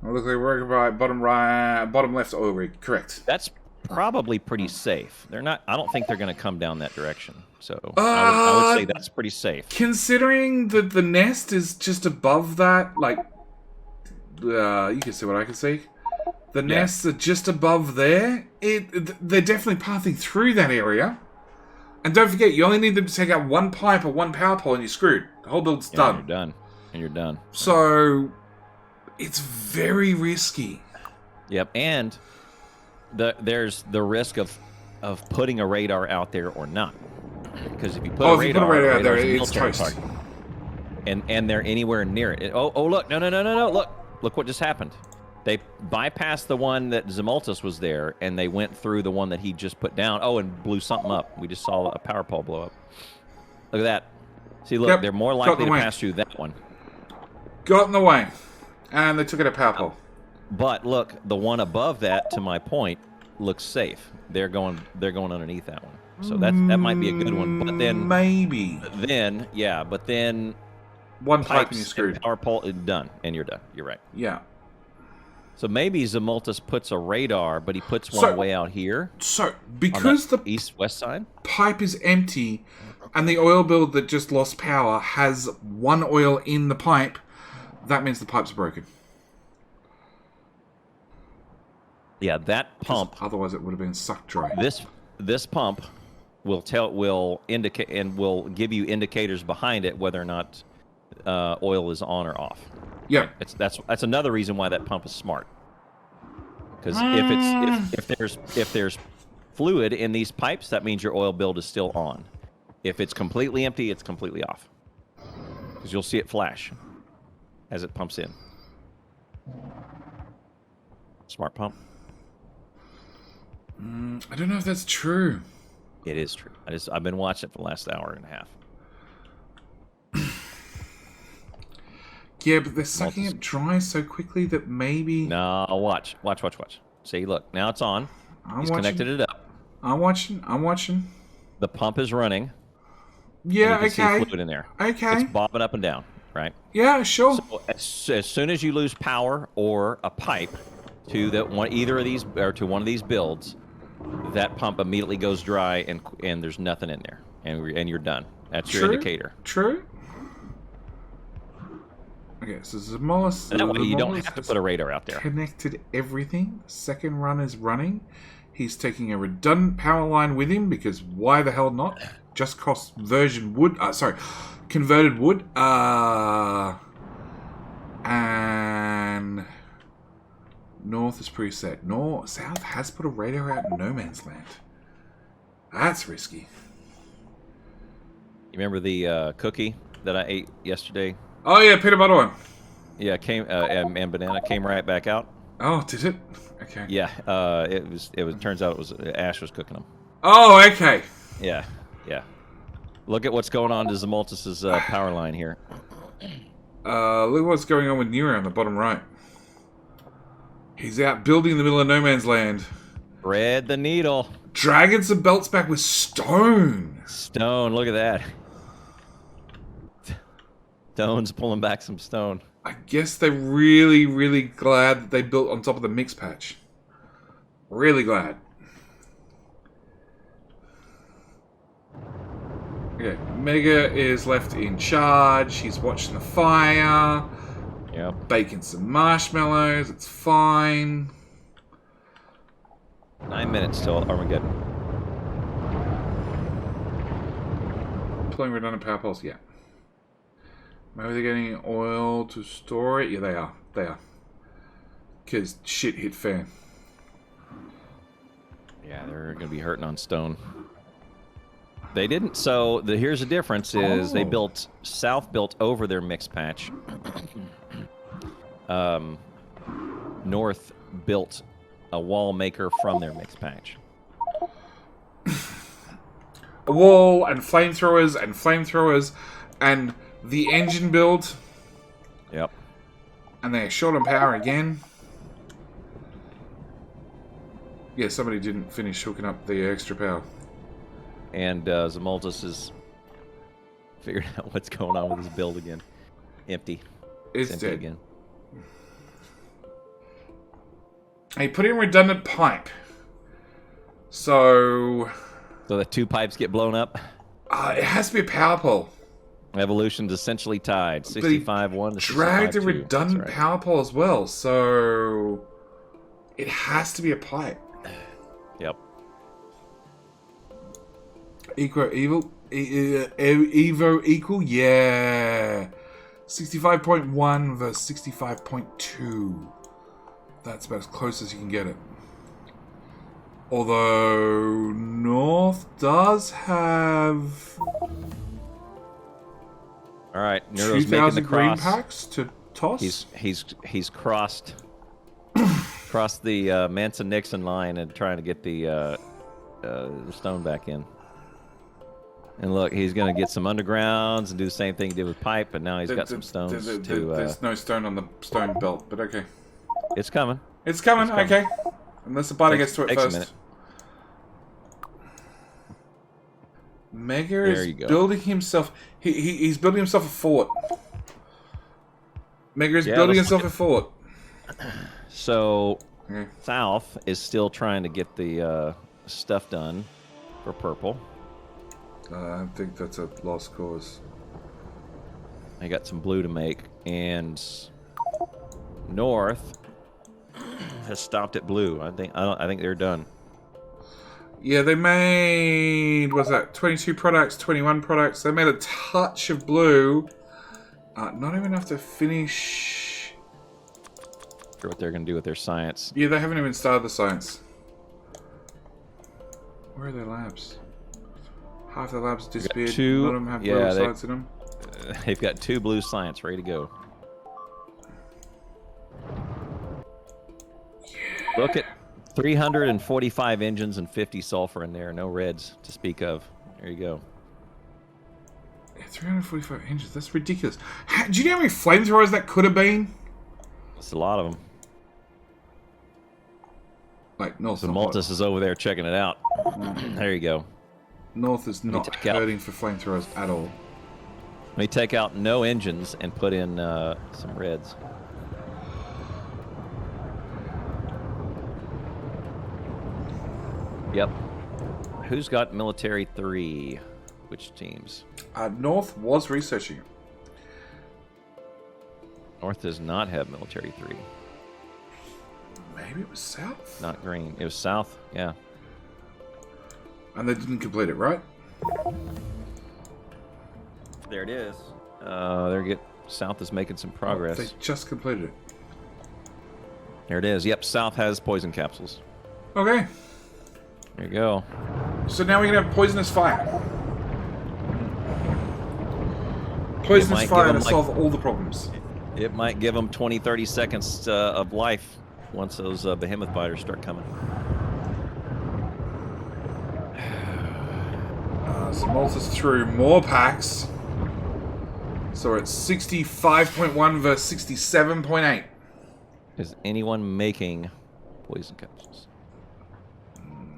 Oh, look, they're working by bottom right, bottom left oil rig. Correct. That's probably pretty safe. They're not. I don't think they're going to come down that direction. So I would say that's pretty safe. Considering that the nest is just above that, like, you can see what I can see. The nests are just above there. They're definitely pathing through that area. And don't forget, you only need them to take out one pipe or one power pole and you're screwed. The whole build's Yeah, done. You're done. And you're done. So, it's very risky. Yep. And there's the risk of putting a radar out there or not. Because if you put a If you put a radar radar out there, radar's a it's military toast. target. And they're anywhere near it. Oh look, no, look what just happened. They bypassed the one that Zimultus was there, and they went through the one that he just put down. Oh, and blew something up. We just saw a power pole blow up. Look at that. See, look, Yep, they're more got likely the to way. pass through that one. Got in the way. And they took it at power pole. But look, the one above that, to my point, looks safe. They're going underneath that one. So that might be a good one. But then maybe but then one pipe and you're pipes screwed. and power pole done, and you're done. You're right. Yeah. So maybe Zamultus puts a radar, but he puts one So- way out here So on because the the east-west side. pipe is empty and the oil build that just lost power has one oil in the pipe, that means the pipe's broken. Yeah, that pump. Otherwise it would have been sucked dry. This pump will indicate and will give you indicators behind it whether or not oil is on or off. Yeah. That's another reason why that pump is smart. Because if there's fluid in these pipes, that means your oil build is still on. If it's completely empty, it's completely off. Because you'll see it flash as it pumps in. Smart pump. I don't know if that's true. It is true. I've been watching it for the last hour and a half. Yeah, but they're sucking it dry so quickly that maybe... No, watch. See, look, now it's on. He's connected it up. I'm watching. The pump is running. Yeah, You can see fluid in there. Okay. It's bobbing up and down, right? Yeah, sure. So as soon as you lose power or a pipe to either of these or to one of these builds, that pump immediately goes dry and there's nothing in there, and you're done. That's your indicator. True. Okay, so Zamultus... And that way you don't have to put a radar out there. Connected everything. Second run is running. He's taking a redundant power line with him because why the hell not? Just cost converted wood. And north is preset. South has put a radar out in no man's land. That's risky. You remember the cookie that I ate yesterday? Oh yeah, peanut butter one. Yeah, and banana came right back out. Oh, did it? Okay. Yeah, it was. Turns out it was Ash was cooking them. Oh, okay. Yeah. Look at what's going on to Zamultus's power line here. Look what's going on with Nero on the bottom right. He's out building in the middle of no man's land. Thread the needle. Dragging some belts back with stone. Stone, look at that. Stone's pulling back some stone. I guess they're really, really glad that they built on top of the mix patch. Really glad. Okay, Mega is left in charge. He's watching the fire. Yep. Baking some marshmallows. It's fine. 9 minutes till Armageddon. Pulling redundant power poles, yeah. Maybe they're getting oil to store it. Yeah, they are. Because shit hit fan. Yeah, they're going to be hurting on stone. They didn't. So here's the difference: is they South built over their mix patch. North built a wall maker from their mix patch. A wall and flamethrowers and the engine build. Yep. And they're short on power again. Yeah, somebody didn't finish hooking up the extra power. And Zamultus is figuring out what's going on with his build again. Empty. It's empty dead. Again. He put in redundant pipe. So the 2 pipes get blown up. it has to be a power pole. Evolution's essentially tied. 65-1 to 65-2. Dragged a redundant power pole as well, so it has to be a pipe. Yep. Evo equal? Yeah. 65.1 versus 65.2. That's about as close as you can get it. Although North does have All right, Nero's making the 2,000 green cross. packs to toss. He's crossed the Manson-Nixon line and trying to get the stone back in. And look, he's going to get some undergrounds and do the same thing he did with pipe, but now he's got some stones to... There's no stone on the stone belt, but okay. It's coming. It's coming, okay. Unless the biter gets to it Takes a first. minute. Mega is building himself... He's building himself a fort. Mega is building himself a fort. So, South is still trying to get the stuff done for purple. I think that's a lost cause. I got some blue to make, and North has stopped at blue. I think they're done. Yeah, they made, what's that, 22 products, 21 products. They made a touch of blue. Not even enough to finish. For what they're going to do with their science. Yeah, they haven't even started the science. Where are their labs? Half the labs disappeared. None of them have blue science in them. They've got 2 blue science ready to go. Yeah. Look at 345 engines and 50 sulfur in there. No reds to speak of. There you go. Yeah, 345 engines. That's ridiculous. Do you know how many flamethrowers that could have been? It's a lot of them. Like, North. So Maltus is over there checking it out. There you go. North is not hurting for flamethrowers at all. Let me take out no engines and put in some reds. Yep. Who's got military 3? Which teams? North was researching it. North does not have military 3. Maybe it was South? Not green. It was South, yeah. And they didn't complete it, right? There it is. South is making some progress. They just completed it. There it is. Yep, South has poison capsules. Okay. There you go. So now we can have poisonous fire. Poisonous fire to solve all the problems. It might give them 20, 30 seconds of life once those behemoth biters start coming. So Malta's through more packs. So we're at 65.1 versus 67.8. Is anyone making poison capsules?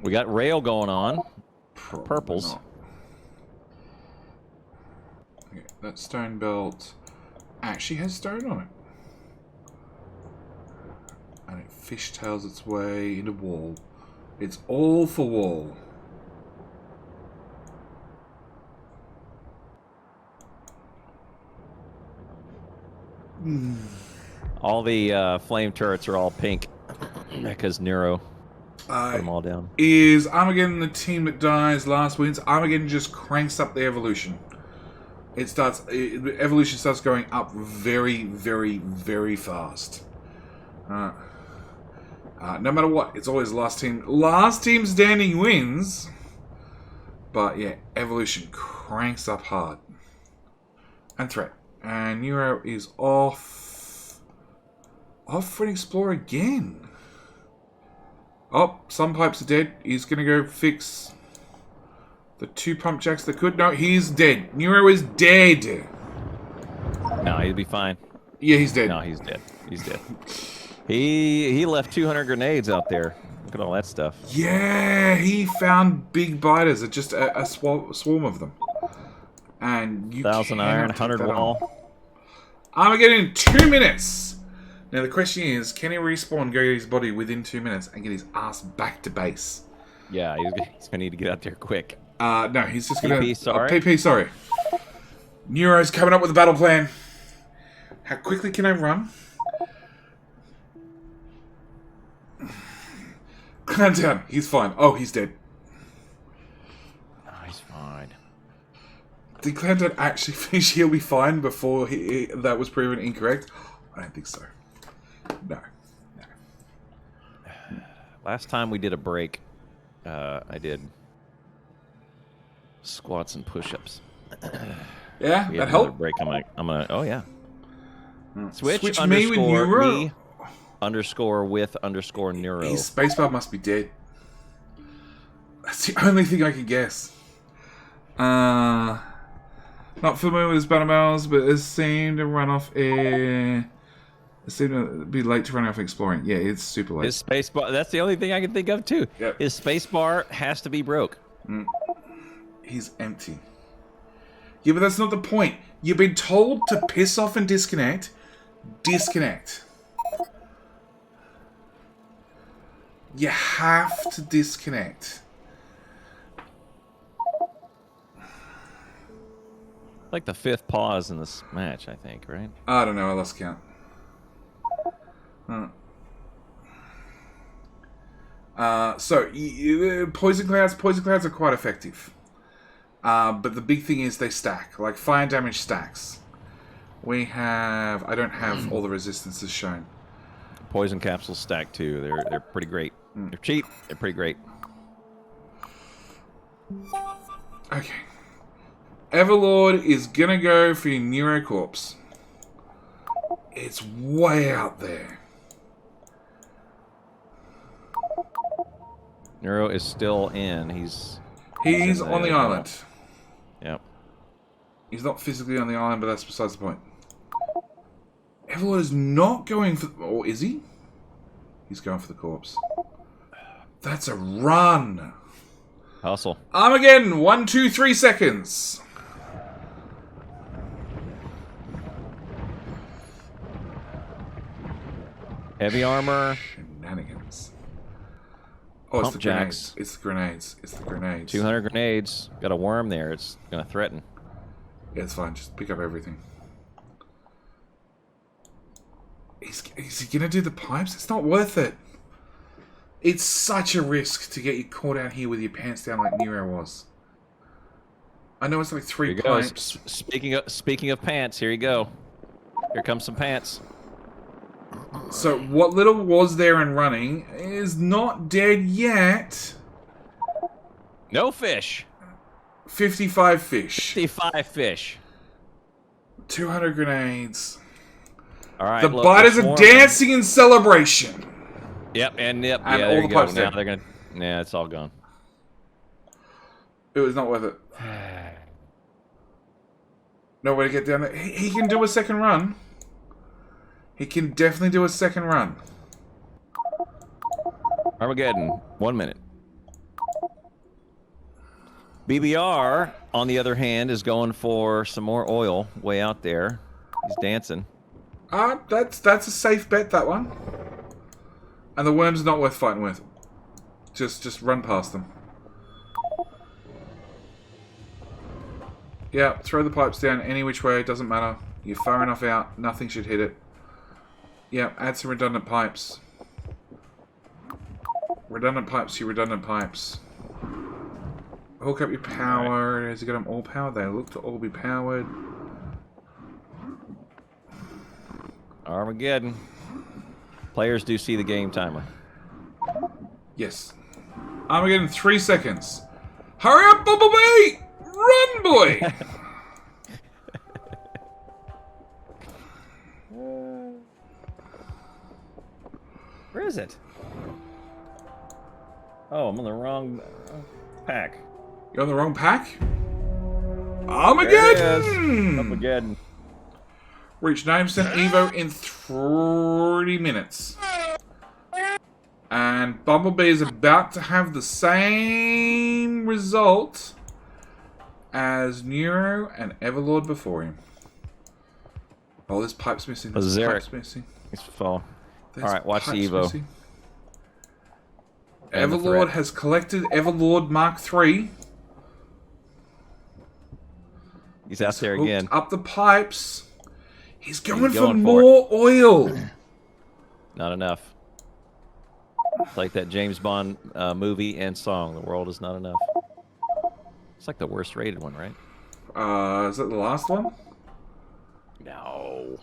We got rail going on. Purples. Not. Okay, that stone belt actually has stone on it. And it fishtails its way into wall. It's all for wall. All the flame turrets are all pink because Nero put them all down. Is Armageddon the team that dies last wins? Armageddon just cranks up the evolution. Evolution starts going up very, very, very fast. No matter what, it's always last team standing wins. But yeah, evolution cranks up hard. And threat. And Nero is off for an explorer again. Oh, some pipes are dead. He's gonna go fix the 2 pump jacks that could. No, he's dead. Nero is dead. No, he'll be fine. Yeah, he's dead. No, he's dead. He's dead. He left 200 grenades out there. Look at all that stuff. Yeah, he found big biters. Just a swarm of them. And you 1,000 iron, 100 wall. Armageddon in 2 minutes. Now the question is, can he respawn, go get his body within 2 minutes, and get his ass back to base? Yeah, he's gonna need to get out there quick. No, he's just gonna... PP, sorry. PP, sorry. Nero's coming up with a battle plan. How quickly can I run? Calm down. He's fine. Oh, he's dead. Oh, he's fine. Did Clanton actually finish He'll Be Fine before that was proven incorrect? I don't think so. No. Last time we did a break, I did squats and push-ups. Yeah, We that had another helped. break. I'm gonna. Oh yeah. Switch me with underscore Neuro. me underscore with underscore Neuro. His spacebar must be dead. That's the only thing I can guess. Not familiar with his battle battles, but it seemed to run off air. It seemed to be late to run off exploring. Yeah, it's super late. His space bar. That's the only thing I can think of too. Yep. His space bar has to be broke. He's empty. Yeah, but that's not the point. You've been told to piss off and disconnect. Disconnect. You have to disconnect. Like the 5th pause in this match, I think, right? I don't know. I lost count. Poison clouds are quite effective. But the big thing is they stack. Like, fire damage stacks. I don't have all the resistances shown. Poison capsules stack too. They're pretty great. They're cheap. They're pretty great. Okay. Everlord is gonna go for your Neurocorpse. It's way out there. Neuro is still in. He's on the island. Yep. He's not physically on the island, but that's besides the point. Everlord is not going for... Or is he? He's going for the corpse. That's a run. Hustle. Armageddon, 1, 2, 3 seconds. Heavy armor. Shenanigans. Oh, Pump it's the jacks. grenades. It's the grenades. It's the grenades. 200 grenades. Got a worm there. It's going to threaten. Yeah, it's fine. Just pick up everything. Is he going to do the pipes? It's not worth it. It's such a risk to get you caught out here with your pants down like Nero was. I know it's like 3 pipes. Speaking of pants, here you go. Here comes some pants. So what little was there and running is not dead yet. No fish. 55 fish. 55 fish. 200 grenades. All right. The biters are dancing in celebration. Yep, and And yeah, there all you the go. pipes Now dead. they're gonna. Yeah, it's all gone. It was not worth it. No way to get down there. He can do a second run. He can definitely do a second run. Armageddon, 1 minute. BBR, on the other hand, is going for some more oil way out there. He's dancing. That's a safe bet, that one. And the worms are not worth fighting with. Just run past them. Yeah, throw the pipes down any which way, it doesn't matter. You're far enough out, nothing should hit it. Yeah, add some redundant pipes. Redundant pipes, your redundant pipes. Hook up your power. Has he got them all powered? They look to all be powered. Armageddon. Players do see the game timer. Yes. Armageddon, 3 seconds. Hurry up, Bumblebee! Run, boy! Where is it? Oh, I'm on the wrong pack. You're on the wrong pack? Armageddon! Armageddon. Reach 9% Evo in 30 minutes. And Bumblebee is about to have the same result as Nero and Everlord before him. Oh, there's pipes missing. There's pipes missing. It's fall. There's All right, watch the pipes Evo. missing. And the Everlord threat. has collected Everlord Mark III. He's out there Hooked again. up the pipes. He's going for going for more oil. Not enough. It's like that James Bond movie and song, The World Is Not Enough. It's like the worst rated one, right? Is that the last one? No.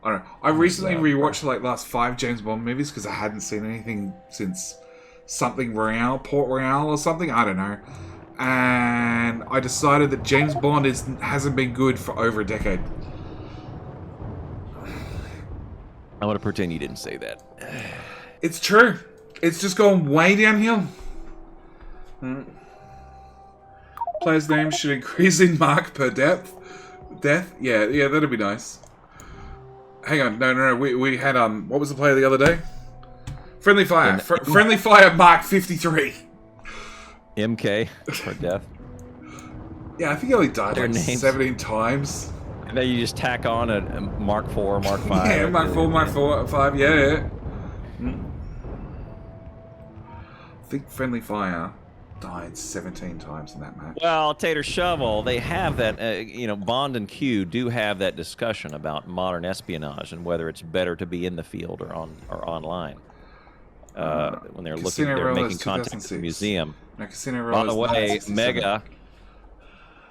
I don't know. I recently rewatched like last 5 James Bond movies because I hadn't seen anything since something Royale, Port Royale or something. I don't know. And I decided that James Bond hasn't been good for over a decade. I'm going to pretend you didn't say that. It's true. It's just gone way downhill. Players' names should increase in mark per death. Yeah, that'd be nice. Hang on, no. We had what was the player the other day? Friendly Fire. Friendly Fire Mark 53. MK for death. Yeah, I think he only died Their like names. 17 times. And then you just tack on a Mark 4, Mark 5. Yeah, Mark 4, Mark 4, 5, yeah. I think Friendly Fire died 17 times in that match. Well, Tater Shovel, they have that, Bond and Q do have that discussion about modern espionage and whether it's better to be in the field or online. When they're making contact at the museum. No, Casino By the Royale way, is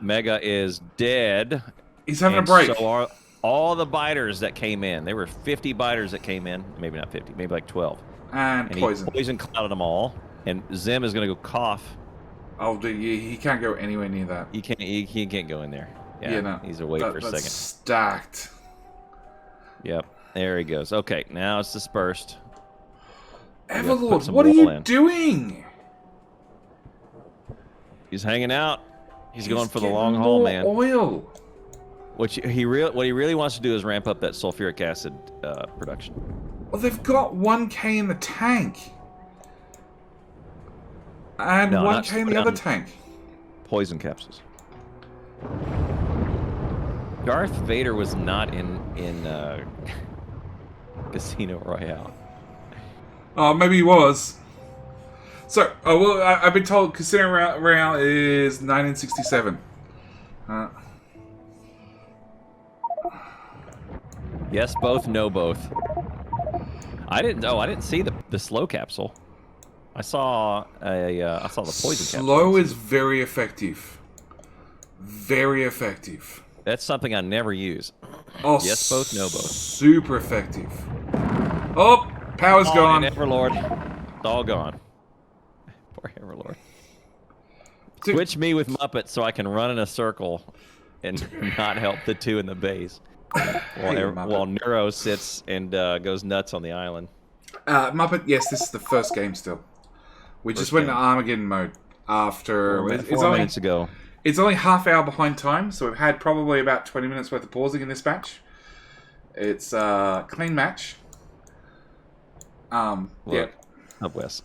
Mega is dead. He's having a break. So are all the biters that came in. There were 50 biters that came in. Maybe not 50, maybe like 12. And poison. He poison clouded them all. And Zim is going to go cough. Oh, he can't go anywhere near that. He can't go in there. Yeah, no. He's away for a second. Stacked. Yep, there he goes. Okay, now it's dispersed. Everlord, what are you doing? He's hanging out. He's going for the long haul, man. Oil. What he really wants to do is ramp up that sulfuric acid production. Well, they've got 1k in the tank. And 1k in the other tank. Poison capsules. Darth Vader was not in Casino Royale. Oh, maybe he was. So, I've been told Casino Royale is 1967. Yes, both. No, both. I didn't see the slow capsule. I saw the poison capsule. Slow is very effective. Very effective. That's something I never use. Oh, yes, both. No, both. Super effective. Oh, power's gone. Everlord, it's all gone. Poor Everlord. Switch me with Muppets so I can run in a circle and not help the two in the base. While Neuro sits and goes nuts on the island. Muppet, yes, this is the first game still. We just went into Armageddon mode after... 4 minutes ago. It's only half hour behind time, so we've had probably about 20 minutes worth of pausing in this match. It's a clean match. Yeah. Up west.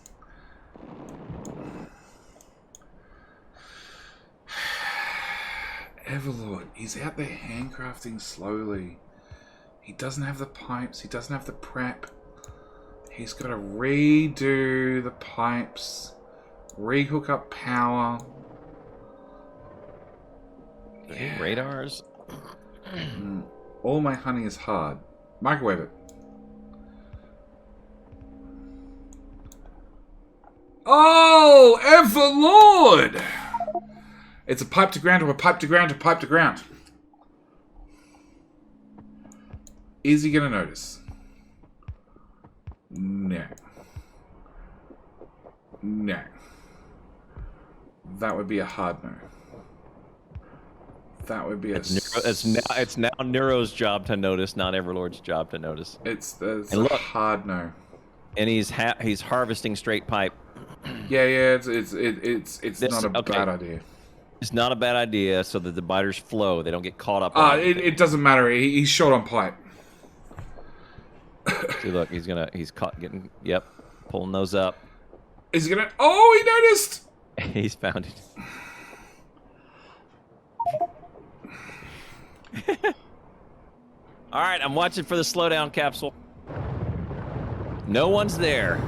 Everlord, he's out there handcrafting slowly. He doesn't have the pipes, he doesn't have the prep. He's got to redo the pipes, rehook up power. Yeah. Radars. All my honey is hard. Microwave it. Oh, Everlord! It's a pipe to ground to a pipe to ground to pipe to ground. Is he going to notice? No. No. That would be a hard no. That would be a... It's now Neuro's job to notice, not Everlord's job to notice. It's a hard no. And he's harvesting straight pipe. Yeah, it's not a bad idea. It's not a bad idea, so that the biters flow. They don't get caught up. It doesn't matter. He's short on pipe. See, look, he's getting. Yep, pulling those up. Is he gonna? Oh, he noticed. He's found it. All right, I'm watching for the slowdown capsule. No one's there.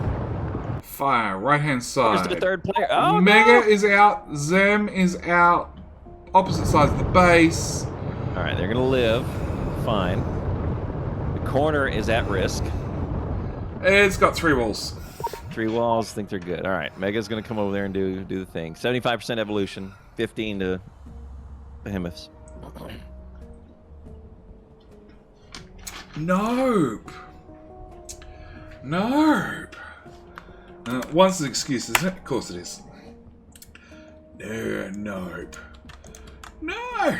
Fire, right hand side. Where's the third player? Oh, Mega is out. Zem is out. Opposite sides of the base. All right, they're gonna live. Fine. The corner is at risk. It's got 3 walls. 3 walls. Think they're good. All right, Mega's gonna come over there and do the thing. 75% evolution. 15 to behemoths. Nope. Nope. Once an excuse, isn't it? Of course it is. No, nope. Nope.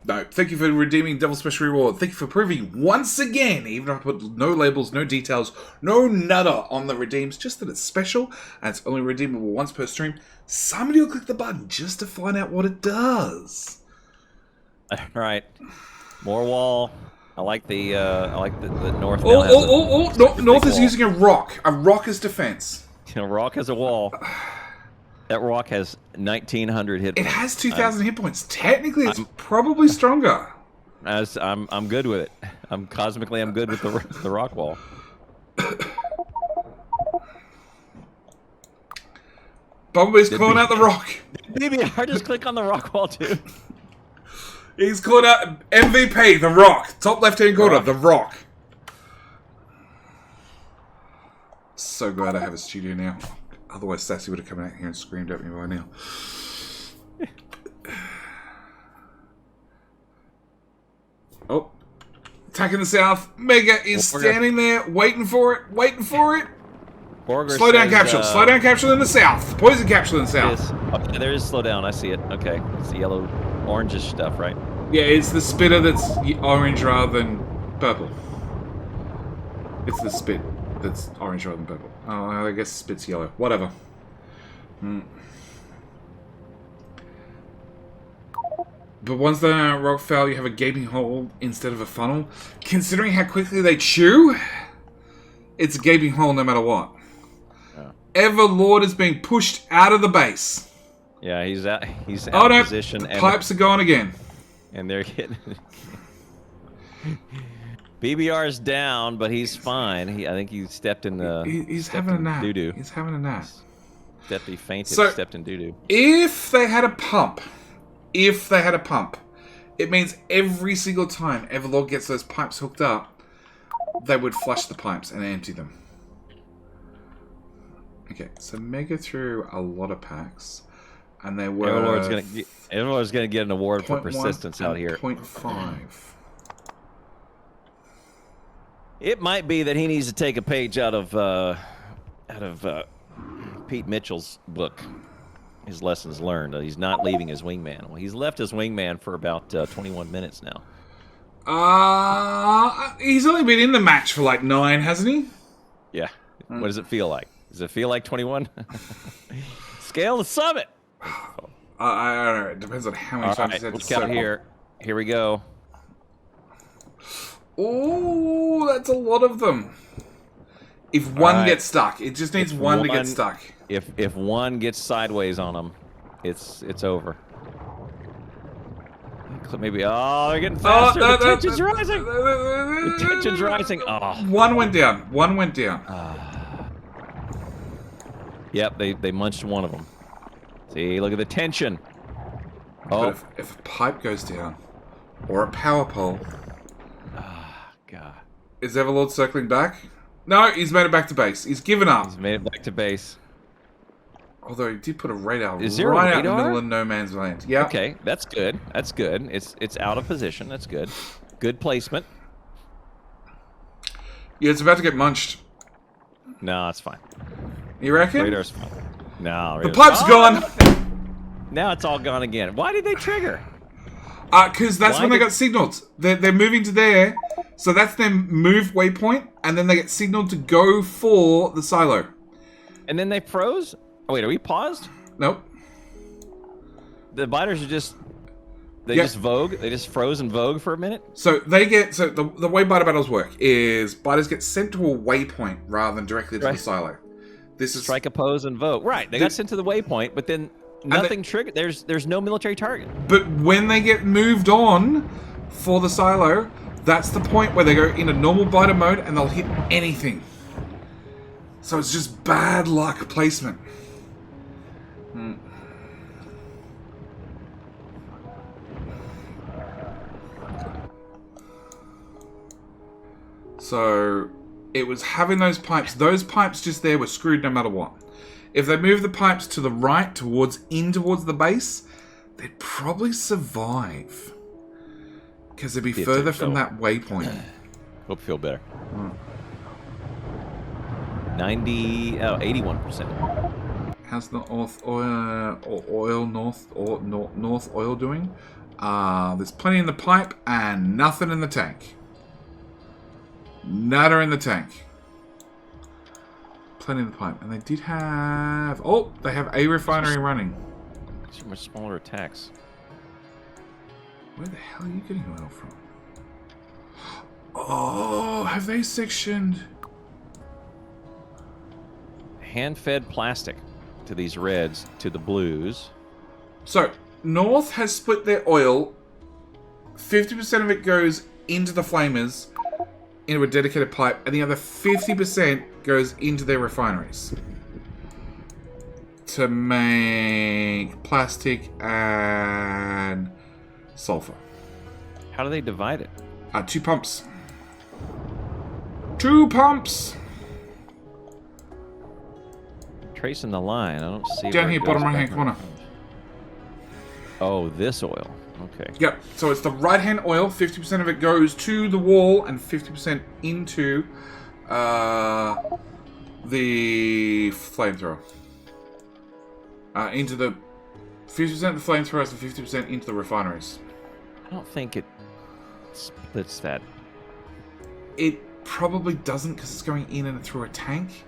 No, thank you for redeeming Devil Special Reward. Thank you for proving once again, even if I put no labels, no details, no nada on the redeems, just that it's special and it's only redeemable once per stream. Somebody will click the button just to find out what it does. All right, more wall. I like the north. North is using a rock. A rock as defense. A rock has a wall. That rock has 1,900 hit points. It has 2,000 hit points. Technically, it's probably stronger. I'm good with it. I'm good with the rock wall. Bumblebee's calling out the rock. BBR just click on the rock wall too. He's called out MVP, the rock. Top left-hand corner, the rock. So glad I have a studio now. Otherwise, Sassy would have come out here and screamed at me by now. Oh. Attacking the south. Mega is standing there, waiting for it. Borger Slow down says, capsule. Slow down capsule in the south. Poison capsule in the south. Okay, there is slow down. I see it. Okay. It's the yellow, orangish stuff, right? Yeah, it's the spitter that's orange rather than purple. It's the spit that's orange rather than purple. Oh, I guess spit's yellow. Whatever. But once the rock fell, you have a gaping hole instead of a funnel. Considering how quickly they chew, it's a gaping hole no matter what. Yeah. Everlord is being pushed out of the base. Yeah, he's out of position. The pipes are gone again. And they're getting... BBR's down, but he's fine. I think he stepped in the... He's having a nap. Doo-doo. He's having a nap. He fainted, stepped in doo-doo. If they had a pump, it means every single time Everlord gets those pipes hooked up, they would flush the pipes and empty them. Okay, so Mega threw a lot of packs, and they were... Everlord's gonna get an award for persistence out here. 0.5. It might be that he needs to take a page out of Pete Mitchell's book, his lessons learned. He's not leaving his wingman. Well, he's left his wingman for about 21 minutes now. He's only been in the match for like 9, hasn't he? Yeah. What does it feel like? Does it feel like 21? Scale the summit. I don't know. It depends on how many times he's had to look out here. Here we go. Oh, that's a lot of them. If one gets stuck, it just needs one to get stuck. If one gets sideways on them, it's over. Maybe they're getting faster. The tension's rising. The tension's rising. Oh. One went down. Yep, they munched one of them. See, look at the tension. Oh, but if a pipe goes down, or a power pole. God. Is Everlord circling back? No, he's made it back to base. He's given up. He's made it back to base. Although he did put a radar out in the middle of no man's land. Yeah. Okay, that's good. That's good. It's out of position. That's good. Good placement. Yeah, it's about to get munched. No, it's fine. You reckon? Radar's fine. No, the pipe's gone. Now it's all gone again. Why did they trigger? Because that's when they got signaled. They're moving to there, so that's their move waypoint, and then they get signaled to go for the silo. And then they froze? Oh, wait, are we paused? Nope. The biters are just... just vogue? They just froze and vogue for a minute? So they get... So the way biter battles work is biters get sent to a waypoint rather than directly to the silo. This is... Strike, oppose, and vogue. Right, they got sent to the waypoint, but then... Nothing triggered. There's no military target. But when they get moved on for the silo, that's the point where they go into normal biter mode and they'll hit anything. So it's just bad luck placement. So it was having those pipes. Those pipes just there were screwed no matter what. If they move the pipes to the right, towards the base, they'd probably survive. Because they'd be further from that waypoint. Hope you feel better. 81%. How's the North Oil doing? There's plenty in the pipe and nothing in the tank. Nada in the tank. Plenty in the pipe. And they did have... Oh, they have a refinery running. These are much smaller attacks. Where the hell are you getting oil from? Oh, have they sectioned... Hand-fed plastic to these reds, to the blues. So, North has split their oil. 50% of it goes into the flamers, into a dedicated pipe, and the other 50% goes into their refineries to make plastic and sulfur. How do they divide it? 2 pumps. 2 pumps! Tracing the line, I don't see. Down where here, it bottom goes right hand back. corner. Oh, this oil. Okay. Yep, so it's the right hand oil, 50% of it goes to the wall and 50% into the flamethrower. Into the 50% of the flamethrowers and 50% into the refineries. I don't think it splits that. It probably doesn't because it's going in and through a tank.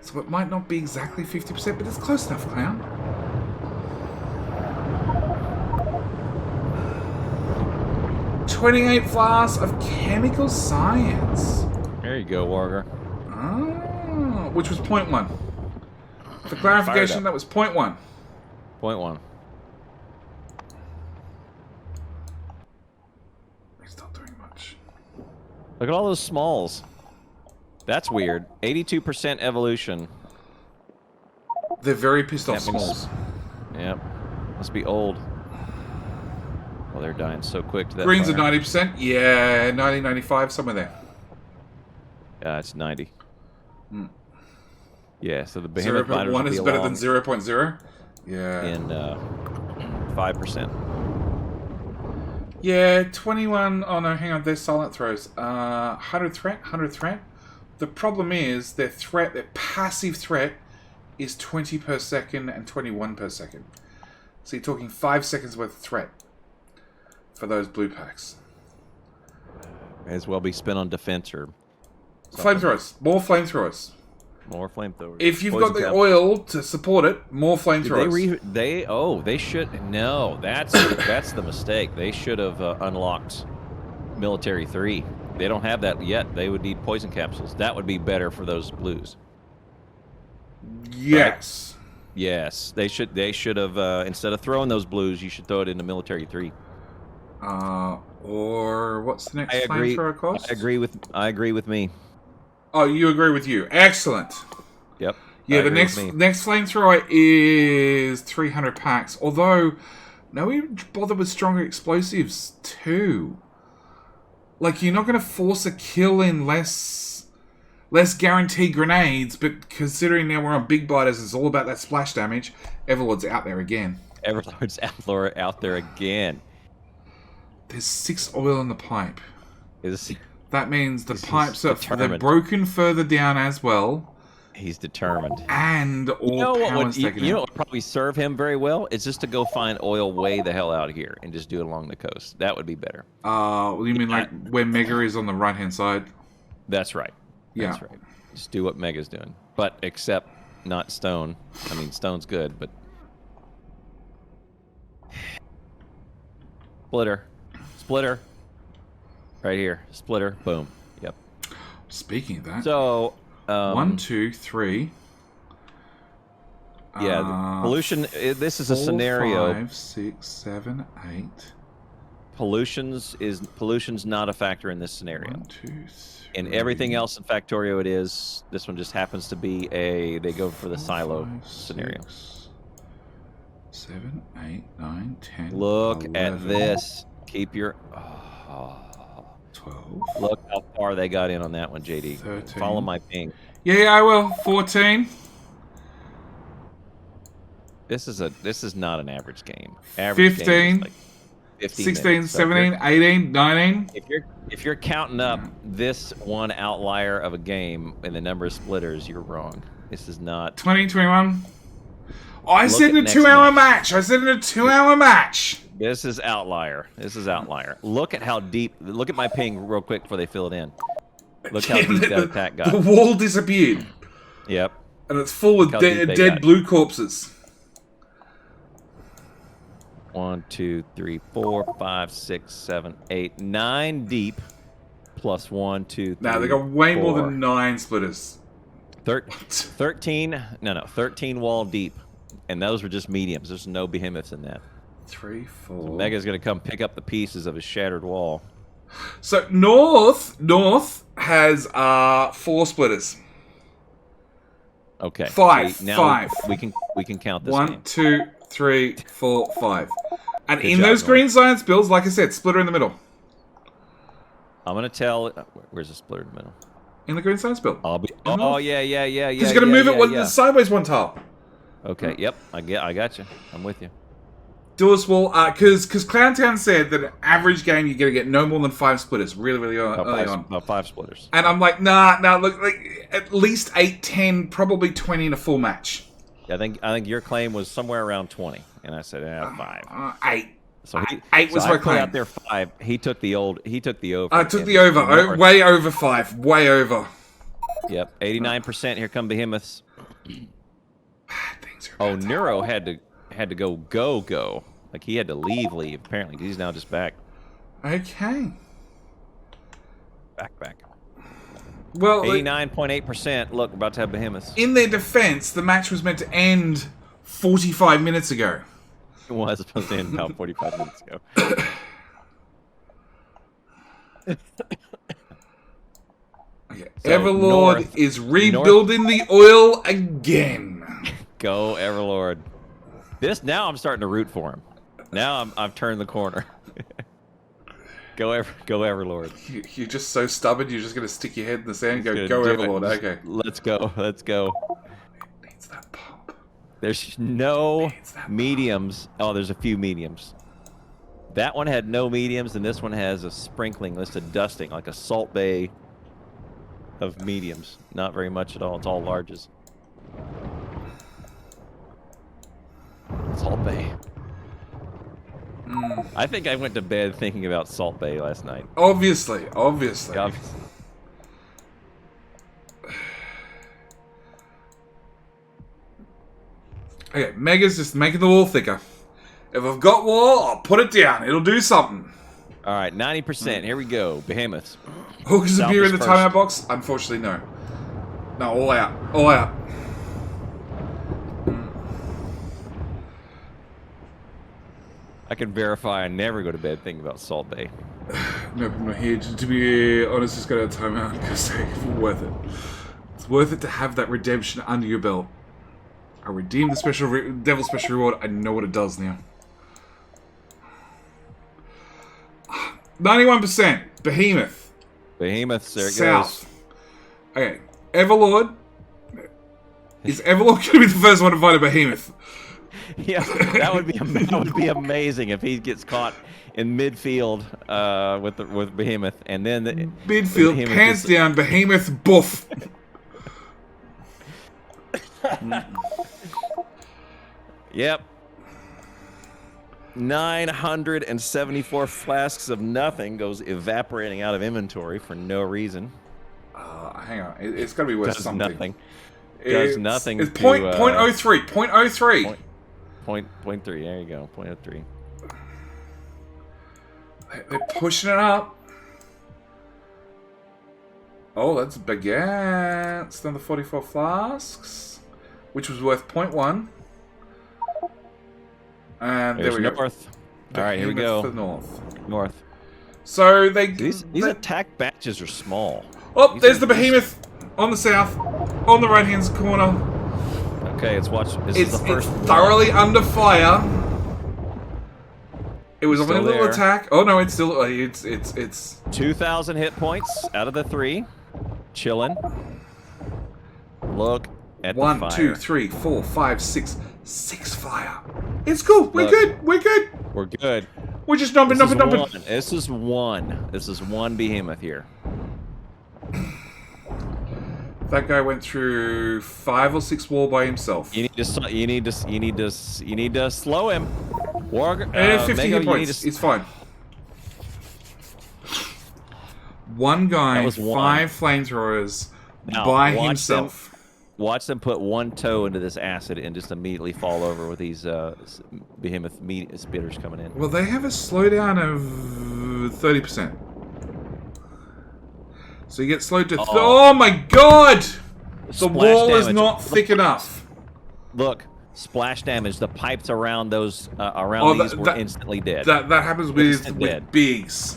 So it might not be exactly 50%, but it's close enough, Clown. $28 flasks of chemical science. There you go, Warger. Oh, which was 0.1. For clarification, that was 0.1. 0.1. It's not doing much. Look at all those smalls. That's weird. 82% evolution. They're very pissed off That means- smalls. Yep. Must be old. Well, they're dying so quick to that Greens fire. are 90%. Yeah, 90, 95, somewhere there. It's 90. Hmm. Yeah, so the behemoth biters 0.1 will be is better than along 0.0. Yeah. in 5%. Yeah, 21. Oh no, hang on. There's silent throws. 100 threat, 100 threat. The problem is their passive threat is 20 per second and 21 per second. So you're talking 5 seconds worth of threat for those blue packs. May as well be spent on defense or something. Flamethrowers. More flamethrowers. More flamethrowers. If you've Poison got the cap. oil to support it, more flamethrowers. They should no. That's that's the mistake. They should have unlocked military 3. They don't have that yet. They would need poison capsules. That would be better for those blues. Yes. Right? Yes, they should. They should have instead of throwing those blues, you should throw it into military 3. Or what's the next I agree. flamethrower cost? I agree with me. Oh, you agree with you. Excellent. Yep. Yeah, I the agree with me. next flamethrower is 300 packs. Although, now we bother with stronger explosives too. Like, you're not going to force a kill in less guaranteed grenades, but considering now we're on big biters, it's all about that splash damage. Everlord's out there again. Everlord's out there again. There's 6 oil in the pipe. Is That means the He's pipes are they're determined. broken further down as well, he's determined. and all You know what power's would taken you know out. what would probably serve him very well? Is just to go find oil way the hell out of here and just do it along the coast. That would be better. You mean like where Mega is on the right hand side? That's right. Yeah. That's right. Just do what Mega's doing. But except not Stone. I mean, Stone's good, but... Splitter. Right here. Splitter. Boom. Yep. Speaking of that, So... 1, 2, 3. Yeah, the pollution... This is a 4, scenario... 5, 6, 7, 8. Pollution's not a factor in this scenario. 1, 2, 3. In everything else in Factorio it is. This one just happens to be they go for the 4, silo 5, scenario. 6, 7, 8, 9, 10. Look 11, at this. Keep your... 12. Look how far they got in on that one, JD. 13. Follow my ping. Yeah, I will. 14. This is not an average game. Average 15. game is like 15 16, minutes. So 17, 18, 19. If you're counting up this one outlier of a game in the number of splitters, you're wrong. This is not... 20, 21. I Look said at a next 2-hour match. match. I said a 2-hour match. This is outlier. This is outlier. Look at how deep. Look at my ping real quick before they fill it in. Look how deep that attack got. The wall disappeared. Yep. And it's full of dead blue corpses. 1, 2, 3, 4, 5, 6, 7, 8, 9 deep. Plus 1, 2, 3. Now they got way more than 9 splitters. 13. No, 13 wall deep, and those were just mediums. There's no behemoths in that. 3, 4. So Mega's gonna come pick up the pieces of his shattered wall. So North has 4 splitters. Okay. 5. Now 5. We can count this. 1, game. 2, 3, 4, 5. And Good in job, those North. green science builds, like I said, splitter in the middle. I'm gonna tell. Where's the splitter in the middle? In the green science build. I'll be. Oh yeah. Because you're gonna move it sideways one tile. Okay. Yep. I got you. I'm with you. Duelist wall, because Clowntown said that an average game you're gonna get no more than 5 splitters, really early on. About 5 splitters. And I'm like, nah, look, like at least 8, 10, probably 20 in a full match. I think your claim was somewhere around 20, and I said 5. 8. So 8 was so my I put claim. out there 5. He took the over. I took the over, way over 5, way over. Yep, 89%. Here come behemoths. Things are Oh, about to Neuro had to go. Like he had to leave. Apparently, he's now just back. Okay. Back. Well, 89.8%. Look, we're about to have behemoths. in their defense, the match was meant to end 45 minutes ago. It was supposed to end about 45 minutes ago. Okay. So, Everlord is rebuilding the oil again. Go Everlord. Now I'm starting to root for him. Now I've turned the corner. Go Everlord. You're just so stubborn. You're just gonna stick your head in the sand and go Gonna do Everlord. it. Okay. Let's go. It needs that pump. There's no mediums. Oh, there's a few mediums. That one had no mediums, and this one has a sprinkling, just a dusting, like a salt bay of mediums. Not very much at all. It's all larges. Salt Bay. I think I went to bed thinking about Salt Bay last night. Obviously. Yeah. Okay, Mega's just making the wall thicker. If I've got wall, I'll put it down. It'll do something. All right, 90%. Here we go. Behemoths. Hookers appear in the South is timeout box? Unfortunately, no. No, all out. All out. I can verify I never go to bed thinking about Salt Bay. No, I'm not here. To be honest, just got a timeout because it's worth it. It's worth it to have that redemption under your belt. I redeemed the special devil special reward. I know what it does now. 91%. Behemoth. Behemoths, there it South. Okay. Everlord. Is Everlord going to be the first one to find a behemoth? goes. Yeah, that would be amazing if he gets caught in midfield with Behemoth, and then Midfield, pants down, Behemoth, boof. Yep. 974 flasks of nothing goes evaporating out of inventory for no reason. Hang on. It's got to be worth Does something. nothing. Does nothing. It's .03. .03. Point 3. There you go. .03. They're pushing it up. Oh, that's Baguette. It's another 44 flasks, which was worth .1. And there we go. North. All right, here we go. For north. North. So These attack batches are small. Oh, there's the behemoth on the south, on the right-hand corner. Okay, let's watch. This is the first It's thoroughly under fire. It was only a little there. attack. Oh no, it's still it's 2,000 hit points out of the 3. Chilling. Look at the fire. 1, 2, 3, 4, 5, 6. 6 fire. It's cool. We're Look. good. We're good. We're good. We're just dumping. This is one behemoth here. That guy went through 5 or 6 wall by himself. You need to slow him. Warg, 50 Mega, hit you need points. to... It's fine. One guy, That was one. 5 flamethrowers Now, by watch himself. Watch them put one toe into this acid and just immediately fall over with these behemoth meat spitters coming in. Well, they have a slowdown of 30%. So you get slowed to... Oh my god! The Splash wall is damage. not thick enough. Look, splash damage. The pipes around those these were instantly dead. That happens Instant with dead. bigs.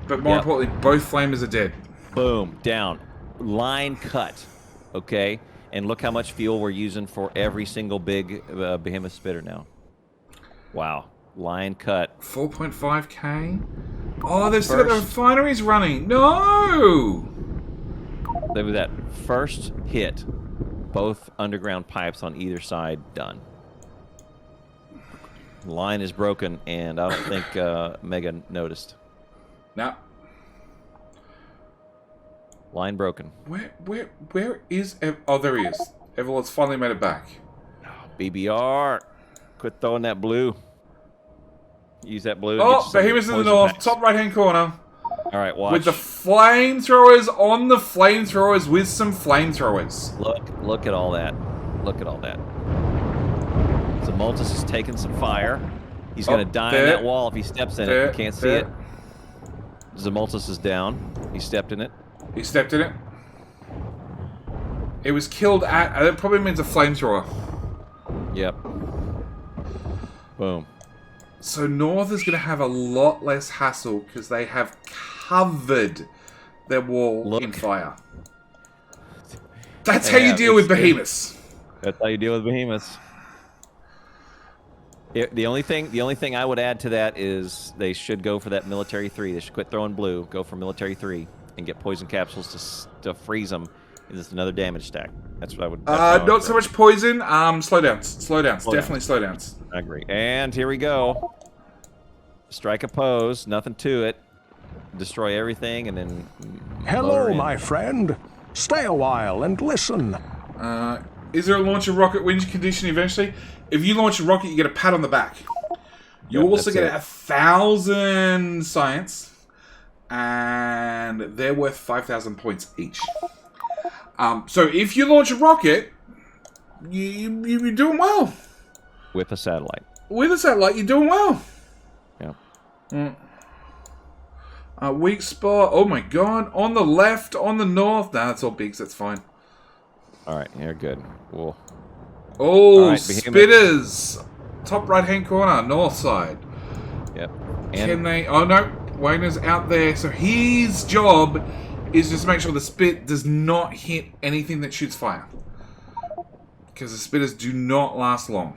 But more importantly, both flamers are dead. Boom, down. Line cut. Okay? And look how much fuel we're using for every single big behemoth spitter now. Wow. Line cut. 4.5k? Oh, they've still got the refineries running. No! There was that first hit. Both underground pipes on either side done. Line is broken, and I don't think Mega noticed. No. Line broken. Where is... Oh, there he is. Everlord's finally made it back. BBR. Quit throwing that blue. Use that blue. Oh, Behemoth's in the north. Top right-hand corner. All right, watch. With the flamethrowers on the flamethrowers with some flamethrowers. Look at all that. Look at all that. Zamultus is taking some fire. He's going to die in that wall if he steps in it. You can't see it. Zamultus is down. He stepped in it. He stepped in it. It was killed at... That probably means a flamethrower. Yep. Boom. So North is going to have a lot less hassle because they have covered their wall in fire. That's how you deal with behemoths. That's how you deal with behemoths. The only thing I would add to that is they should go for that military 3. They should quit throwing blue, go for military 3, and get poison capsules to freeze them. It's another damage stack. That's what I would. Not so much poison. Slowdowns. Definitely slowdowns. I agree. And here we go. Strike a pose. Nothing to it. Destroy everything, and then. Hello, my friend. Stay a while and listen. Is there a launch a rocket win condition eventually? If you launch a rocket, you get a pat on the back. You also get 1,000 science, and they're worth 5,000 points each. So if you launch a rocket, you're doing well. With a satellite. With a satellite, you're doing well. Yeah. Weak spot. Oh my god. On the left, on the north. Nah, that's all bigs. That's fine. Alright, you're good. Cool. Oh, right, spitters. Top right-hand corner, north side. Yep. And can they... Oh, no. Wagner's out there. So his job is just to make sure the spit does not hit anything that shoots fire. Because the spitters do not last long.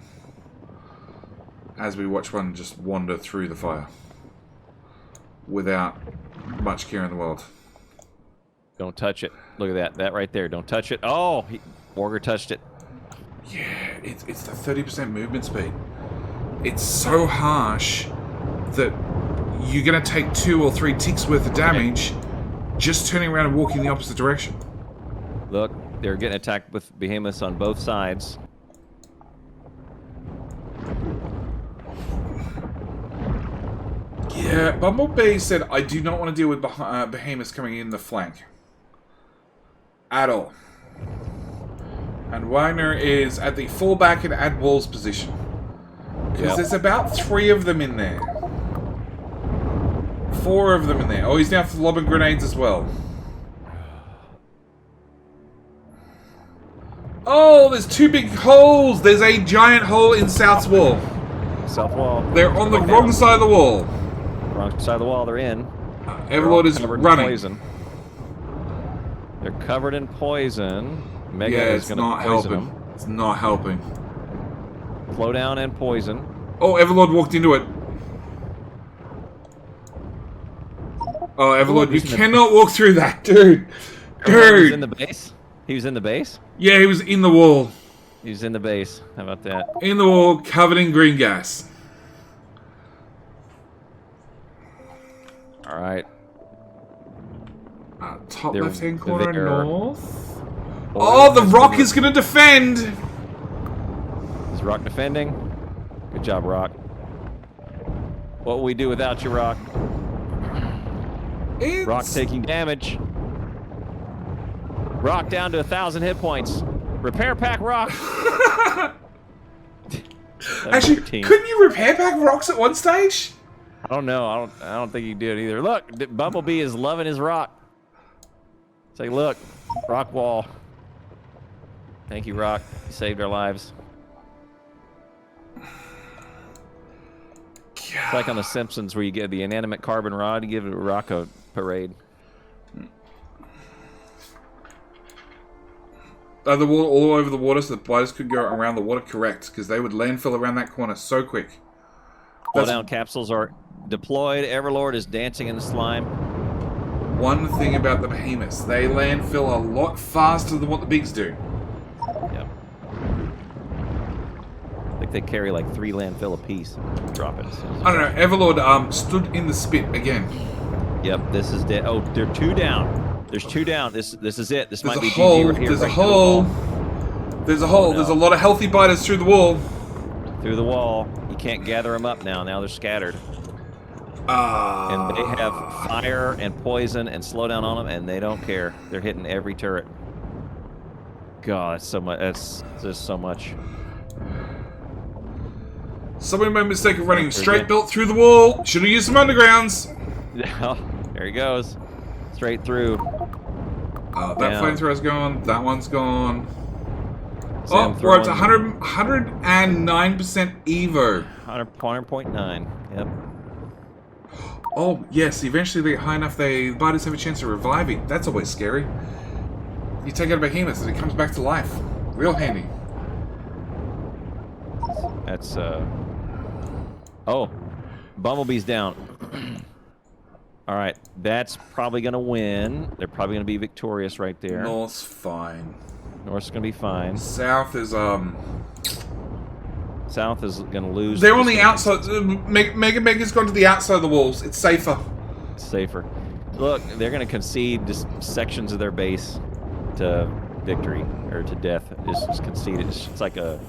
As we watch one just wander through the fire. Without much care in the world. Don't touch it. Look at that. That right there. Don't touch it. Oh! Warger touched it. Yeah, it's the 30% movement speed. It's so harsh that you're going to take 2 or 3 ticks worth of damage just turning around and walking the opposite direction. Look, they're getting attacked with behemoths on both sides. Yeah, Bumblebee said, I do not want to deal with behemoths coming in the flank. At all. And Wagner is at the fallback and add walls position. Because there's about 3 of them in there. 4 of them in there. Oh, he's now lobbing grenades as well. Oh, there's 2 big holes. There's a giant hole in South's wall. South wall. They're on the wrong side of the wall. Wrong side of the wall. They're in. Everlord is running. Poison. They're covered in poison. Mega yeah, is it's going to not poison helping. them. It's not helping. Slow down and poison. Oh, Everlord walked into it. Oh, Everlord, you cannot walk through that, dude. He was in the base? He was in the base? Yeah, he was in the wall. He was in the base. How about that? In the wall, covered in green gas. All right. Top left-hand corner, north. Oh, the Rock is going to defend. Is Rock defending? Good job, Rock. What will we do without you, Rock? Rock taking damage. Rock down to 1,000 hit points. Repair pack Rock. Actually, couldn't you repair pack rocks at one stage? I don't know. I don't think he did either. Look, Bumblebee is loving his rock. Say, look, rock wall. Thank you, Rock. You saved our lives. It's like on The Simpsons where you get the inanimate carbon rod, you give it a Rock a parade. The water all over the water so the spiders could go around the water, correct, because they would landfill around that corner so quick. Down capsules are deployed. Everlord is dancing in the slime. One thing about the behemoths, they landfill a lot faster than what the bigs do. Yep. I think they carry like 3 landfill apiece. Drop it. I don't know. Everlord stood in the spit again. Yep, this is dead. Oh, they're 2 down. There's 2 down. This is it. This might be hole. GG right here. There's a hole. There's a hole. There's a lot of healthy biters through the wall. Through the wall. You can't gather them up now. Now they're scattered. And they have fire and poison and slowdown on them, and they don't care. They're hitting every turret. God, that's so much. That's just so much. Someone made a mistake of running straight built through the wall. Should have used some undergrounds. There he goes. Straight through. That flamethrower's gone. That one's gone. Sam we're up to 109% Evo. 100.9. Yep. Oh, yes. Eventually they get high enough the biters have a chance of reviving. That's always scary. You take out a behemoth and it comes back to life. Real handy. That's, Oh. Bumblebee's down. All right. That's probably going to win. They're probably going to be victorious right there. North's fine. North's going to be fine. South is, South is going to lose. They're on the outside. Mega's gone to the outside of the walls. It's safer. It's safer. Look, they're going to concede just sections of their base to victory or to death. Just concede it. It's like a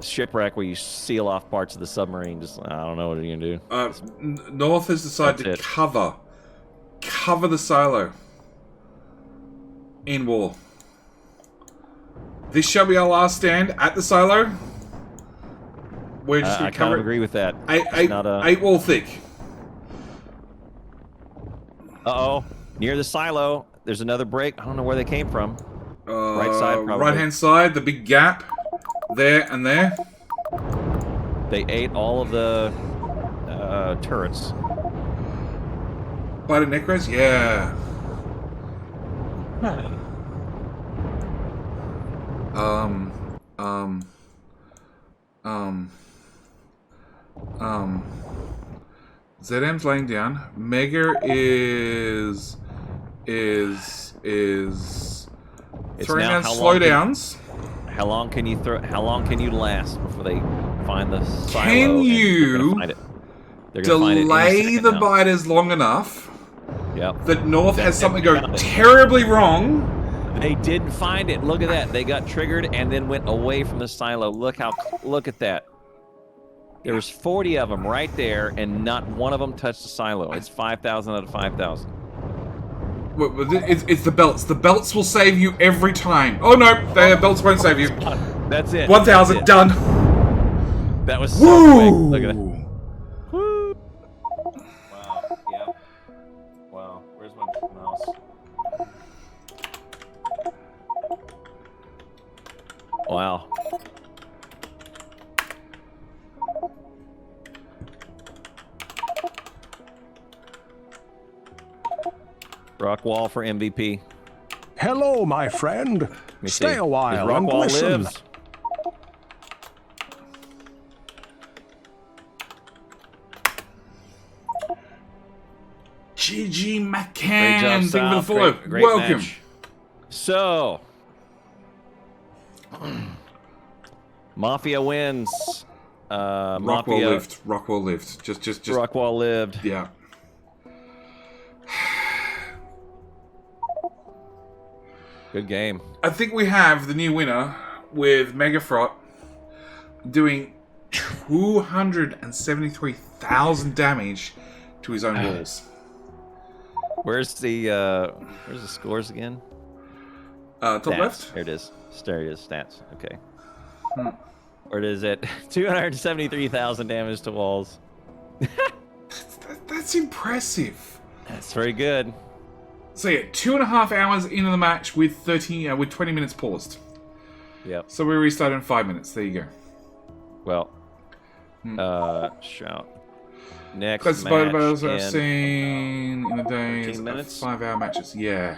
shipwreck where you seal off parts of the submarine. Just I don't know what you're going to do. North has decided to cover the silo in war. This shall be our last stand at the silo. We're just going to cover I agree with that. Eight wall thick. Uh-oh. Near the silo, there's another break. I don't know where they came from. Right side, probably. Right-hand side, the big gap. There and there. They ate all of the turrets. Biter Necros? Yeah. ZM's laying down. Mega is throwing down slowdowns. How long can you throw? How long can you last before they find the silo? Can you delay the biters long enough? Yep. That North has something go terribly wrong. They didn't find it. Look at that. They got triggered and then went away from the silo. Look at that. There was 40 of them right there, and not one of them touched the silo. It's 5,000 out of 5,000. It's the belts. The belts will save you every time. Oh no, the belts won't save you. That's it. 1,000 done. That was so quick. Look at that. Woo. Wow. Yeah. Wow. Where's my mouse? Wow. Rockwall for MVP. Hello, my friend. Stay a while and Rockwall listen. lives. GG McCann. Great job, Thank you for the follow. Great Welcome. match. So, Mafia wins. Rockwall lived. Rockwall lived. Just. Rockwall lived. Yeah. Good game. I think we have the new winner with Megafrot doing 273,000 damage to his own walls. Where's the scores again? Top Stats. left. There it is. There it is. Stats. Okay. Where is it? 273,000 damage to walls. That's impressive. That's very good. So yeah, 2.5 hours into the match with 20 minutes paused. Yep. So we restart in 5 minutes. There you go. Well, shout. Next Closest match battles I've in seen in the day 13 is minutes? 5-hour matches. Yeah.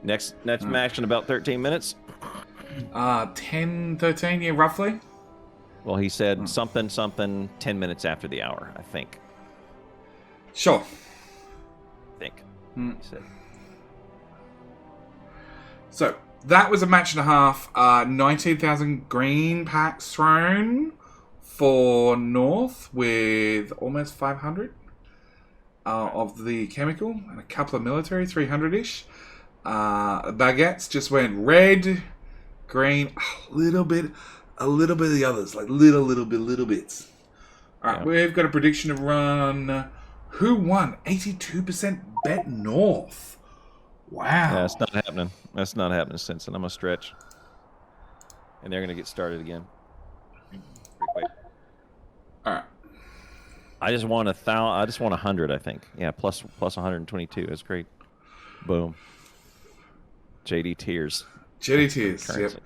next match in about 13 minutes. 10, 13, yeah, roughly. Well, he said something 10 minutes after the hour, I think. Sure. He said. So that was a match and a half. 19,000 green packs thrown for North with almost 500 of the chemical and a couple of military, 300-ish. Baguettes just went red, green, a little bit of the others, like little bits. All right, we've got a prediction of run. Who won? 82% bet North. Wow. Yeah, that's not happening. That's not happening, Stinson. I'm gonna stretch, and they're gonna get started again. Pretty quick. All right. I just want 100. I think. Yeah, plus 122. That's great. Boom. JD Tears. JD Tears. Currency. Yep.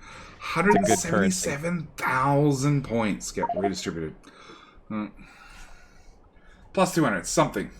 177,000 points get redistributed. Plus 200. Something.